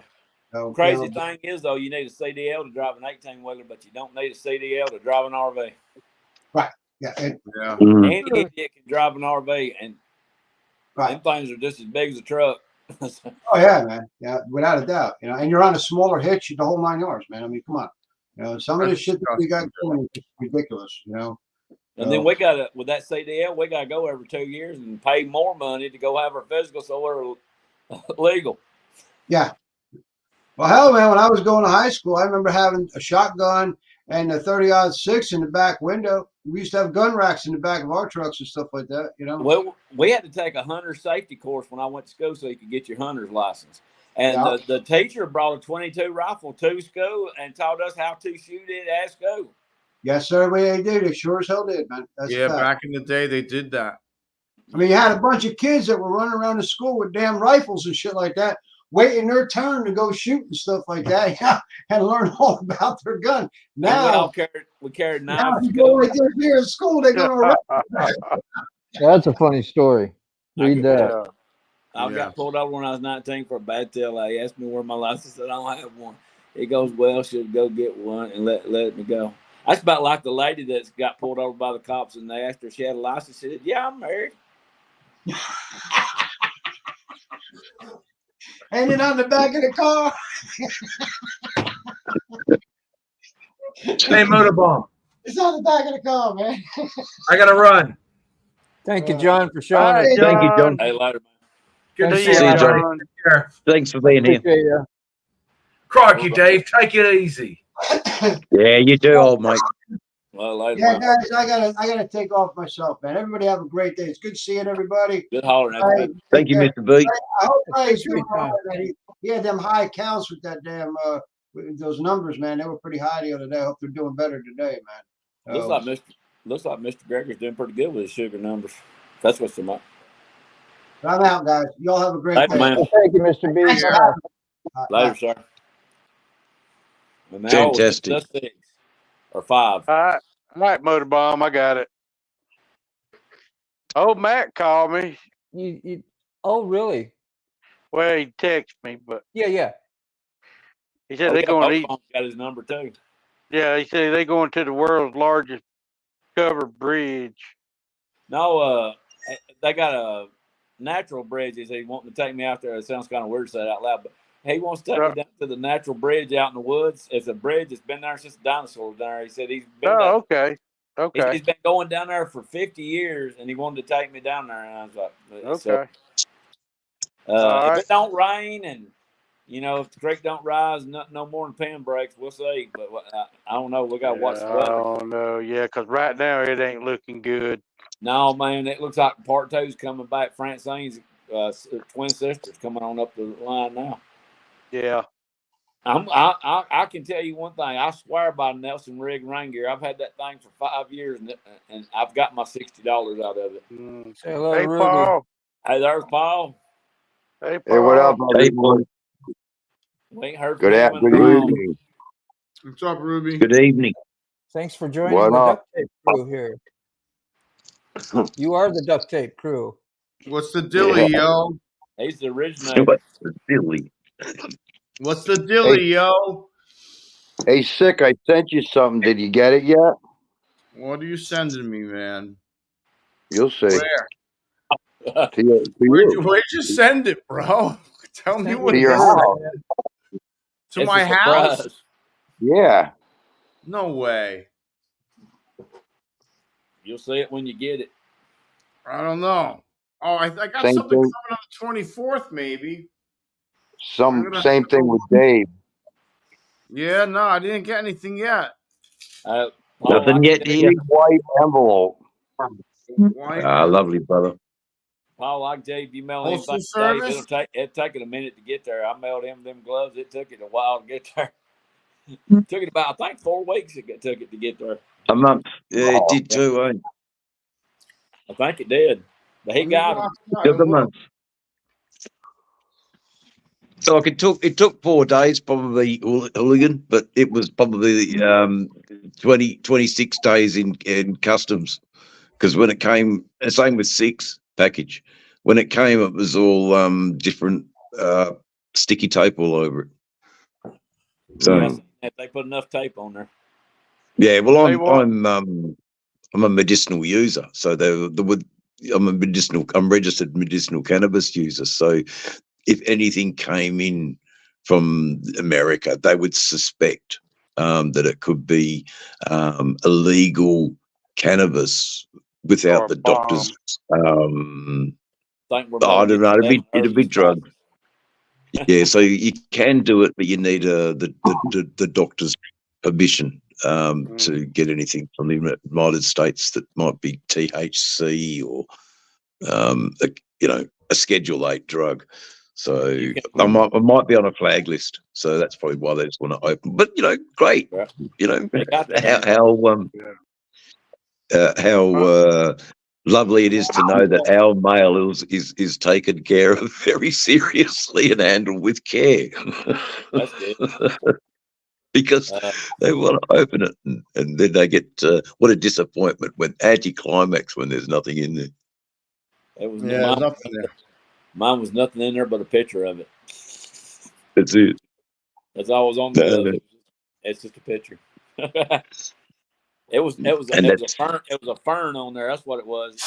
So, crazy thing is, though, you need a CDL to drive an 18-wheeler, but you don't need a CDL to drive an RV. Right. Yeah. Any idiot can drive an RV, and them things are just as big as a truck. Oh yeah, man. Yeah, without a doubt. You know, and you're on a smaller hitch, the whole 9 yards, man. I mean, come on. You know, some of the shit that we got going is ridiculous. You know. And then we got to, with that CDL, we got to go every 2 years and pay more money to go have our physical, so we're legal. Yeah. Well, hell, man, when I was going to high school, I remember having a shotgun and a 30-06 in the back window. We used to have gun racks in the back of our trucks and stuff like that, you know. Well, we had to take a hunter safety course when I went to school so you could get your hunter's license. And the teacher brought a 22 rifle to school and taught us how to shoot it at school. Yes, sir. They did. They sure as hell did, man. That's yeah, back in the day, they did that. I mean, you had a bunch of kids that were running around the school with damn rifles and shit like that, waiting their turn to go shoot and stuff like that, yeah, and learn all about their gun. Now, we carried knives. Now, if you go right there here at school, they're going to arrest you. That's a funny story. Read that. I got pulled over when I was 19 for a bad tail. He asked me where my license said I don't have one. He goes, well, should go get one and let me go. That's about like the lady that got pulled over by the cops and they asked her if she had a license. She said, yeah, I'm married. Ain't it on the back of the car? Hey, MotoBaum. It's on the back of the car, man. I got to run. Thank you, John, for showing us. Thank you, John. Hey, later, man. Good to See see you, you, John. Johnny. Take care. Thanks for being here. Crikey, Dave, take it easy. Yeah, you do, old mate. Well, later, Yeah, man. guys, I gotta take off myself, man. Everybody have a great day. It's good seeing everybody. Good hollering at you. Thank you, Mr. B. I hope Ray's doing all right, man. He had them high counts with that damn with those numbers, man. They were pretty high the other day. I hope they're doing better today, man. Looks like Mr. Gregor's doing pretty good with his sugar numbers. That's what's the matter. I'm out, guys. Y'all have a great Thank day. you, man. Thank you, Mr. B. Thanks for having me. Later, sir. And now Fantastic. it's 6 or 5. All right, MotoBaum, I got it. Old Matt called me. You oh, really? Well, he texted me, but Yeah. he said they're going to eat. Got his number too. Yeah, he said they're going to the world's largest covered bridge. No, they got a natural bridge. He's wanting to take me out there. It sounds kind of weird to say it out loud, but he wants to take me down to the natural bridge out in the woods. It's a bridge that's been there since the dinosaurs down there. He said he's been there. Okay. He's been going down there for 50 years, and he wanted to take me down there. And I was like, okay. If it don't rain and, if the creek don't rise, no more than pen breaks, we'll see. But I don't know. We got to watch the weather. Oh, no. Yeah, because right now it ain't looking good. No, man, it looks like part 2's coming back. Francine's twin sisters coming on up the line now. Yeah. I can tell you one thing. I swear by Nelson Rig rain gear. I've had that thing for 5 years, and I've got my $60 out of it. Say hello, Hey, Ruby. Paul. Hey, there's Paul. Hey, Paul. Hey, what up, Hey, everyone? We ain't heard Good from him in a while. evening. What's up, Ruby? Good evening. Thanks for joining What the up? duct tape crew here. You are the duct tape crew. What's the dilly, yo? He's the originator. What's the dilly? What's the dilly, yo? Hey, Sick, I sent you something. Did you get it yet? What are you sending me, man? You'll see. Where? To you. Where'd you send it, bro? Tell me what To it your is. house. To my house? Yeah. No way. You'll see it when you get it. I don't know. Oh, I got Same something thing. coming on the 24th, maybe. Same thing with Dave. Yeah, no, I didn't get anything yet. Nothing yet here. Big white envelope. White Lovely, brother. Paul, I tell you, if you mail Postal anything today, service? it'll take it a minute to get there. I mailed him them gloves. It took it a while to get there. Took it about, I think, 4 weeks took it to get there. A month. Yeah, it did too, eh? I think it did. But he got him. It took a month. So it took 4 days, probably, hooligan, but it was probably 26 days in customs. Because when it came, same with 6 package. When it came, it was all different sticky tape all over it. So If they put enough tape on there. yeah, well, I'm a medicinal user, so I'm registered medicinal cannabis user. So if anything came in from America, they would suspect that it could be illegal cannabis without Or the bomb. doctor's. Think we're I about don't know. getting It'd be drug. Yeah, so you can do it, but you need the doctor's permission to get anything from the United States that might be THC or a Schedule 8 drug. So I might be on a flag list. So that's probably why they just want to open. But great. How lovely it is to know that our mail is taken care of very seriously and handled with care. That's good. Because they want to open it, and then they get what a disappointment when anticlimax when there's nothing in there. It was nothing there. Mine was nothing in there but a picture of it. That's it. That's all was on the glove. It's just a picture. It was a fern on there. That's what it was.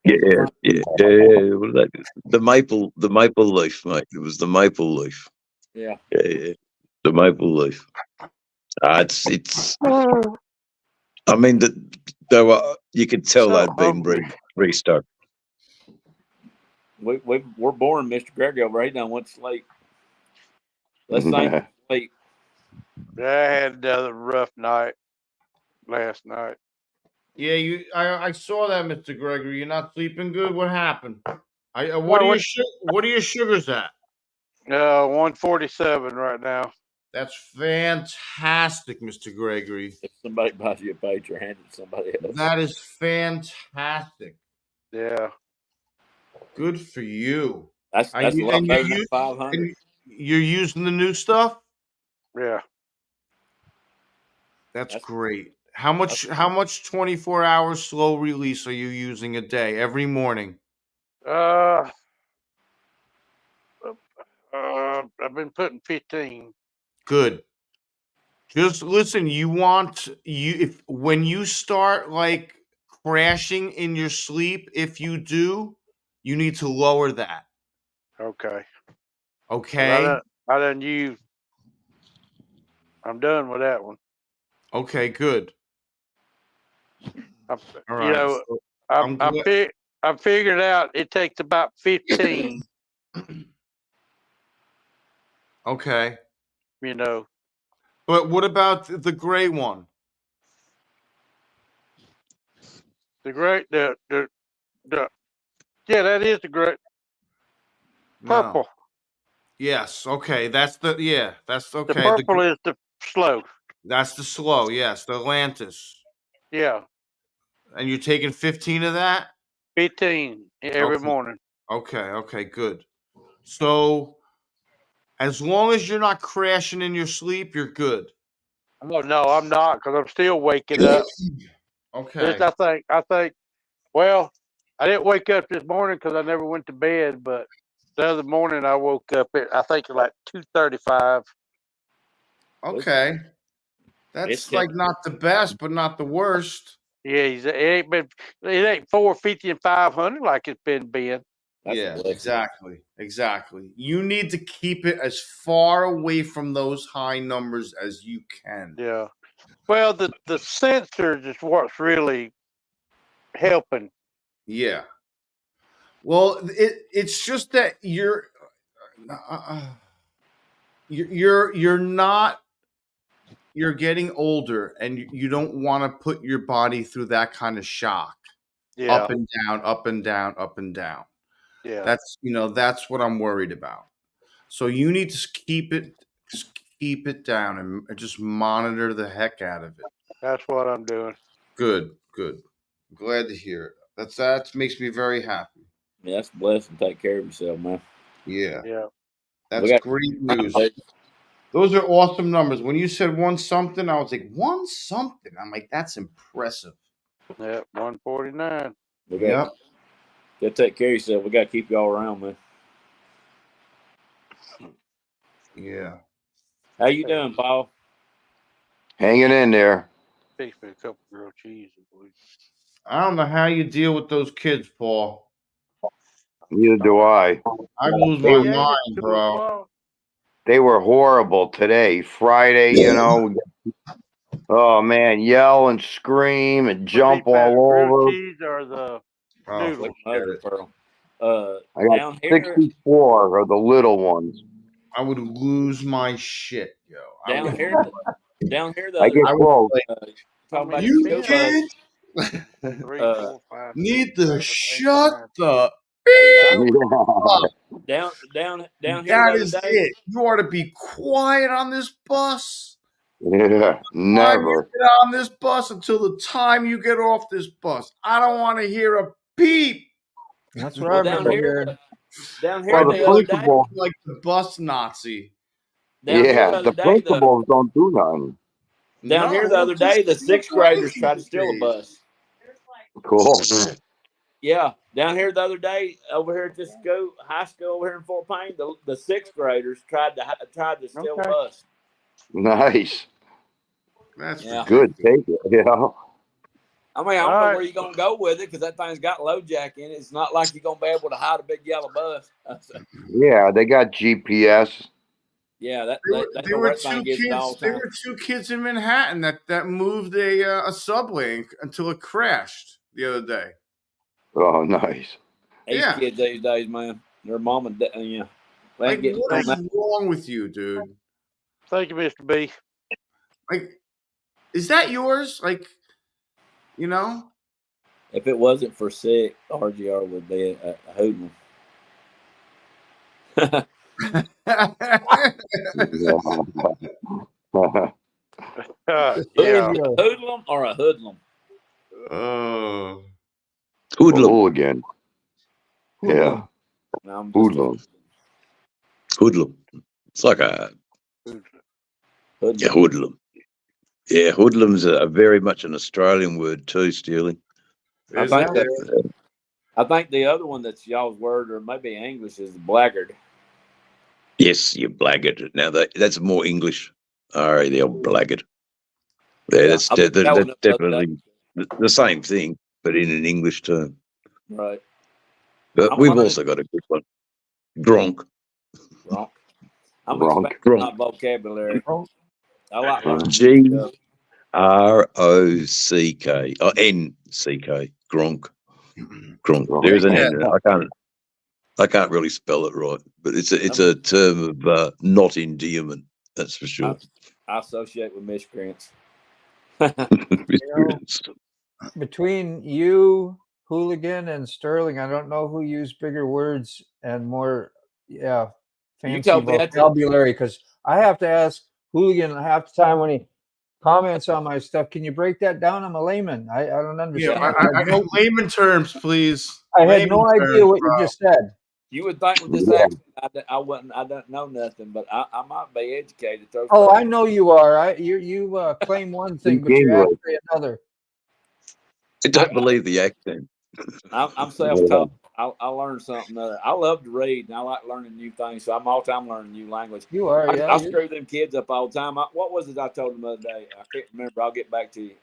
Yeah. Well, the maple leaf, mate. It was the maple leaf. Yeah. The maple leaf. It's. I mean, you could tell they'd been restocked. We're boring Mr. Gregory over here. He done went to sleep. Let's thank sleep. Yeah, I had another rough night last night. Yeah, I saw that, Mr. Gregory. You're not sleeping good. What happened? What are your sugars at? 147 right now. That's fantastic, Mr. Gregory. If somebody buys you a page, you're handing somebody else. That is fantastic. Yeah. Good for you. That's a lot better than 500. You're using the new stuff? Yeah. That's great. How much 24 hours slow release are you using a day every morning? I've been putting 15. Good. Just listen, when you start like crashing in your sleep, if you do, you need to lower that. Okay. Okay. I done used. I'm done with that one. Okay, good. All right. I figured out it takes about 15. Okay. But what about the gray one? The gray, yeah, that is the gray. Purple. No. Yes. Okay. That's okay. The purple is the slow. That's the slow. Yes, the Atlantis. Yeah. And you're taking 15 of that? 15 every morning. Okay. Good. So, as long as you're not crashing in your sleep, you're good. Oh no, I'm not, because I'm still waking up. Okay. I think. Well, I didn't wake up this morning because I never went to bed, but the other morning I woke up at like 2:35. Okay. That's like not the best, but not the worst. Yeah, it ain't 450 and 500 like it's been being. Yeah, exactly. You need to keep it as far away from those high numbers as you can. Yeah. Well, the sensors is what's really helping. Yeah. Well, it's just that you're getting older, and you don't want to put your body through that kind of shock. Yeah. Up and down, up and down, up and down. Yeah. That's what I'm worried about. So you need to keep it down and just monitor the heck out of it. That's what I'm doing. Good. Glad to hear it. That makes me very happy. Yeah, that's a blessing. Take care of yourself, man. Yeah. Yeah. That's great news. Those are awesome numbers. When you said one something, I was like, one something. I'm like, that's impressive. Yeah, 149. Gotta take care of yourself. We gotta keep y'all around, man. Yeah. How you doing, Paul? Hanging in there. Fix me a couple grilled cheese, please. I don't know how you deal with those kids, Paul. Neither do I. I lose my mind, bro. They were horrible today. Friday, you know. Oh man, yell and scream and Would be jump better, all grilled over. cheese or the Oh, noodles? Like forget mother it. of pearl. I got Down here, 64 of the little ones. I would lose my shit, yo. I down would. here, down here the I other get I day. would close. like, How Talking about many the you school pins? bus. kids 3, Uh, 4, 5, 6, need to 7, 8, shut 9, the 8 hours. Yeah. up. down here the That other is day. it. You ought to be quiet on this bus. Yeah, Time you never. get on this bus until the time you get off this bus. I don't want to hear a peep. That's what I Well, down remember here, hearing. down Well, here Like the the other day, principal, the bus Nazi. down here the yeah, other the day, principals don't do nothing. down here the No, other day, the sixth graders tried to steal a bus. Cool. Yeah, down here the other day, over here at this school, high school over here in Fort Payne, the sixth graders tried to steal a Okay. bus. Nice. That's Yeah, Good. Take it. Yeah. I mean, I All don't know right. where you're gonna go with it because that thing's got low jack in it. It's not like you're gonna be able to hide a big yellow bus. Yeah, they got GPS. Yeah, that There were, they there know were where that thing two gets all kids. the There time. were two kids in Manhattan that moved a subway until it crashed the other day. Oh, nice. These Yeah, kids these days, man, their mom and dad, yeah, they like ain't getting what on is that. wrong with you, dude? Thank you, Mr. B. Like, is that yours? Like, you know? If it wasn't for sick, RGR would be a hoodlum. Yeah. Hoodlum or a hoodlum? Oh, Hoodlum. Hooligan. Yeah. No, I'm just Hoodlum. Hoodlum. It's like a hoodlum. hoodlum. Yeah, hoodlum's a very much an Australian word too, Stealing. I think the other one that's y'all's word, or maybe English, is blackguard. Yes, you blackguard. Now that's more English. All right, the old blackguard. Yeah, that's, I picked that one up the other day. definitely the same thing, but in an English term. Right. But we've also got a good one. Gronk. Gronk. I'm Gronk. expanding my vocabulary. I like learning. G-R-O-C-K. Oh, N-C-K. Gronk. Gronk. There's an N. I can't really spell it right, but it's a term of not endearment. That's for sure. I associate with miscreants. Between you, Hooligan, and Sterling, I don't know who used bigger words and more, fancy told me that too. vocabulary. Because I have to ask Hooligan half the time when he comments on my stuff. Can you break that down? I'm a layman. I don't understand. I layman terms, please. I had no idea what you just said. You would think with this accent, I don't know nothing, but I might be educated. Oh, I know you are. You claim one thing, but you're actually another. I don't believe the accent. I'm self-taught. I learned something. I love to read, and I like learning new things. So I'm all the time learning new language. You are, yeah. I screw them kids up all the time. What was it I told them the other day? I can't remember. I'll get back to you.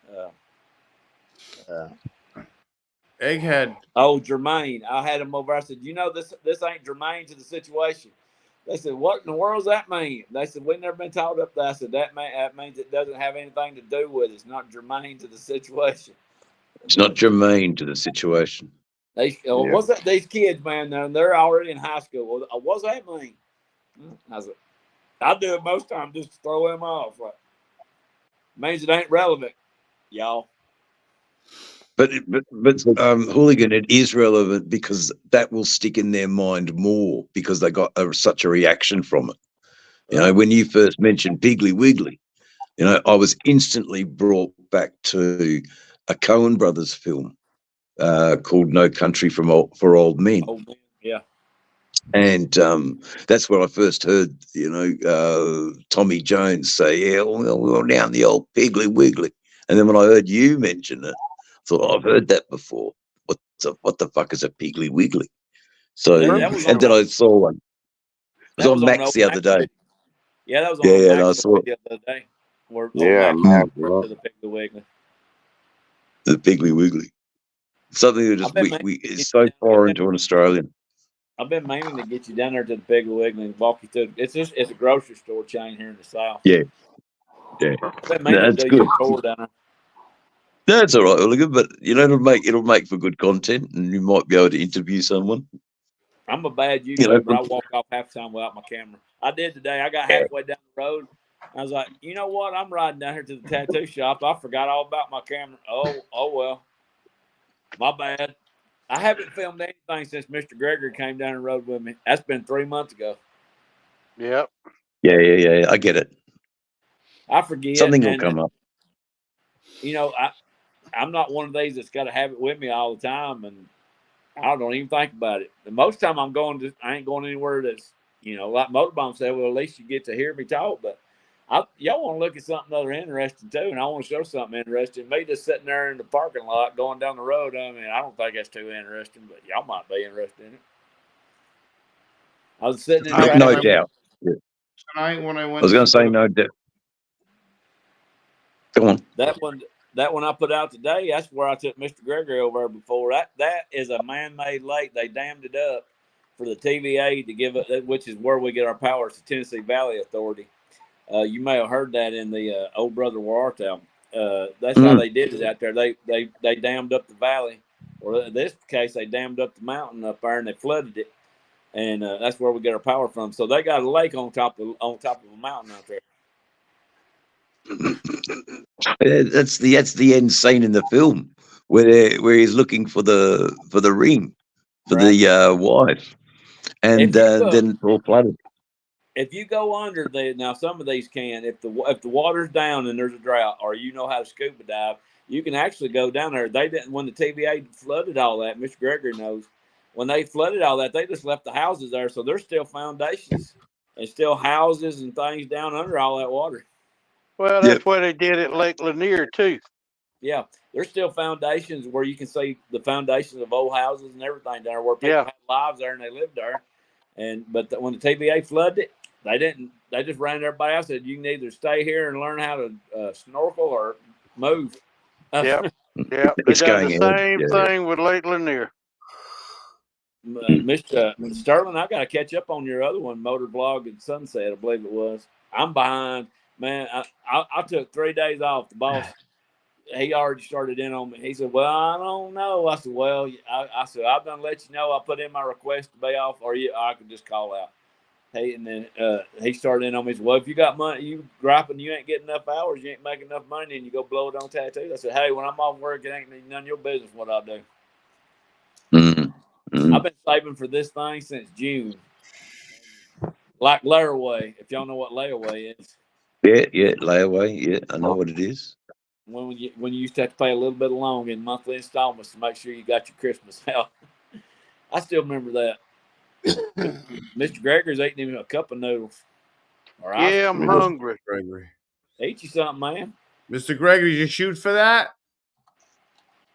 Egghead. Oh, Jermaine. I had him over. I said, this ain't germane to the situation. They said, what in the world does that mean? They said, we've never been taught up there. I said, that means it doesn't have anything to do with it. It's not germane to the situation. It's not germane to the situation. What's that? These kids, man, they're already in high school. Well, what's that mean? I said, I do it most times just to throw them off. Like, means it ain't relevant, y'all. But Hooligan, it is relevant because that will stick in their mind more because they got such a reaction from it. You know, when you first mentioned Piggly Wiggly, I was instantly brought back to a Coen Brothers film called No Country for Old Men. Old Men, yeah. And that's where I first heard, Tommy Jones say, "Yeah, we're down the old Piggly Wiggly." And then when I heard you mention it, I thought, I've heard that before. What the fuck is a Piggly Wiggly? So, and then I saw one. It was on Max the other day. Yeah, that was on Max and I saw the other day. Max to the Piggly Wiggly. The Piggly Wiggly. Something that just it's so foreign to an Australian. I've been meaning to get you down there to the Piggly Wiggly and walk you through. It's a grocery store chain here in the South. Yeah, yeah. I've been No, meaning to that's do you good. a tour down there. That's all right, Oliver. But it'll make for good content, and you might be able to interview someone. I'm a bad You know, YouTuber. I walk off half the time without my camera. I did today. I got halfway down the road. I was like, you know what? I'm riding down here to the tattoo shop. I forgot all about my camera. Oh well. My bad. I haven't filmed anything since Mr. Gregory came down the road with me. That's been 3 months ago. Yep. Yeah. I get it. I forget. Something will And come up. you know, I'm not one of these that's got to have it with me all the time, and I don't even think about it. The most time I ain't going anywhere that's, like MotoBaum said, well, at least you get to hear me talk. But y'all want to look at something other interesting too, and I want to show something interesting. Me just sitting there in the parking lot going down the road, I mean, I don't think that's too interesting, but y'all might be interested in it. I was sitting in traffic. No doubt. Yeah. Tonight when I went I was going to to say no doubt. Go on. That one I put out today, that's where I took Mr. Gregory over before. That is a man-made lake. They dammed it up for the TVA to give it, which is where we get our power. It's the Tennessee Valley Authority. You may have heard that in the Old Brother War album. That's how they did it out there. They dammed up the valley, or in this case, they dammed up the mountain up there and they flooded it, and that's where we get our power from. So they got a lake on top of a mountain out there. That's the end scene in the film where he's looking for the ring for the wife, and then it's all flooded. If you go under now some of these can, if the water's down and there's a drought, or you know how to scuba dive, you can actually go down there. They didn't when the TVA flooded all that. Mr. Gregory knows when they flooded all that, they just left the houses there, so there's still foundations and still houses and things down under all that water. Well, that's what they did at Lake Lanier too. Yeah, there's still foundations where you can see the foundations of old houses and everything there where people had lives there and they lived there. But when the TVA flooded it, they didn't. They just ran everybody out. Said you can either stay here and learn how to snorkel or move. Yep. They done the same thing with Lake Lanier. Mr. Sterling, I got to catch up on your other one, Motor Blog and Sunset, I believe it was. I'm behind, man. I took 3 days off. The boss, he already started in on me. He said, "Well, I don't know." I said, "Well, I said I've done let you know. I put in my request to be off, or I could just call out." Hey, and then he started in on me. He said, "Well, if you got money, you griping, you ain't getting enough hours, you ain't making enough money, and you go blow it on tattoos." I said, "Hey, when I'm off work, it ain't none of your business what I do." I've been saving for this thing since June. Like layaway, if y'all know what layaway is. Yeah, layaway. Yeah, I know what it is. When you used to have to pay a little bit along in monthly installments to make sure you got your Christmas out. I still remember that. Mr. Gregory's eating him a cup of noodles. Yeah, I'm hungry. Gregory. Eat you something, man. Mr. Gregory, you shoot for that?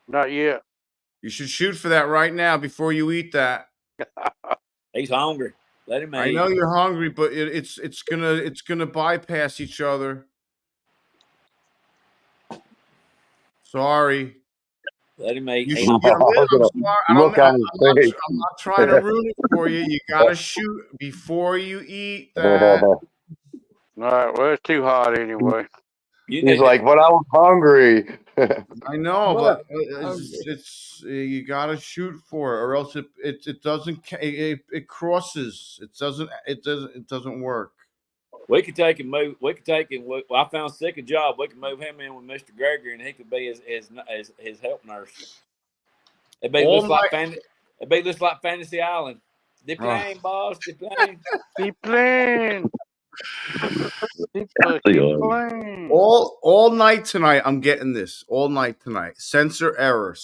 Not yet. You should shoot for that right now before you eat that. He's hungry. Let him eat. I know you're hungry, but it's gonna bypass each other. Sorry. Let him eat. I'm not trying to ruin it for you. You gotta shoot before you eat that. All right. Well, it's too hot anyway. He's like, "But I was hungry." I know, but it's you gotta shoot for it, or else it doesn't it crosses. It doesn't work. We could take and move. We could take and. I found Sick a job. We could move him in with Mr. Gregory, and he could be his help nurse. It'd be just like Fantasy Island. The plane, boss. The plane. The plane. All night tonight, I'm getting this. All night tonight. Sensor error.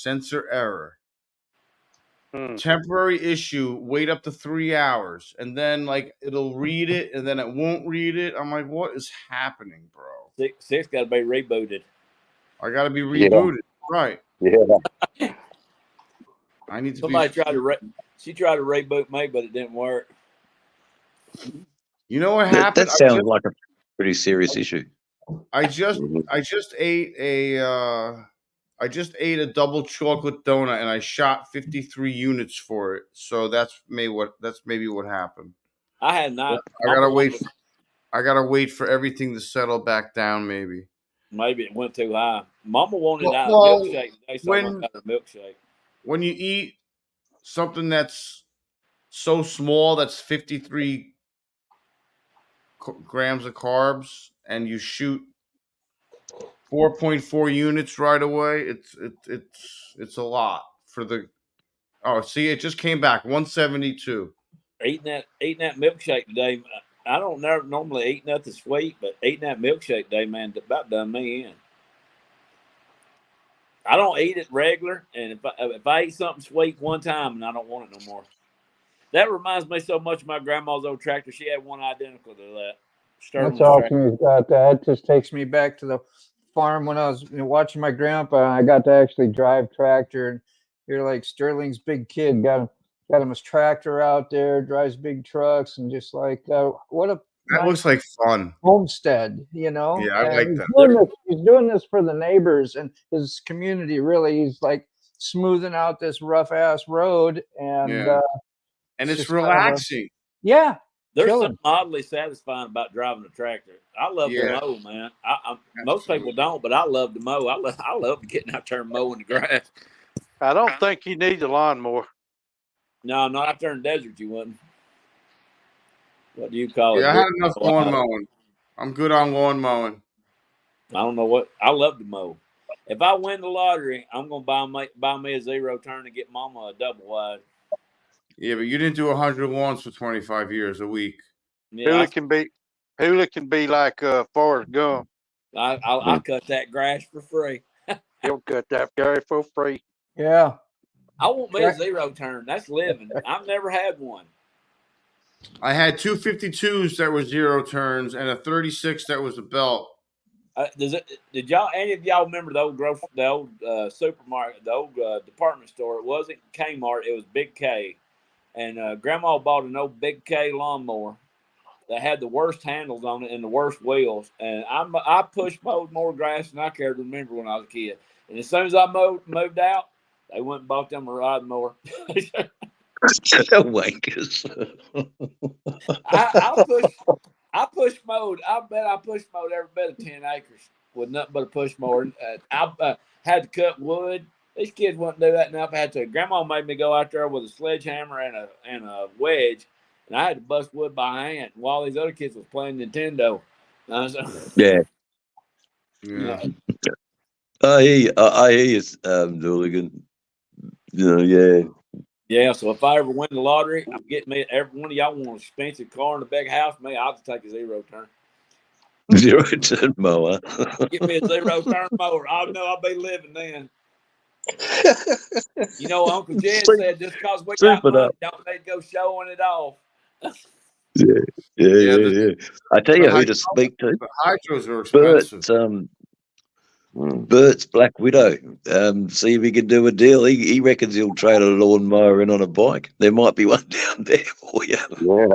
Temporary issue. Wait up to 3 hours, and then it'll read it, and then it won't read it. I'm like, what is happening, bro? Six got to be rebooted. I got to be rebooted, right? Yeah. I need to. Somebody tried to. She tried to reboot me, but it didn't work. You know what happened? That sounds like a pretty serious issue. I just ate I just ate a double chocolate donut and I shot 53 units for it. So that's maybe what happened. I had not. I gotta wait for everything to settle back down. Maybe it went too high. Mama wanted a Well, milkshake today, so I went and got her milkshake. when you eat something that's so small, that's 53 grams of carbs, and you shoot 4.4 units right away, it's a lot for the. Oh, see, it just came back 172. Eating that milkshake today. I don't normally eat nothing sweet, but eating that milkshake today, man, about done me in. I don't eat it regular, and if I eat something sweet one time, and I don't want it no more. That reminds me so much of my grandma's old tractor. She had one identical to that. That's awesome. He's got that. It just takes me back to the farm when I was watching my grandpa. I got to actually drive tractor, and you're like Sterling's big kid. Got him his tractor out there, drives big trucks, and just like what a that looks like fun homestead, you know. Yeah, I like that. He's doing this for the neighbors and his community. Really, he's like smoothing out this rough ass road, and it's relaxing. Yeah. There's something oddly satisfying about driving a tractor. I love to mow, man. Most people don't, but I love to mow. I love getting out there and mowing the grass. I don't think you need the lawnmower. No, not out there in the desert, you wouldn't. What do you call it? Yeah, I had enough lawn mowing. I'm good on lawn mowing. I don't know what. I love to mow. If I win the lottery, I'm going to buy me a zero turn and get Mama a double wide. Yeah, but you didn't do 100 lawns for 25 years a week. Yeah, Hula can be like Forrest Gump. I'll cut that grass for free. He'll cut that grass for free. Yeah. I want me a zero turn. That's living. I've never had one. I had two 52s that were zero turns and a 36 that was a belt. Did y'all? Any of y'all remember the old supermarket, the old department store? It wasn't Kmart. It was Big K, and Grandma bought an old Big K lawnmower that had the worst handles on it and the worst wheels. And I mowed more grass than I cared to remember when I was a kid. And as soon as I moved out, they went and bought them a rod mower. Wankers. I push mowed. I bet I push mowed every bit of 10 acres with nothing but a push mower. I had to cut wood. These kids wouldn't do that now. If I had to. Grandma made me go out there with a sledgehammer and a wedge, and I had to bust wood by hand while these other kids was playing Nintendo. Yeah. I hear you, Dooligan. Yeah. Yeah, so if I ever win the lottery, I'm getting me. Every one of y'all want an expensive car and a big house. Me, I'll just take a zero turn. Zero turn mower. Get me a zero turn mower. I know I'll be living then. You know, Uncle Jed said just because we got money, don't need to go showing it off. Yeah. I tell you who to speak to. The hydros are expensive. Bert's Black Widow. See if he can do a deal. He reckons he'll trade a lawnmower in on a bike. There might be one down there for you. Yeah.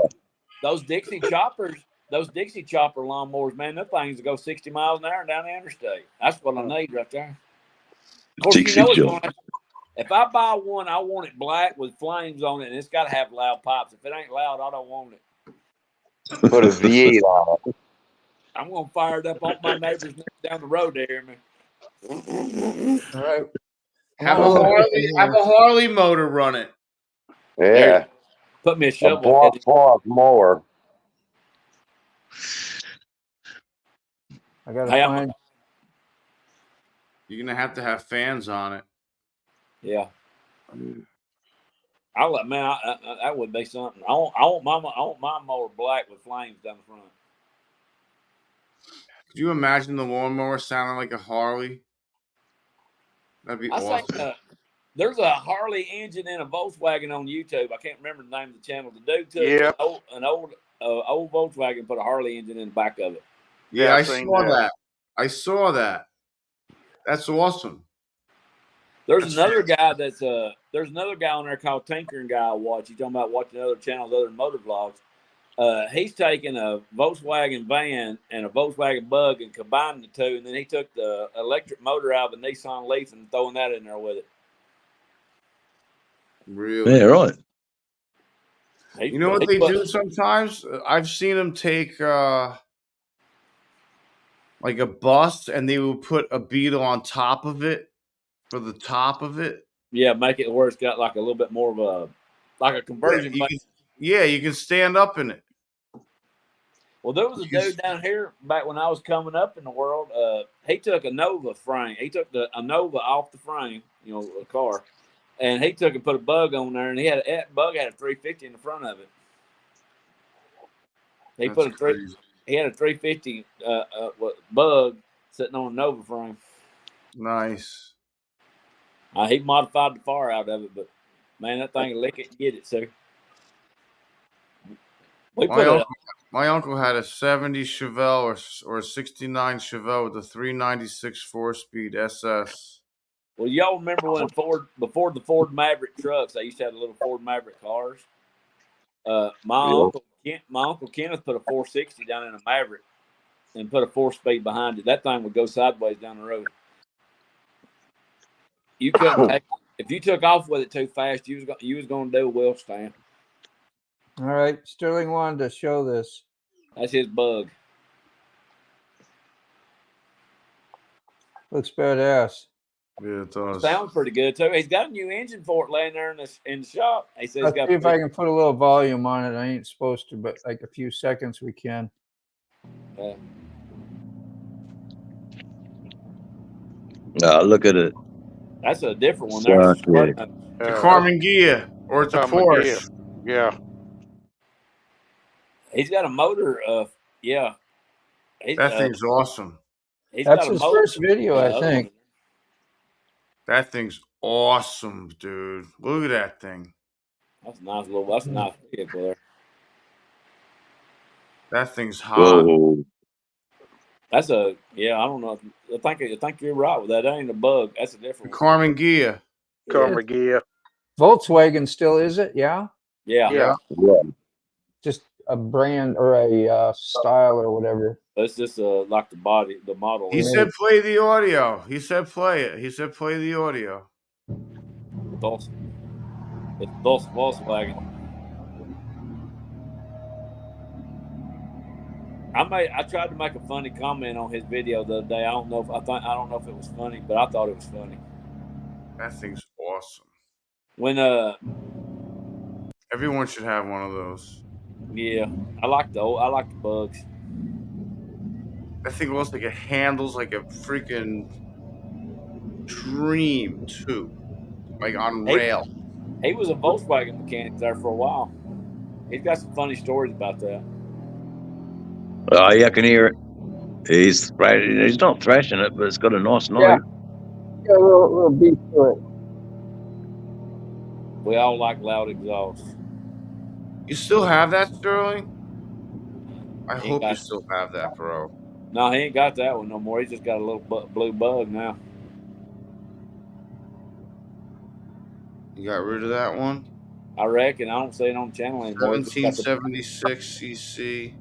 Those Dixie chopper lawnmowers, man, them things go 60 miles an hour down the interstate. That's what I need right there. Of course, if I buy one, I want it black with flames on it, and it's got to have loud pops. If it ain't loud, I don't want it. Put a V8 on it. I'm going to fire it up on my neighbors down the road to hear me. All right. Have a Harley motor run it. Yeah. Put me a shovel. A mower. I gotta find. You're gonna have to have fans on it. Yeah. That would be something. I want my mower black with flames down the front. Could you imagine the lawnmower sounding like a Harley? That'd be awesome. There's a Harley engine in a Volkswagen on YouTube. I can't remember the name of the channel. The dude took an old Volkswagen, put a Harley engine in the back of it. Yeah, I saw that. I saw that. That's awesome. There's another guy on there called Tinkering Guy I watch. He's talking about watching other channels other than motor vlogs. He's taken a Volkswagen van and a Volkswagen Bug and combined the two, and then he took the electric motor out of the Nissan Leaf and throwing that in there with it. Really? Yeah, right. You know what they do sometimes? I've seen them take like a bus and they will put a Beetle on top of it for the top of it. Yeah, make it where it's got like a little bit more of a like a conversion. You can stand up in it. Well, there was a dude down here back when I was coming up in the world. He took a Nova frame. He took a Nova off the frame, you know, a car, and he took and put a Bug on there, and that Bug had a 350 in the front of it. He That's put a crazy. He had a 350 Bug sitting on a Nova frame. Nice. He modified the far out of it, but man, that thing lick it and get it, sir. My uncle had a 70 Chevelle or a 69 Chevelle with a 396 4-speed SS. Well, y'all remember when before the Ford Maverick trucks, they used to have the little Ford Maverick cars. My uncle Kenneth put a 460 down in a Maverick and put a 4-speed behind it. That thing would go sideways down the road. You couldn't if you took off with it too fast, you was going to do a wheel stand. All right, Sterling wanted to show this. That's his Bug. Looks badass. Yeah, it does. Sounds pretty good too. He's got a new engine for it laying there in the shop. He says, Let's see if I can put a little volume on it. I ain't supposed to, but like a few seconds we can. Look at it. That's a different one. It's a Carmen Ghia or it's a Porsche. Yeah. He's got a motor. Yeah. That thing's awesome. That's his first video, I think. That thing's awesome, dude. Look at that thing. That's a nice vehicle there. That thing's hot. Whoa. That's I don't know. I think you're right with that. That ain't a Bug. That's a different one. Carmen Ghia. Carmen Ghia. Volkswagen still is it? Yeah. Yeah. Just a brand or a style or whatever. That's just like the model. He said play the audio. He said play it. He said play the audio. It's Volkswagen. I tried to make a funny comment on his video the other day. I don't know if it was funny, but I thought it was funny. That thing's awesome. When everyone should have one of those. Yeah, I like the Bugs. That thing looks like it handles like a freaking dream too, like on rail. He was a Volkswagen mechanic there for a while. He's got some funny stories about that. Oh, yeah, I can hear it. He's not thrashing it, but it's got a nice note. Yeah, got a little beat to it. We all like loud exhaust. You still have that, Sterling? I hope you still have that, bro. No, he ain't got that one no more. He's just got a little blue Bug now. You got rid of that one? I reckon. I don't see it on the channel anymore. 1776 cc.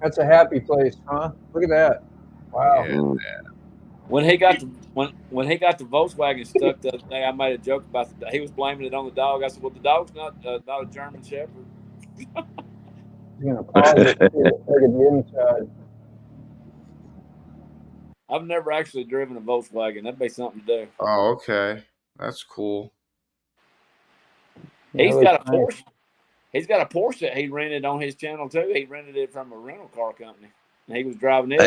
That's a happy place, huh? Look at that. Wow. Yeah, when he got the Volkswagen stuck the other day, I made a joke about he was blaming it on the dog. I said, "Well, the dog's not a German Shepherd." You're gonna pause it. Look at the inside. I've never actually driven a Volkswagen. That'd be something to do. Oh, okay. That's cool. He's got a Porsche. He's got a Porsche that he rented on his channel too. He rented it from a rental car company, and he was driving it.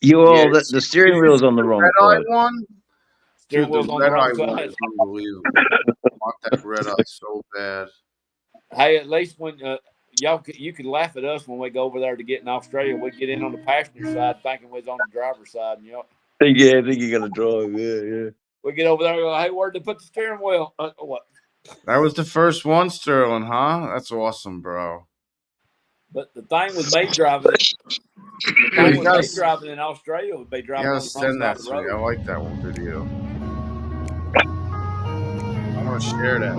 The steering wheel's on the wrong side. Steering wheel's on the wrong side. Unbelievable. I want that red eye so bad. Hey, at least when you could laugh at us when we go over there to get in Australia. We get in on the passenger side, thinking we was on the driver's side, and I think you're gonna drive. Yeah. We get over there and go, "Hey, where'd they put the steering wheel?" What? That was the first one, Sterling, huh? That's awesome, bro. But the thing with me driving in Australia would be driving on the wrong send that side to of the me. I road. like that one video. I'm gonna share that.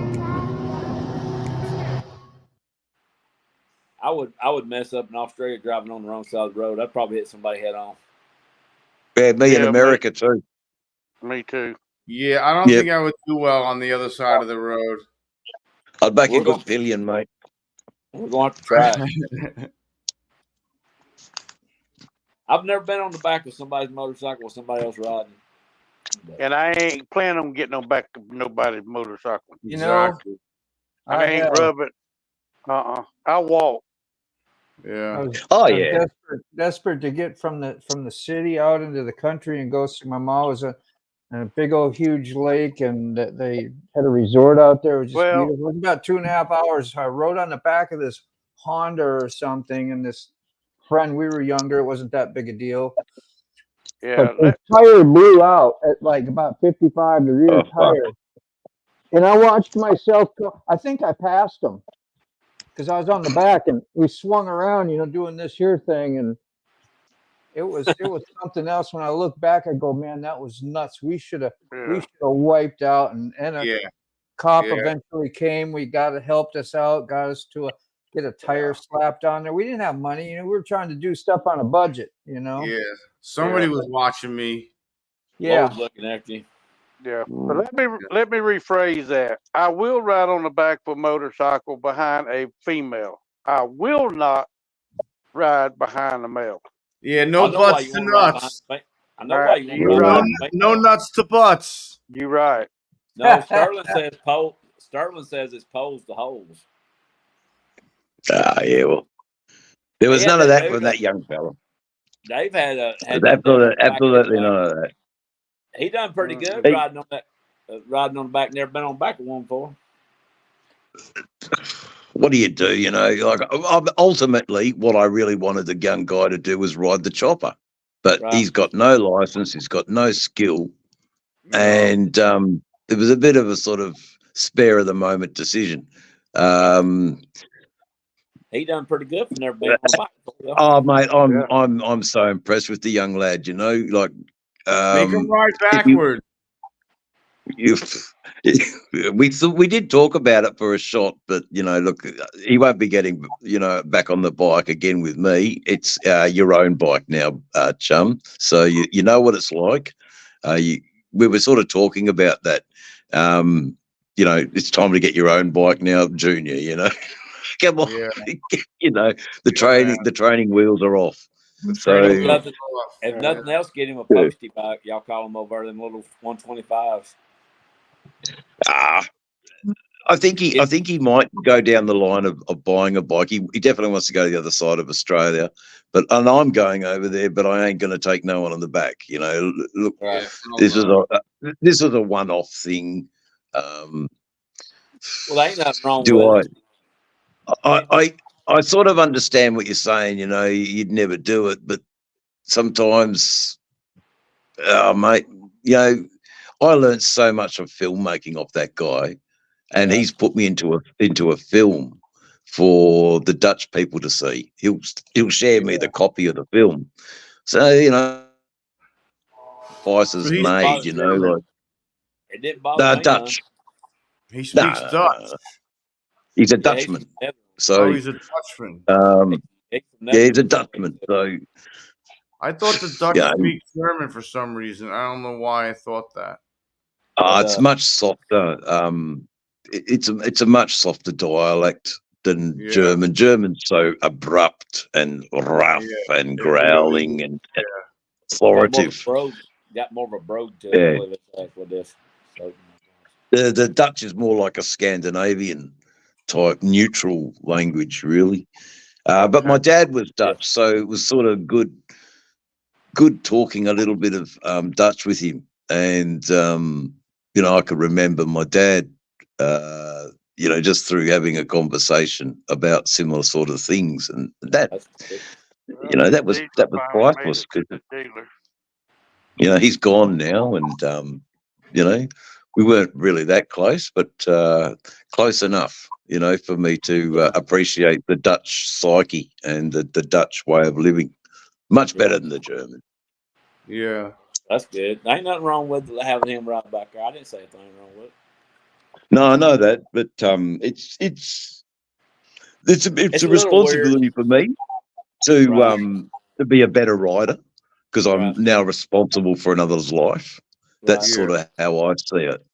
I would mess up in Australia driving on the wrong side of the road. I'd probably hit somebody head on. Yeah, me in America too. Me too. Yeah, I don't think I would do well on the other side of the road. I'd make a good pillion, mate. We're going to have to try it. I've never been on the back of somebody's motorcycle with somebody else riding. And I ain't planning on getting on back of nobody's motorcycle. You know, I ain't rubbing. I'll walk. Yeah. I was desperate to get from the city out into the country and go see my mom. Was a big old huge lake, and they had a resort out there. It was just beautiful. It was about 2.5 hours. So I rode on the back of this Honda or something, and this friend, we were younger, it wasn't that big a deal. Yeah, but the tire blew out at like about 55, the rear tire. And I watched myself go. I think I passed him because I was on the back, and we swung around, doing this here thing, and it was something else. When I look back, I go, man, that was nuts. We should have wiped out, and a cop eventually came. We helped us out, got us to get a tire slapped on there. We didn't have money, we were trying to do stuff on a budget, Yeah, somebody was watching me. Yeah, looking at you. Yeah, but let me rephrase that. I will ride on the back of a motorcycle behind a female. I will not ride behind a male. Yeah, no butts to nuts. I know why you want no nuts to butts. You're right. No, Sterling says Sterling says it's poles to holes. Yeah, well, there was none of that from that young fella. Dave had absolutely none of that. He done pretty good riding on the back. Never been on the back of one before. What do? Like ultimately, what I really wanted the young guy to do was ride the chopper, but he's got no license, he's got no skill, and it was a bit of a sort of spare of the moment decision. He done pretty good for never being on the bike before. Oh, mate, I'm so impressed with the young lad. Like make him ride backwards. We did talk about it for a shot, but look, he won't be getting back on the bike again with me. It's your own bike now, chum. So you know what it's like. We were sort of talking about that. It's time to get your own bike now, Junior. Come on, the training wheels are off. If nothing else, get him a postie bike. Y'all call them over them little 125s. I think he might go down the line of buying a bike. He definitely wants to go to the other side of Australia, and I'm going over there, but I ain't going to take no one on the back. Look, this is a one-off thing. Well, ain't nothing wrong with it. I sort of understand what you're saying. You'd never do it, but sometimes, mate, I learned so much of filmmaking off that guy, and he's put me into a film for the Dutch people to see. He'll share me the copy of the film, so prices made. Like it didn't bother me. Dutch. He speaks Dutch. He's a Dutchman. He's a Dutchman. He's a Dutchman. So I thought the Dutch speak German for some reason. I don't know why I thought that. It's much softer. It's a much softer dialect than German. German's so abrupt and rough and growling and authoritative. Got more of a brogue to it with this. So. The Dutch is more like a Scandinavian type neutral language, really. But my dad was Dutch, so it was sort of good talking a little bit of Dutch with him. And, I could remember my dad, just through having a conversation about similar sort of things. And that was priceless. He's gone now, and, we weren't really that close, but close enough, for me to appreciate the Dutch psyche and the Dutch way of living. Much better than the German. Yeah. That's good. There ain't nothing wrong with having him ride back there. I didn't say anything wrong with it. No, I know that, but it's it's a little responsibility for me to be a better rider because I'm Right. now responsible for another's life. That's Right. sort of how I see it.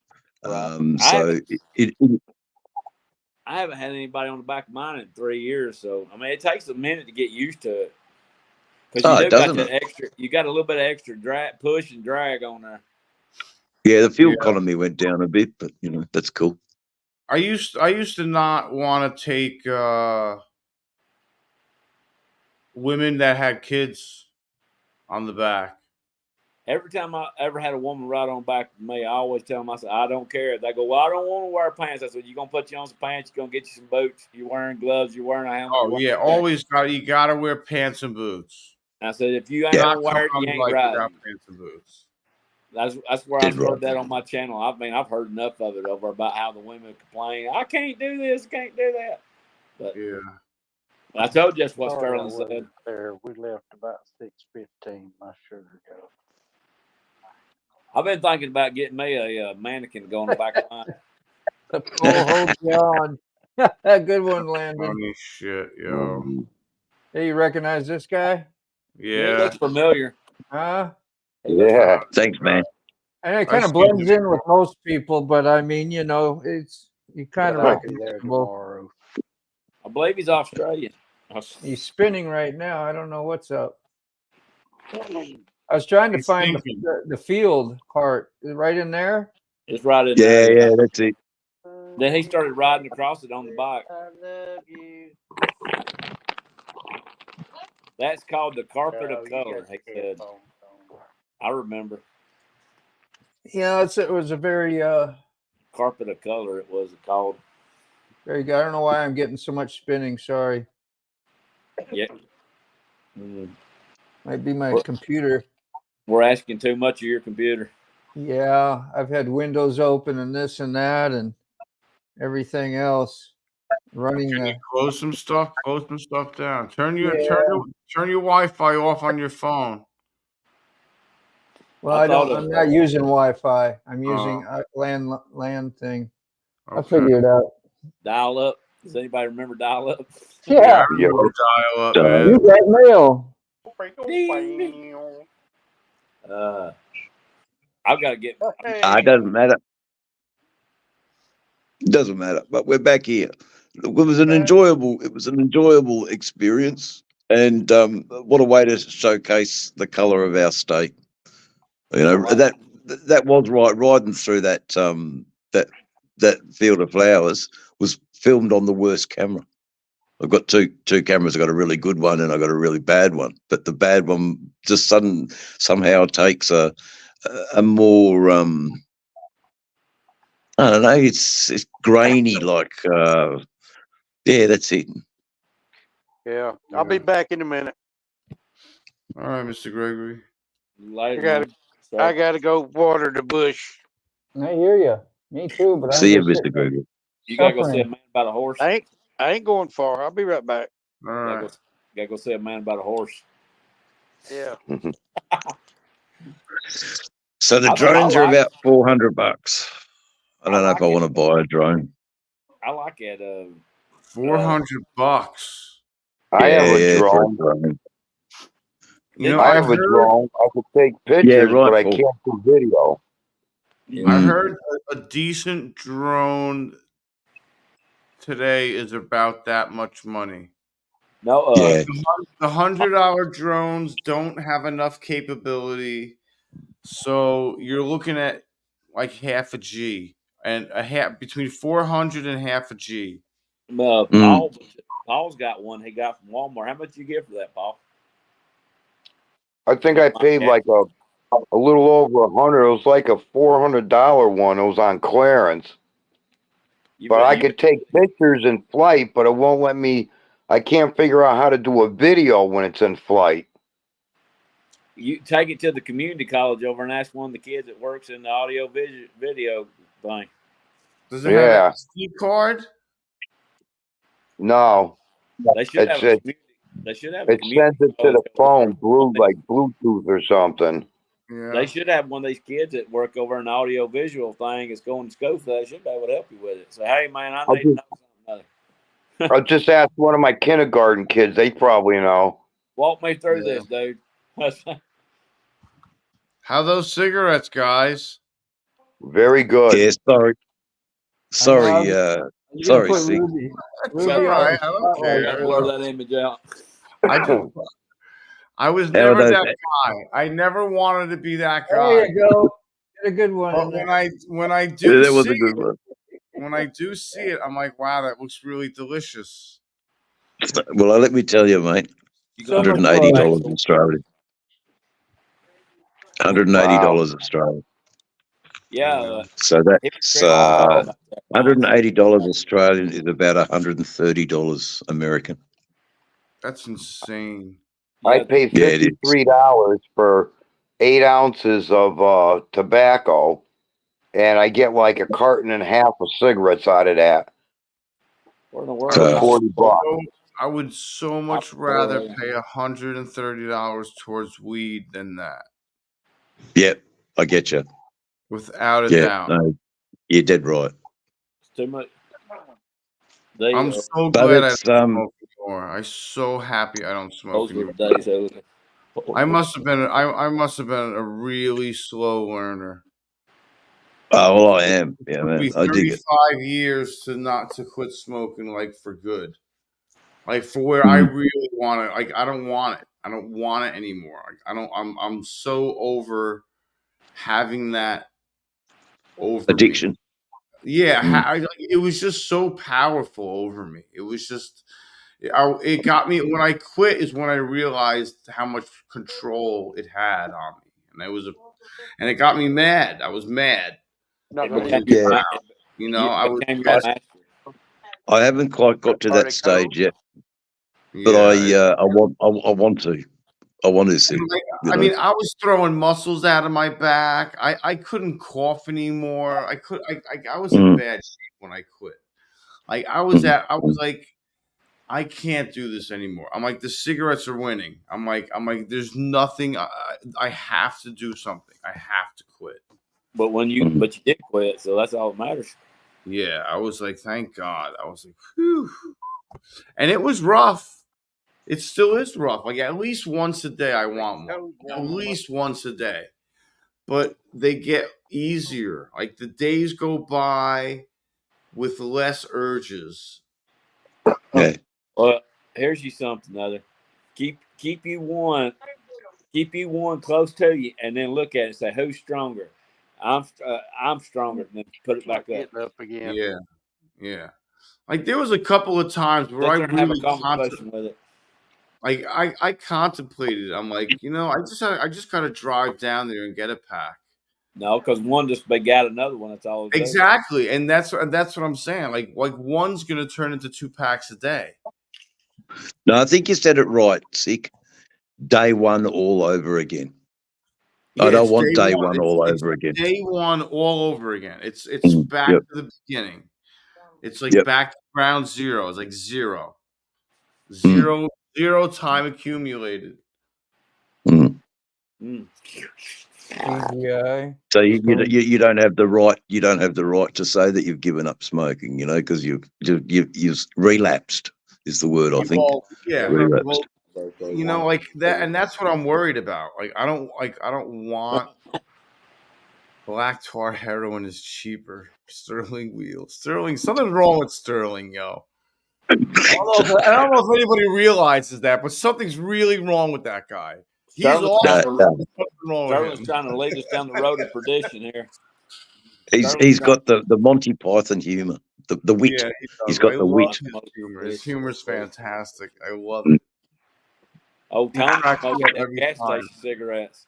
Right. So I haven't had anybody on the back of mine in 3 years, so I mean it takes a minute to get used to it because you do got doesn't that it? extra. You got a little bit of extra drag, push and drag on there. Yeah, the fuel Yeah. economy went down a bit, but that's cool. I used to not want to take women that had kids on the back. Every time I ever had a woman ride on back with me, I always tell them, I said, I don't care. They go, well, I don't want to wear pants. I said, you're going to put you on some pants. You're going to get you some boots. You're wearing gloves. You're wearing a helmet. Oh yeah, always you gotta wear pants and boots. I said, if you ain't Not going to wear it, you come ain't like riding. without pants and boots. That's where Dead I've heard right. that on my channel. I mean, I've heard enough of it over about how the women complain. I can't do this, can't do that. But yeah, I told you that's what Sorry, Sterling said. there. We left about 6:15. My sugar go. I've been thinking about getting me a mannequin to go on the back of mine. Oh, John. Good one, Landon. funny shit, yo. Hey, you recognize this guy? Yeah, he Yeah, looks familiar. Huh? Yeah. Thanks, man. And it I kind of see blends this. in with most people, but I mean, it's you kind of But I'll be there recognizable. tomorrow. I believe he's Australian. He's spinning right now. I don't know what's up. I was trying to He's find thinking. the field part. Is it right in there? It's right in Yeah, there. yeah, that's it. Then he started riding across it on the bike. I love you. That's called the carpet Oh, of you color, got he your said. headphones on. I remember. Yeah, it was a very Carpet of color, it was called. very good. I don't know why I'm getting so much spinning. Sorry. Yeah. Might be my We're- computer. We're asking too much of your computer. Yeah, I've had windows open and this and that and everything else running. Can you close some stuff? Close some stuff down. Turn your Yeah. Wi-Fi off on your phone. Well, I thought I'm not using Wi-Fi. I'm Oh. using land thing. I'll Okay. figure it out. dial up. Does anybody remember dial up? Yeah, Yeah. I remember dial up, Dial man. You got mail. I've got to get. It doesn't matter. It doesn't matter. But we're back here. It was an enjoyable experience, and what a way to showcase the colour of our state. That was right. Riding through that field of flowers was filmed on the worst camera. I've got two cameras. I've got a really good one and I've got a really bad one. But the bad one just somehow takes a more I don't know. It's grainy, like yeah, that's it. Yeah, I'll be back in a minute. All right, Mr. Gregory. Later, I gotta go water the bush. I hear you. Me too. But See you, I'm just Mr. Gregory. You gotta go see a suffering. man about a horse. I ain't going far. I'll be right back. All right. Gotta go see a man about a horse. Yeah. So the drones are about $400. I don't know if I want to buy a drone. I like it. $400. I have a Yeah, for a drone. drone. You know, I have a drone. I can take pictures, Yeah, right, but I Paul. can't do video. I heard a decent drone today is about that much money. No, Yeah. The $100 drones don't have enough capability, so you're looking at like half a G and between 400 and half a G. Paul's got one he got from Walmart. How much you get for that, Paul? I think I paid like a little over $100. It was like a $400 one. It was on clearance. But I could take pictures in flight, but it won't let me. I can't figure out how to do a video when it's in flight. You take it to the community college over and ask one of the kids that works in the audio video thing. Does it have a SD card? No. They should have a community. They should have a community. It sends it to the phone, like Bluetooth or something. Yeah. They should have one of these kids that work over an audio visual thing. It's going to scope that. They should be able to help you with it. So, hey, man, I need to know something. I'll just ask one of my kindergarten kids. They probably know. Walk me through this, dude. How those cigarettes, guys? Very good. Yeah, sorry, sorry, You gotta sorry, put Sig. Ruby. That's Ruby all on right. the I don't spotlight. care. Blur that image out. I was How are never those? that guy. I never wanted to be that There guy. you go. Get a good one in But there. when I Yeah, do that was see a good one. when I do see it, I'm like, wow, that looks really delicious. Well, let me tell you, mate. You got $180 to Australian. $180 Australian. Yeah. So that's $180 Australian is about $130 American. That's insane. I pay Yeah, it is. $53 for 8 ounces of tobacco, and I get like a carton and a half of cigarettes out of that. Where in the For world? $40. I would so much rather pay $130 towards weed than that. Yep, I get you. Without a Yeah, doubt. no, you're dead right. It's too much. I'm so But glad I it's don't smoke anymore. I'm so happy I don't smoke Those were anymore. the days. I must have been a really slow learner. Oh, well, I am. Yeah, man, It I took me dig it. 35 years to quit smoking, like, for good. Like, for where I really want it. Like, I don't want it. I don't want it anymore. Like, I'm so over having that over Addiction. me. Yeah, it was just so powerful over me. It was just, it got me. When I quit is when I realized how much control it had on me, and it got me mad. I was mad. I was proud. You know, I was mad. I haven't quite got to that stage yet, but Yeah. I want to. I want to see. I mean, I was throwing muscles out of my back. I couldn't cough anymore. I was in bad shape when I quit. Like, I was like, I can't do this anymore. I'm like, the cigarettes are winning. I'm like, there's nothing. I have to do something. I have to quit. But you did quit, so that's all that matters. Yeah, I was like, thank God. I was like, whew. And it was rough. It still is rough. Like, at least once a day, I want one. At least once a day. But they get easier. Like, the days go by with less urges. Yeah. Well, here's you something other. Keep you one close to you, and then look at it and say who's stronger. I'm stronger. And then put it back up. again. Yeah. Like, there was a couple of times where I Sit there and have a really conversation with it. Like, I contemplated. I'm like, I just got to drive down there and get a pack. No, because one just begat another one. That's all. Exactly, and that's what I'm saying. Like one's gonna turn into 2 packs a day. No, I think you said it right, Sick. Day one all over again. I don't want day one all over again. Day one all over again. It's back to the beginning. It's like back to ground zero. It's like zero time accumulated. So you don't have the right. You don't have the right to say that you've given up smoking. You know, because you've relapsed is the word I think. Well, yeah. Relapsed. Well, like that, and that's what I'm worried about. Like, I don't want black tar heroin is cheaper. Sterling wheel. Sterling. Something's wrong with Sterling, yo. I don't know if anybody realizes that, but something's really wrong with that guy. He's awesome. Something wrong with Sterling's him. trying to lead us down the road of perdition here. He's got the Monty Python humor, the wit. Yeah, He's got the wit. His humor's fantastic. I love it. Oh, Tony cracks me smoked up them every gas time. station cigarettes.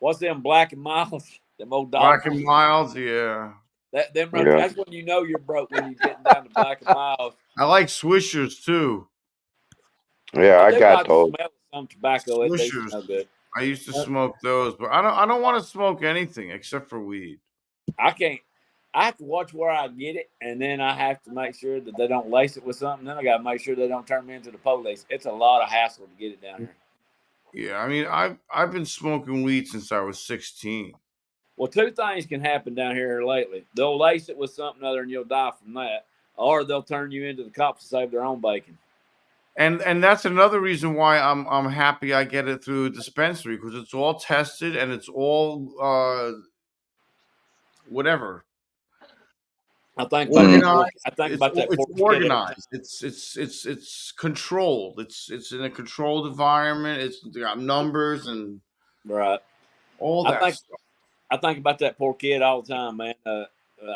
What's them Black and Miles? Them old Black dogs. and Miles, yeah. That's when you know you're broke, when you're getting down to Black and Miles. I like Swishers too. Yeah, I got those. Smell some tobacco. It tastes Swishers. no good. I used to smoke those, but I don't want to smoke anything except for weed. I can't. I have to watch where I get it, and then I have to make sure that they don't lace it with something. Then I got to make sure they don't turn me into the police. It's a lot of hassle to get it down here. Yeah, I mean, I've been smoking weed since I was 16. Well, 2 things can happen down here lately. They'll lace it with something other, and you'll die from that. or they'll turn you into the cops to save their own bacon. And that's another reason why I'm happy I get it through a dispensary, because it's all tested and it's all whatever. I think Organized. I think It's about that. it's poor kid every time. organized. It's controlled. It's in a controlled environment. It's got numbers and Right. all I that think stuff. I think about that poor kid all the time, man. I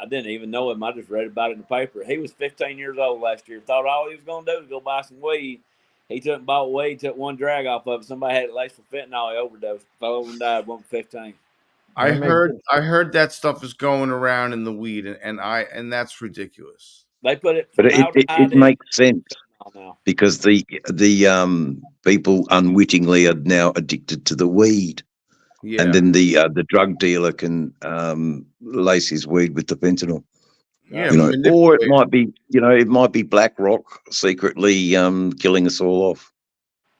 didn't even know him. I just read about it in the paper. He was 15 years old last year. Thought all he was going to do was go buy some weed. He took and bought weed, took one drag off of it. Somebody had it laced with fentanyl. He overdosed. Fell over and died. Wasn't 15. I heard that stuff is going around in the weed, and that's ridiculous. They put it But it makes sense because the people unwittingly are now addicted to the weed. Yeah. And then the drug dealer can lace his weed with the fentanyl. Yeah, or it might be, it might be BlackRock secretly killing us all off.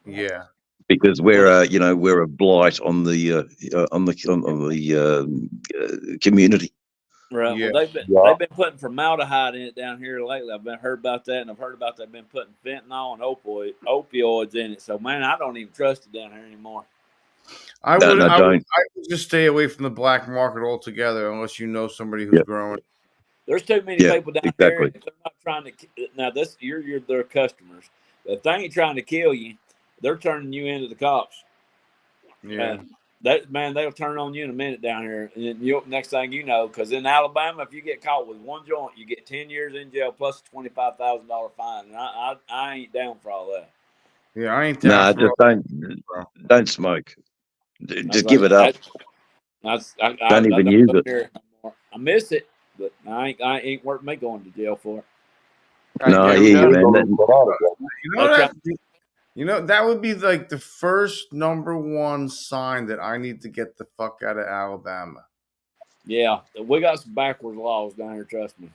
Yeah, because we're a blight on the community. Right. Yeah. Well, they've been putting formaldehyde in it down here lately. I've heard about that, and I've heard about they've been putting fentanyl and opioids in it. So, man, I don't even trust it down here anymore. I would just stay away from the black market altogether unless you know somebody who's growing. There's too many people down here. If they're not trying to. Now, you're their customers. If they ain't trying to kill you, they're turning you into the cops. Yeah. They'll turn on you in a minute down here. And then next thing you know, because in Alabama, if you get caught with one joint, you get 10 years in jail plus a $25,000 fine. And I ain't down for all that. Yeah, I ain't down for don't smoke. Just give it up. Don't even use it. I miss it, but I ain't worth me going to jail for it. No, man. That would be like the first #1 sign that I need to get the fuck out of Alabama. Yeah, we got some backwards laws down here, trust me.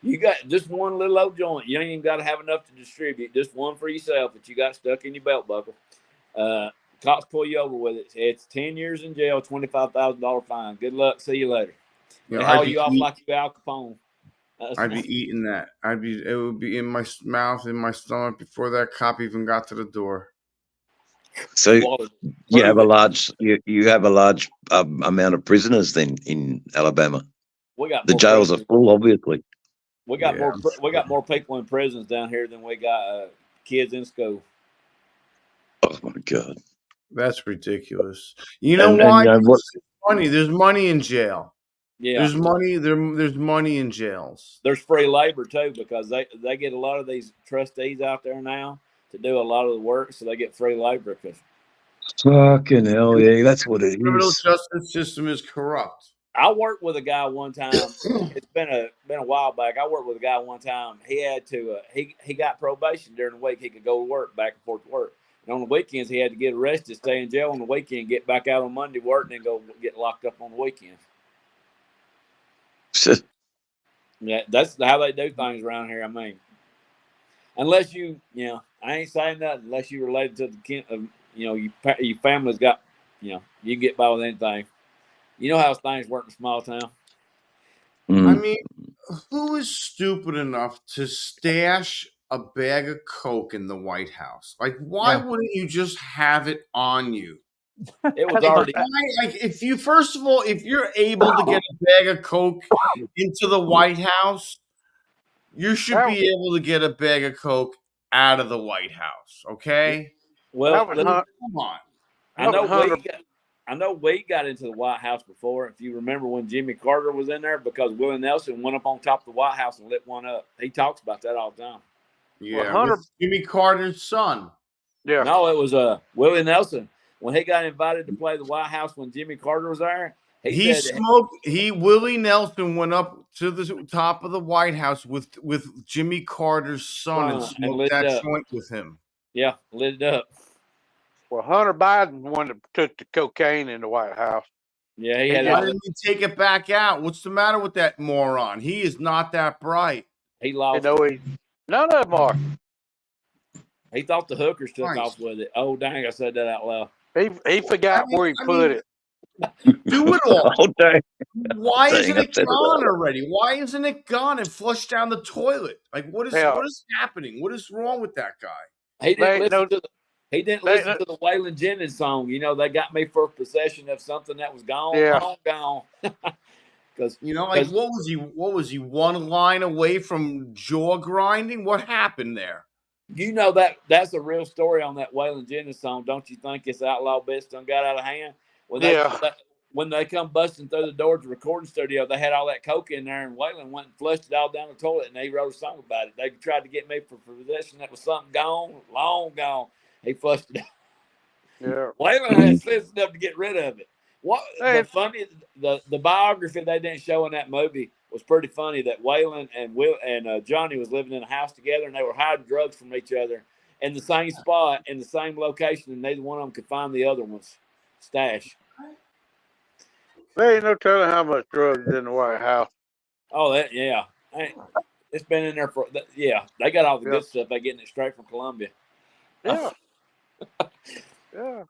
You got just one little old joint. You ain't even got to have enough to distribute. Just one for yourself that you got stuck in your belt buckle. Cops pull you over with it. It's 10 years in jail, $25,000 fine. Good luck. See you later. They haul you off like you Al Capone. I'd be eating that. It would be in my mouth, in my stomach before that cop even got to the door. So you have a large amount of prisoners then in Alabama. The jails are full, obviously. We got more people in prisons down here than we got kids in school. Oh my God, that's ridiculous. You know why? There's money in jail. Yeah, there's money. There's money in jails. There's free labor too, because they get a lot of these trustees out there now to do a lot of the work, so they get free labor. Because fucking hell, yeah, that's what it is. The criminal justice system is corrupt. I worked with a guy one time. It's been a while back. I worked with a guy one time. He had to he got probation during the week. He could go to work, back and forth to work. And on the weekends, he had to get arrested, stay in jail on the weekend, get back out on Monday work, and then go get locked up on the weekend. Yeah, that's how they do things around here. I mean, unless I ain't saying that unless you're related to the your family's got, you can get by with anything. You know how things work in a small town. I mean, who is stupid enough to stash a bag of Coke in the White House? Like, why wouldn't you just have it on you? It was already if you're able to get a bag of Coke into the White House, you should be able to get a bag of Coke out of the White House. Okay. Well, come on. I know Wade got into the White House before. If you remember when Jimmy Carter was in there, because Willie Nelson went up on top of the White House and lit one up. He talks about that all the time. Yeah, with Jimmy Carter's son. Yeah. No, it was Willie Nelson. When he got invited to play the White House when Jimmy Carter was there, Willie Nelson went up to the top of the White House with Jimmy Carter's son and smoked that joint with him. Yeah, lit it up. Well, Hunter Biden one that took the cocaine in the White House. Yeah, why didn't he take it back out? What's the matter with that moron? He is not that bright. He lost. None of them are. He thought the hookers took off with it. Oh, dang, I said that out loud. He forgot where he put it. Do it all. Oh, dang. Why Dang, isn't I it said it gone all. already? Why isn't it gone and flushed down the toilet? Like what Hell, is happening? What is wrong with that guy? He they didn't ain't listen no, to the he didn't they, listen to the Waylon Jennings song. You know, they got me for possession of something that was gone, yeah, long gone. Because You know, like what was he one line away from jaw grinding? What happened there? you know that's a real story on that Waylon Jennings song, don't you think? It's Outlaw Best done got out of hand when yeah, when they come busting through the door to the recording studio. They had all that coke in there, and Waylon went and flushed it all down the toilet, and they wrote a song about it. They tried to get me for possession that was something gone, long gone. He flushed it. yeah. Waylon had sense enough to get rid of it. What They, the funny the biography they didn't show in that movie was pretty funny. That Waylon and Johnny was living in a house together, and they were hiding drugs from each other in the same spot in the same location, and neither one of them could find the other one's stash. they ain't no telling how much drugs in the White House. Oh, that yeah, it's been in there for yeah. They got all the Yeah, good stuff. They getting it straight from Colombia. yeah, yeah.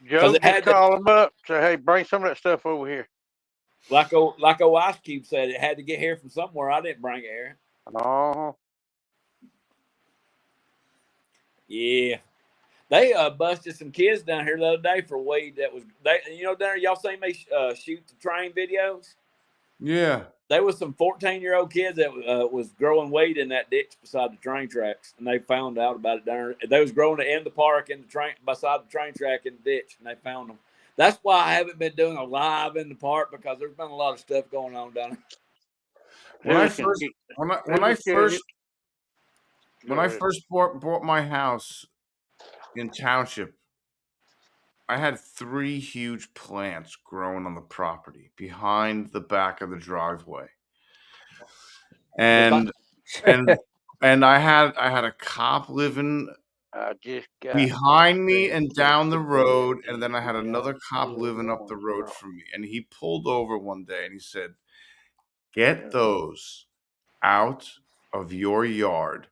Because Joe it just had to, call them up, say, hey, bring some of that stuff over here. like Ice Cube said, it had to get here from somewhere. I didn't bring it here. Oh, Yeah. They busted some kids down here the other day for weed that was they down there y'all seen me shoot the train videos. Yeah. There was some 14-year-old kids that was growing weed in that ditch beside the train tracks, and they found out about it down there. They was growing it in the park in the train beside the train track in the ditch, and they found them. That's why I haven't been doing a live in the park because there's been a lot of stuff going on down there. When I Hooligan. first when I first bought my house in Township, I had 3 huge plants growing on the property behind the back of the driveway. And I had a cop living I just got behind me and down the road, and then I had another cop living up the road from me. And he pulled over one day and he said, "Get those out of your yard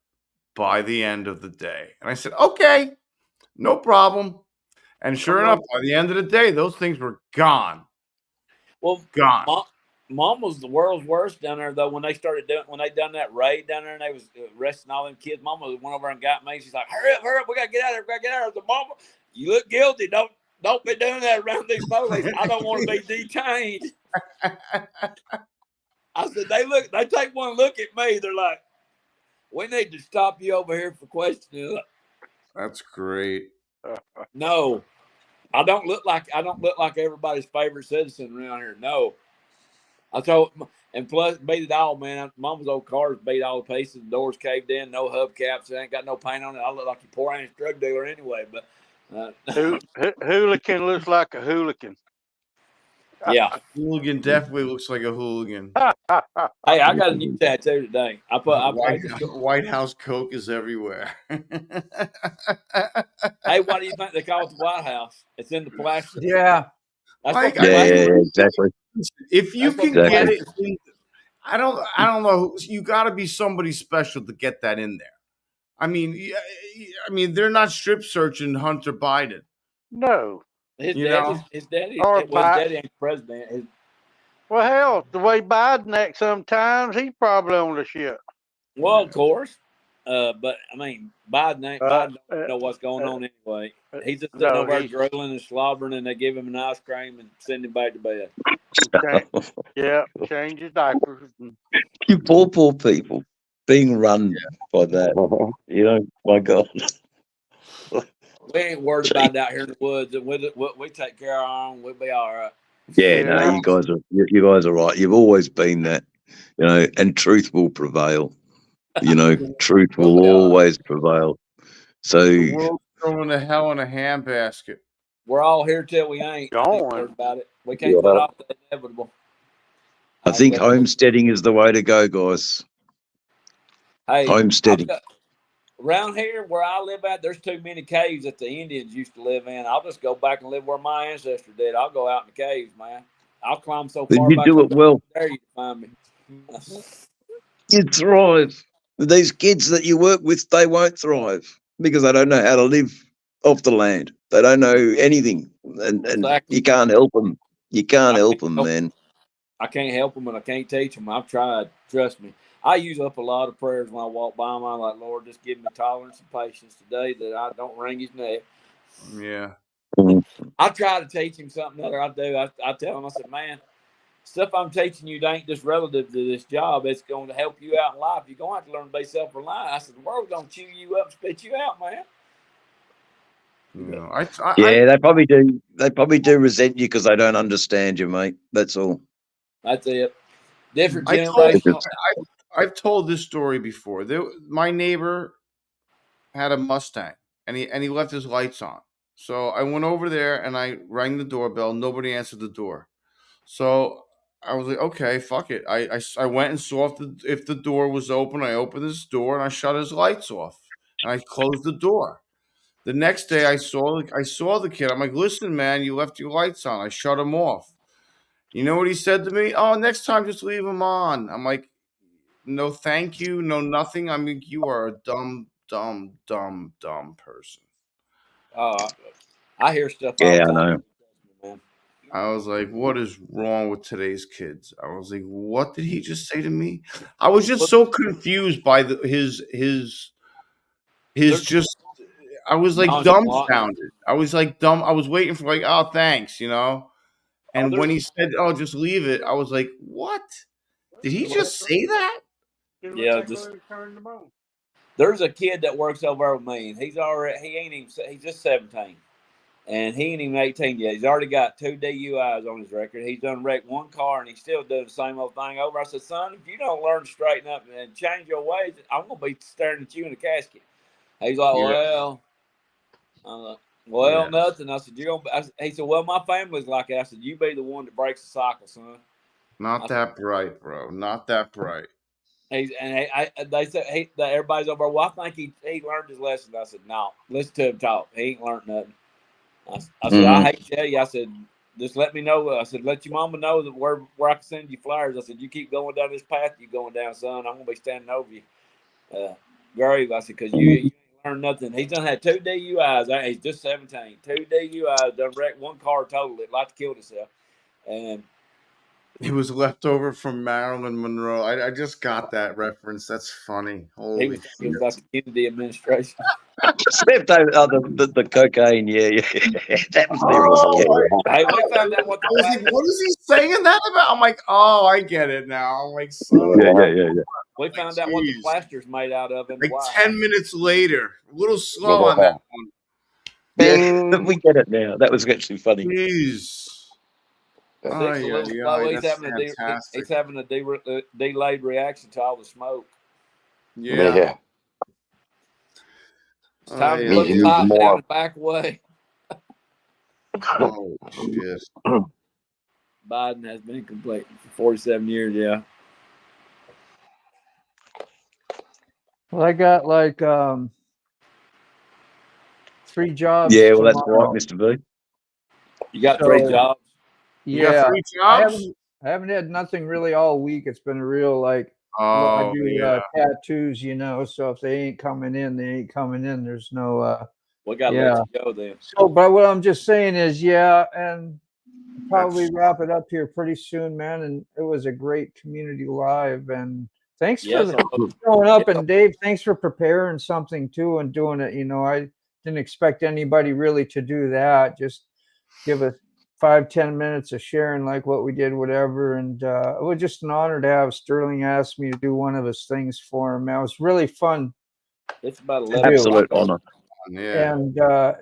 by the end of the day." And I said, "Okay, no problem." And sure enough, by the end of the day, those things were gone. Well, Gone. Mom was the world's worst down there though when they done that raid down there and they was arresting all them kids. Mama went over and got me. She's like, hurry up, we gotta get out of here, we gotta get out of here. Mama, you look guilty. Don't be doing that around these police. I don't want to be detained. I said, they take one look at me, they're like, we need to stop you over here for questioning. That's great. No. I don't look like everybody's favorite citizen around here. No. I told, and plus beat it all, man. Mama's old car's beat all the pieces, the doors caved in, no hubcaps, ain't got no paint on it. I look like a poor ass drug dealer anyway. But hooligan looks like a hooligan. Yeah, hooligan definitely looks like a hooligan. Hey, I got a new tattoo today. White House Coke is everywhere. Hey, what do you think they call it the White House? It's in the plastic. Yeah. Exactly. If you can get it, I don't know. You got to be somebody special to get that in there. I mean, they're not strip searching Hunter Biden. No. His daddy ain't president. Well, hell, the way Biden acts sometimes, he's probably on the ship. Well, of course. But I mean, Biden don't know what's going on anyway. He's just sitting over there drooling and slobbering, and they give him an ice cream and send him back to bed. Change his diapers. You poor people being run by that. My God. We ain't worried about it out here in the woods, and we take care of our own. We'll be all right. Yeah, no, you guys are right. You've always been that, and truth will prevail. Truth will always prevail. So the world's going to hell in a handbasket. We're all here till we ain't. Worried about it. We can't put off the inevitable. I think homesteading is the way to go, guys. Hey, homesteading. Around here where I live at, there's too many caves that the Indians used to live in. I'll just go back and live where my ancestors did. I'll go out in the caves, man. I'll climb so far you back. Do it well. There you find me. You thrive. These kids that you work with, they won't thrive because they don't know how to live off the land. They don't know anything, and you can't help them. You can't help them, man. I can't help them and I can't teach them. I've tried. Trust me. I use up a lot of prayers when I walk by him. I'm like, Lord, just give me tolerance and patience today that I don't wring his neck. Yeah. I try to teach him something that I do. I tell him, I said, man, stuff I'm teaching you ain't just relative to this job. It's going to help you out in life. You're going to have to learn to be self-reliant. I said, the world's going to chew you up and spit you out, man. Yeah, they probably do. They probably do resent you because they don't understand you, mate. That's all. That's it. Different generation. I've told this story before. My neighbor had a Mustang, and he left his lights on. So I went over there and I rang the doorbell. Nobody answered the door. So I was like, okay, fuck it. I went and saw if the door was open. I opened his door and I shut his lights off and I closed the door. The next day I saw the kid. I'm like, listen, man, you left your lights on. I shut them off. You know what he said to me? Oh, next time just leave them on. I'm like, no, thank you, no nothing. I mean, you are a dumb person. I hear stuff all Yeah, the time. I know. Man. I was like, what is wrong with today's kids? I was like, what did he just say to me? I was just so confused by his just. I was like dumbfounded. I was like dumb. I was waiting for like, oh, thanks, you know. And when he said, "Oh, just leave it," I was like, "What? Did he just say that?" Yeah, there's a kid that works over with me, and he's just 17, and he ain't even 18 yet. He's already got 2 DUIs on his record. He's done wrecked 1 car, and he's still doing the same old thing over. I said, son, if you don't learn to straighten up and change your ways, I'm gonna be staring at you in a casket. He's like, well, nothing. I said, he said, well, my family's like that. I said, you be the one that breaks the cycle, son. Not that bright, bro. Not that bright. They said everybody's over. Well, I think he learned his lesson. I said, no, listen to him talk. He ain't learned nothing. I said, I hate to tell you. I said, just let me know. I said, let your mama know that where I can send you flowers. I said, you keep going down this path you're going down, son. I'm gonna be standing over you. Grave. I said, because you ain't learned nothing. He's done had 2 DUIs. He's just 17. 2 DUIs. Done wrecked 1 car total. It like to kill himself. And he was left over from Marilyn Monroe. I just got that reference. That's funny. Holy shit. He was like the Kennedy administration. Except the cocaine, yeah. That was their Hey, we found out what what is he saying that about? I'm like, oh, I get it now. I'm like, yeah. We found out what the plaster's made out of. Like 10 minutes later. A little slow on that one. Yeah, we get it now. That was actually funny. Jeez. He's having a delayed reaction to all the smoke. Yeah. It's time to put the top down and back away. Oh, shit. Biden has been complete for 47 years, yeah. Well, I got like 3 jobs. Yeah, well, that's tomorrow. right, Mr. V. You got 3 jobs? You got 3 jobs? I haven't had nothing really all week. It's been a real I do tattoos, you know. So if they ain't coming in, they ain't coming in. There's no. We got to let you go then. So, but what I'm just saying is, and probably wrap it up here pretty soon, man. And it was a great community live, and thanks for showing up. And Dave, thanks for preparing something too and doing it. You know, I didn't expect anybody really to do that. Just give us 5-10 minutes of sharing like what we did, whatever. And it was just an honor to have Sterling ask me to do one of his things for him. Man, it was really fun. It's about absolute honor. Yeah. And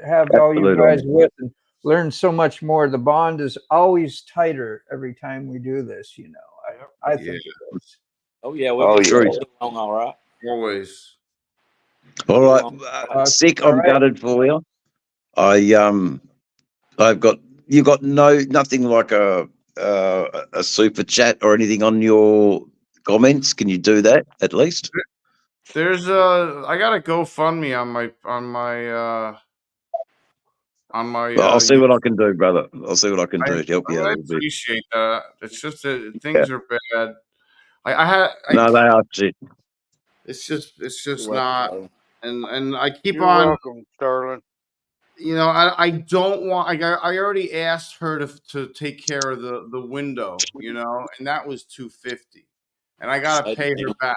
have all you guys with and learn so much more. The bond is always tighter every time we do this, you know. I think it is. Oh, yeah. All right. Always. All right. Sick, I'm gutted for you. You got nothing like a super chat or anything on your comments. Can you do that at least? There's I got a GoFundMe on my I'll see what I can do, brother. I'll see what I can do to help you out a I little bit. appreciate that. It's just that things are bad. They are shit. It's just not, and I keep You're on. welcome, Sterling. you know, I don't want. I already asked her to take care of the window, you know, and that was $250, and I gotta pay her back.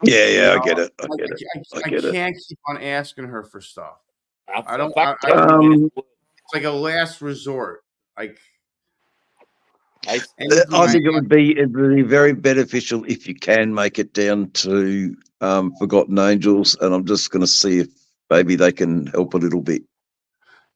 Yeah, You yeah, I know, get it. I get it. I I get it. can't keep on asking her for stuff. I don't. If I could help Um, it's like a last resort. Like I anything I I think ask. it would be very beneficial if you can make it down to Forgotten Angels, and I'm just going to see if maybe they can help a little bit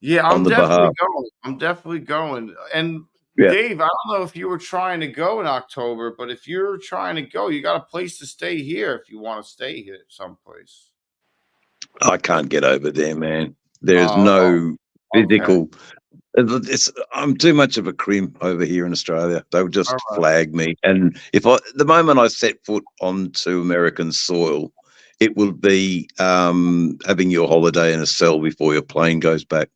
Yeah, on I'm the definitely behalf. going. I'm definitely going. And Yeah, Dave, I don't know if you were trying to go in October, but if you're trying to go, you got a place to stay here if you want to stay here someplace. I can't get over there, man. There's Oh, no okay. physical. I'm too much of a crim over here in Australia. They'll All just right. flag me, and the moment I set foot onto American soil, it will be having your holiday in a cell before your plane goes back.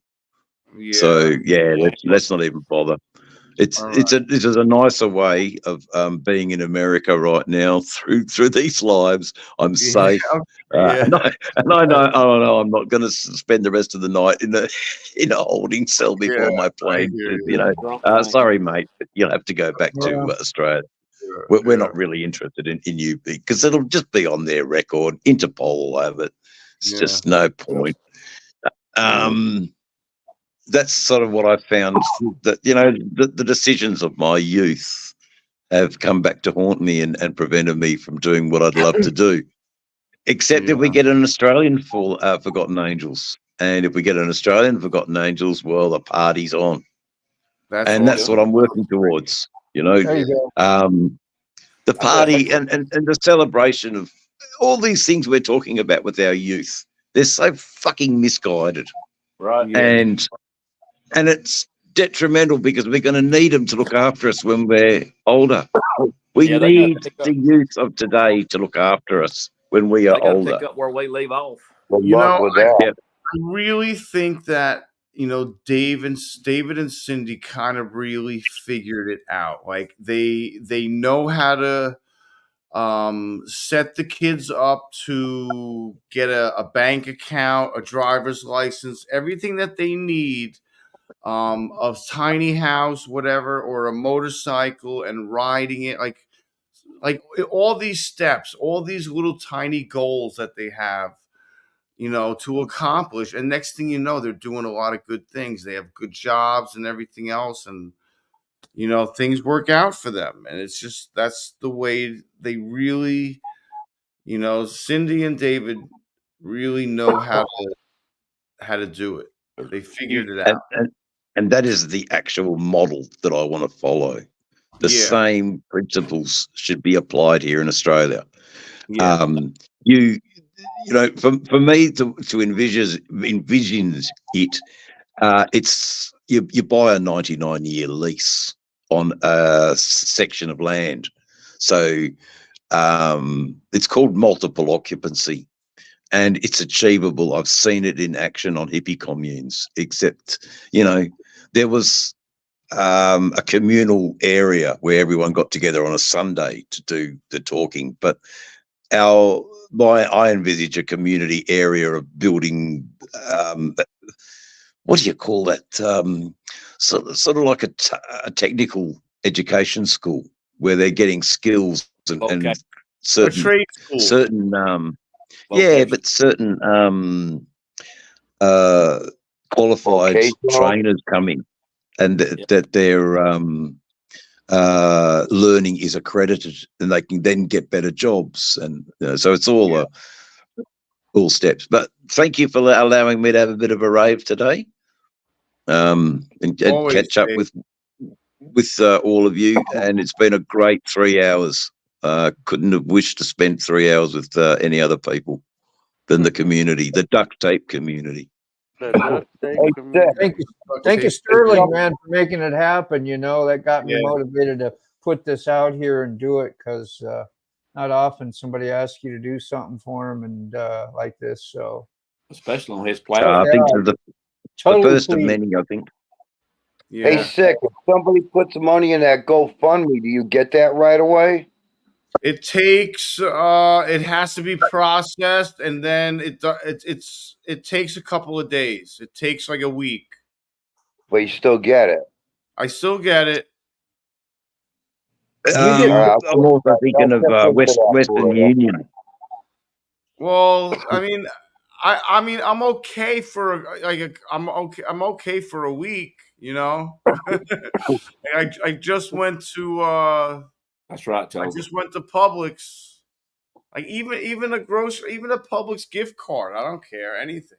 So Yeah. yeah, let's not even bother. All right. This is a nicer way of being in America right now through these lives. I'm Yeah. safe, Yeah. and I know. Oh no, I'm not going to spend the rest of the night in a holding cell Yeah. before my I plane. hear You you. know, Trump thing. sorry, mate, but you'll have to go back to Well, Australia. We're Yeah. not really interested in you because it'll just be on their record. Interpol will have it. It's Yeah. just no point. Yeah. That's sort of what I found, that the decisions of my youth have come back to haunt me and prevented me from doing what I'd love to do. Except if we Yeah. get an Australian Forgotten Angels, and if we get an Australian Forgotten Angels, well, the party's on, That's and that's what awesome. I'm working towards. You know, there you go. the I got a party and the celebration of all these things we're talking about with our youth. They're so fucking misguided, Right. Yeah. and it's detrimental because we're going to need them to look after us when we're older. We Yeah, they got to need pick up. the youth of today to look after us when we are They got to older. pick up where we leave off. good You luck know, with that. Yep. I really think that David and Cindy kind of really figured it out. Like they know how to set the kids up to get a bank account, a driver's license, everything that they need, a tiny house, whatever, or a motorcycle and riding it, like all these steps, all these little tiny goals that they have, to accomplish. And next thing you know, they're doing a lot of good things. They have good jobs and everything else. And, things work out for them. And it's just, that's the way they really, Cindy and David really know how to do it. They figured it And, out. and and that is the actual model that I want to follow. The Yeah. same principles should be applied here in Australia. Yeah. You for me to envision it, it's you buy a 99-year lease on a section of land. So it's called multiple occupancy, and it's achievable. I've seen it in action on hippie communes, except there was a communal area where everyone got together on a Sunday to do the talking, but I envisage a community area of building. What do you call that? Sort of like a technical education school where they're getting skills Okay. and A trade school. certain Vocation. but certain qualified Vocational. trainers coming, and Yeah. that their learning is accredited, and they can then get better jobs, and so it's all steps. But thank you for allowing me to have a bit of a rave today, and Always, catch up Dave. with all of you, and it's been a great 3 hours. Couldn't have wished to spend 3 hours with any other people than the community, the duct tape community. The duct tape Hey, community. Thank you, Sterling, man, for making it happen. That got me Yeah. motivated to put this out here and do it, because not often somebody asks you to do something for them and like this. So Especially on his I platform. think the totally first of pleased. many. I think. Hey, Yeah. Sick, if somebody puts money in that GoFundMe, do you get that right away? It takes it has to be processed, and then it takes a couple of days. It takes like a week. But you still get it. I still get it. You get I'm also thinking of Western Union. Well, I mean, I'm okay for I'm okay for a week, you know. I just went to That's right, I Toby. just went to Publix. Like even a Publix gift card. I don't care anything.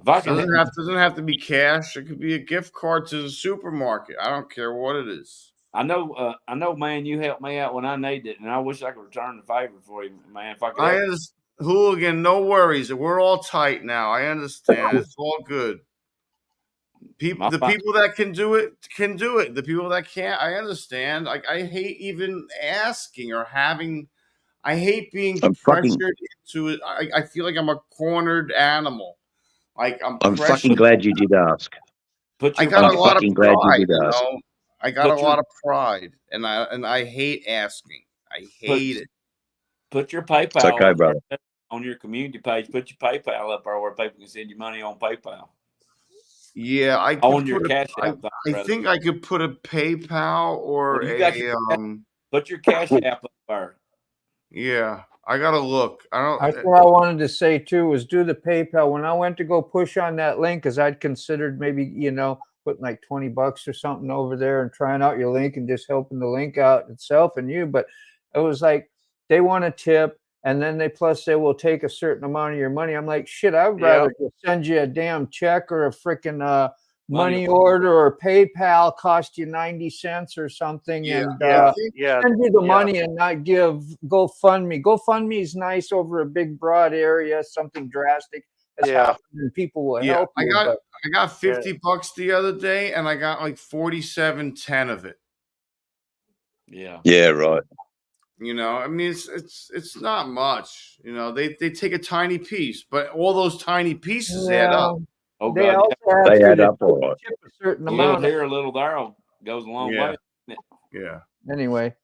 If I can, Doesn't have to be cash. It could be a gift card to the supermarket. I don't care what it is. I know, man. You helped me out when I needed it, and I wish I could return the favor for you, man. If I could, I understand. Hooligan, no worries. We're all tight now. I understand. It's all good. The people that can do it can do it. The people that can't, I understand. Like I hate even asking or having. I hate being pressured into it. I feel like I'm a cornered animal. Like I'm fucking glad you did ask. I got a lot of pride, you know. I got a lot of pride, and I hate asking. I hate it. Put your PayPal It's okay, up brother. on your community page. Put your PayPal up there where people can send you money on PayPal. Yeah, I could On your Cash App. I think I could put a PayPal or put your Cash App up there. Yeah, I gotta look. That's what I wanted to say too, was do the PayPal. When I went to go push on that link, because I'd considered maybe, putting like $20 or something over there and trying out your link and just helping the link out itself and you. But it was like they want a tip, and then they will take a certain amount of your money. I'm like, shit, I'd rather just send you a damn check or a freaking money order, or PayPal cost you 90 cents or something, and send you the money and not give GoFundMe. GoFundMe is nice over a big broad area, something drastic has happened, and people will help you. I got $50 the other day, and I got like 47.10 of it. Yeah. Yeah, right. I mean, it's not much. They take a tiny piece, but all those tiny pieces add up. Oh, they God. also They ask add you up to all right. tip a certain A little amount. here, a little there goes a long way. Yeah. Anyway,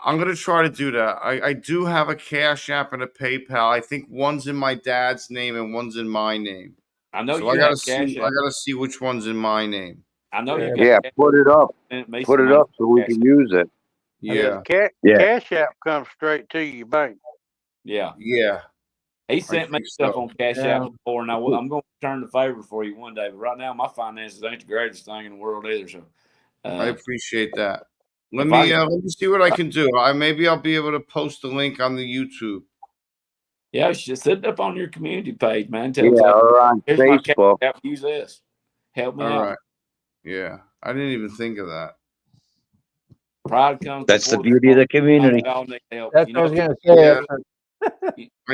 I'm gonna try to do that. I do have a Cash App and a PayPal. I think one's in my dad's name and one's in my name. I know So you I gotta have Cash see. App. I gotta see which one's in my name. I know you Yeah, got put it up. Cash Put it up so we can use it. Yeah. Cash App comes straight to your bank. Yeah. Yeah. He sent me stuff on Cash Yeah. App before, and I'm going to return the favor for you one day. But right now, my finances ain't the greatest thing in the world either. So I appreciate that. Let if me see what I can do. Maybe I'll be able to post a link on the YouTube. Yeah, you should set it up on your community page, man. Yeah, or on here's my Cash Facebook. App. Use this. Help me All out. right. Yeah, I didn't even think of that. Pride comes. That's the beauty of the community. Y'all need help. That's what I was gonna say.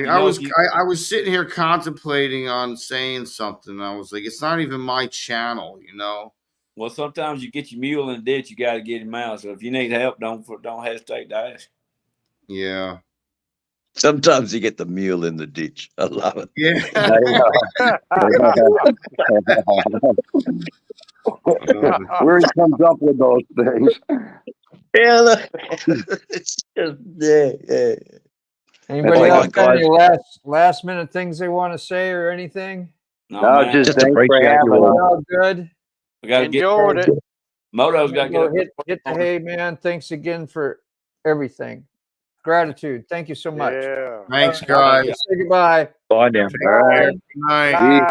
I was sitting here contemplating on saying something. I was like, it's not even my channel, Well, sometimes you get your mule in the ditch, you got to get him out. So if you need help, don't hesitate to ask. Yeah. Sometimes you get the mule in the ditch. I love it. Yeah. Where he comes up with those things. Yeah, it's just yeah. Anybody else got any last minute things they want to say or anything? No, just thanks for having us. All good. We got to get Enjoyed it. Moto's got to get hit the hay, man. Thanks again for everything. Gratitude. Thank you so much. Yeah. Thanks, guys. Say goodbye. Bye now. All right. Good night. Peace.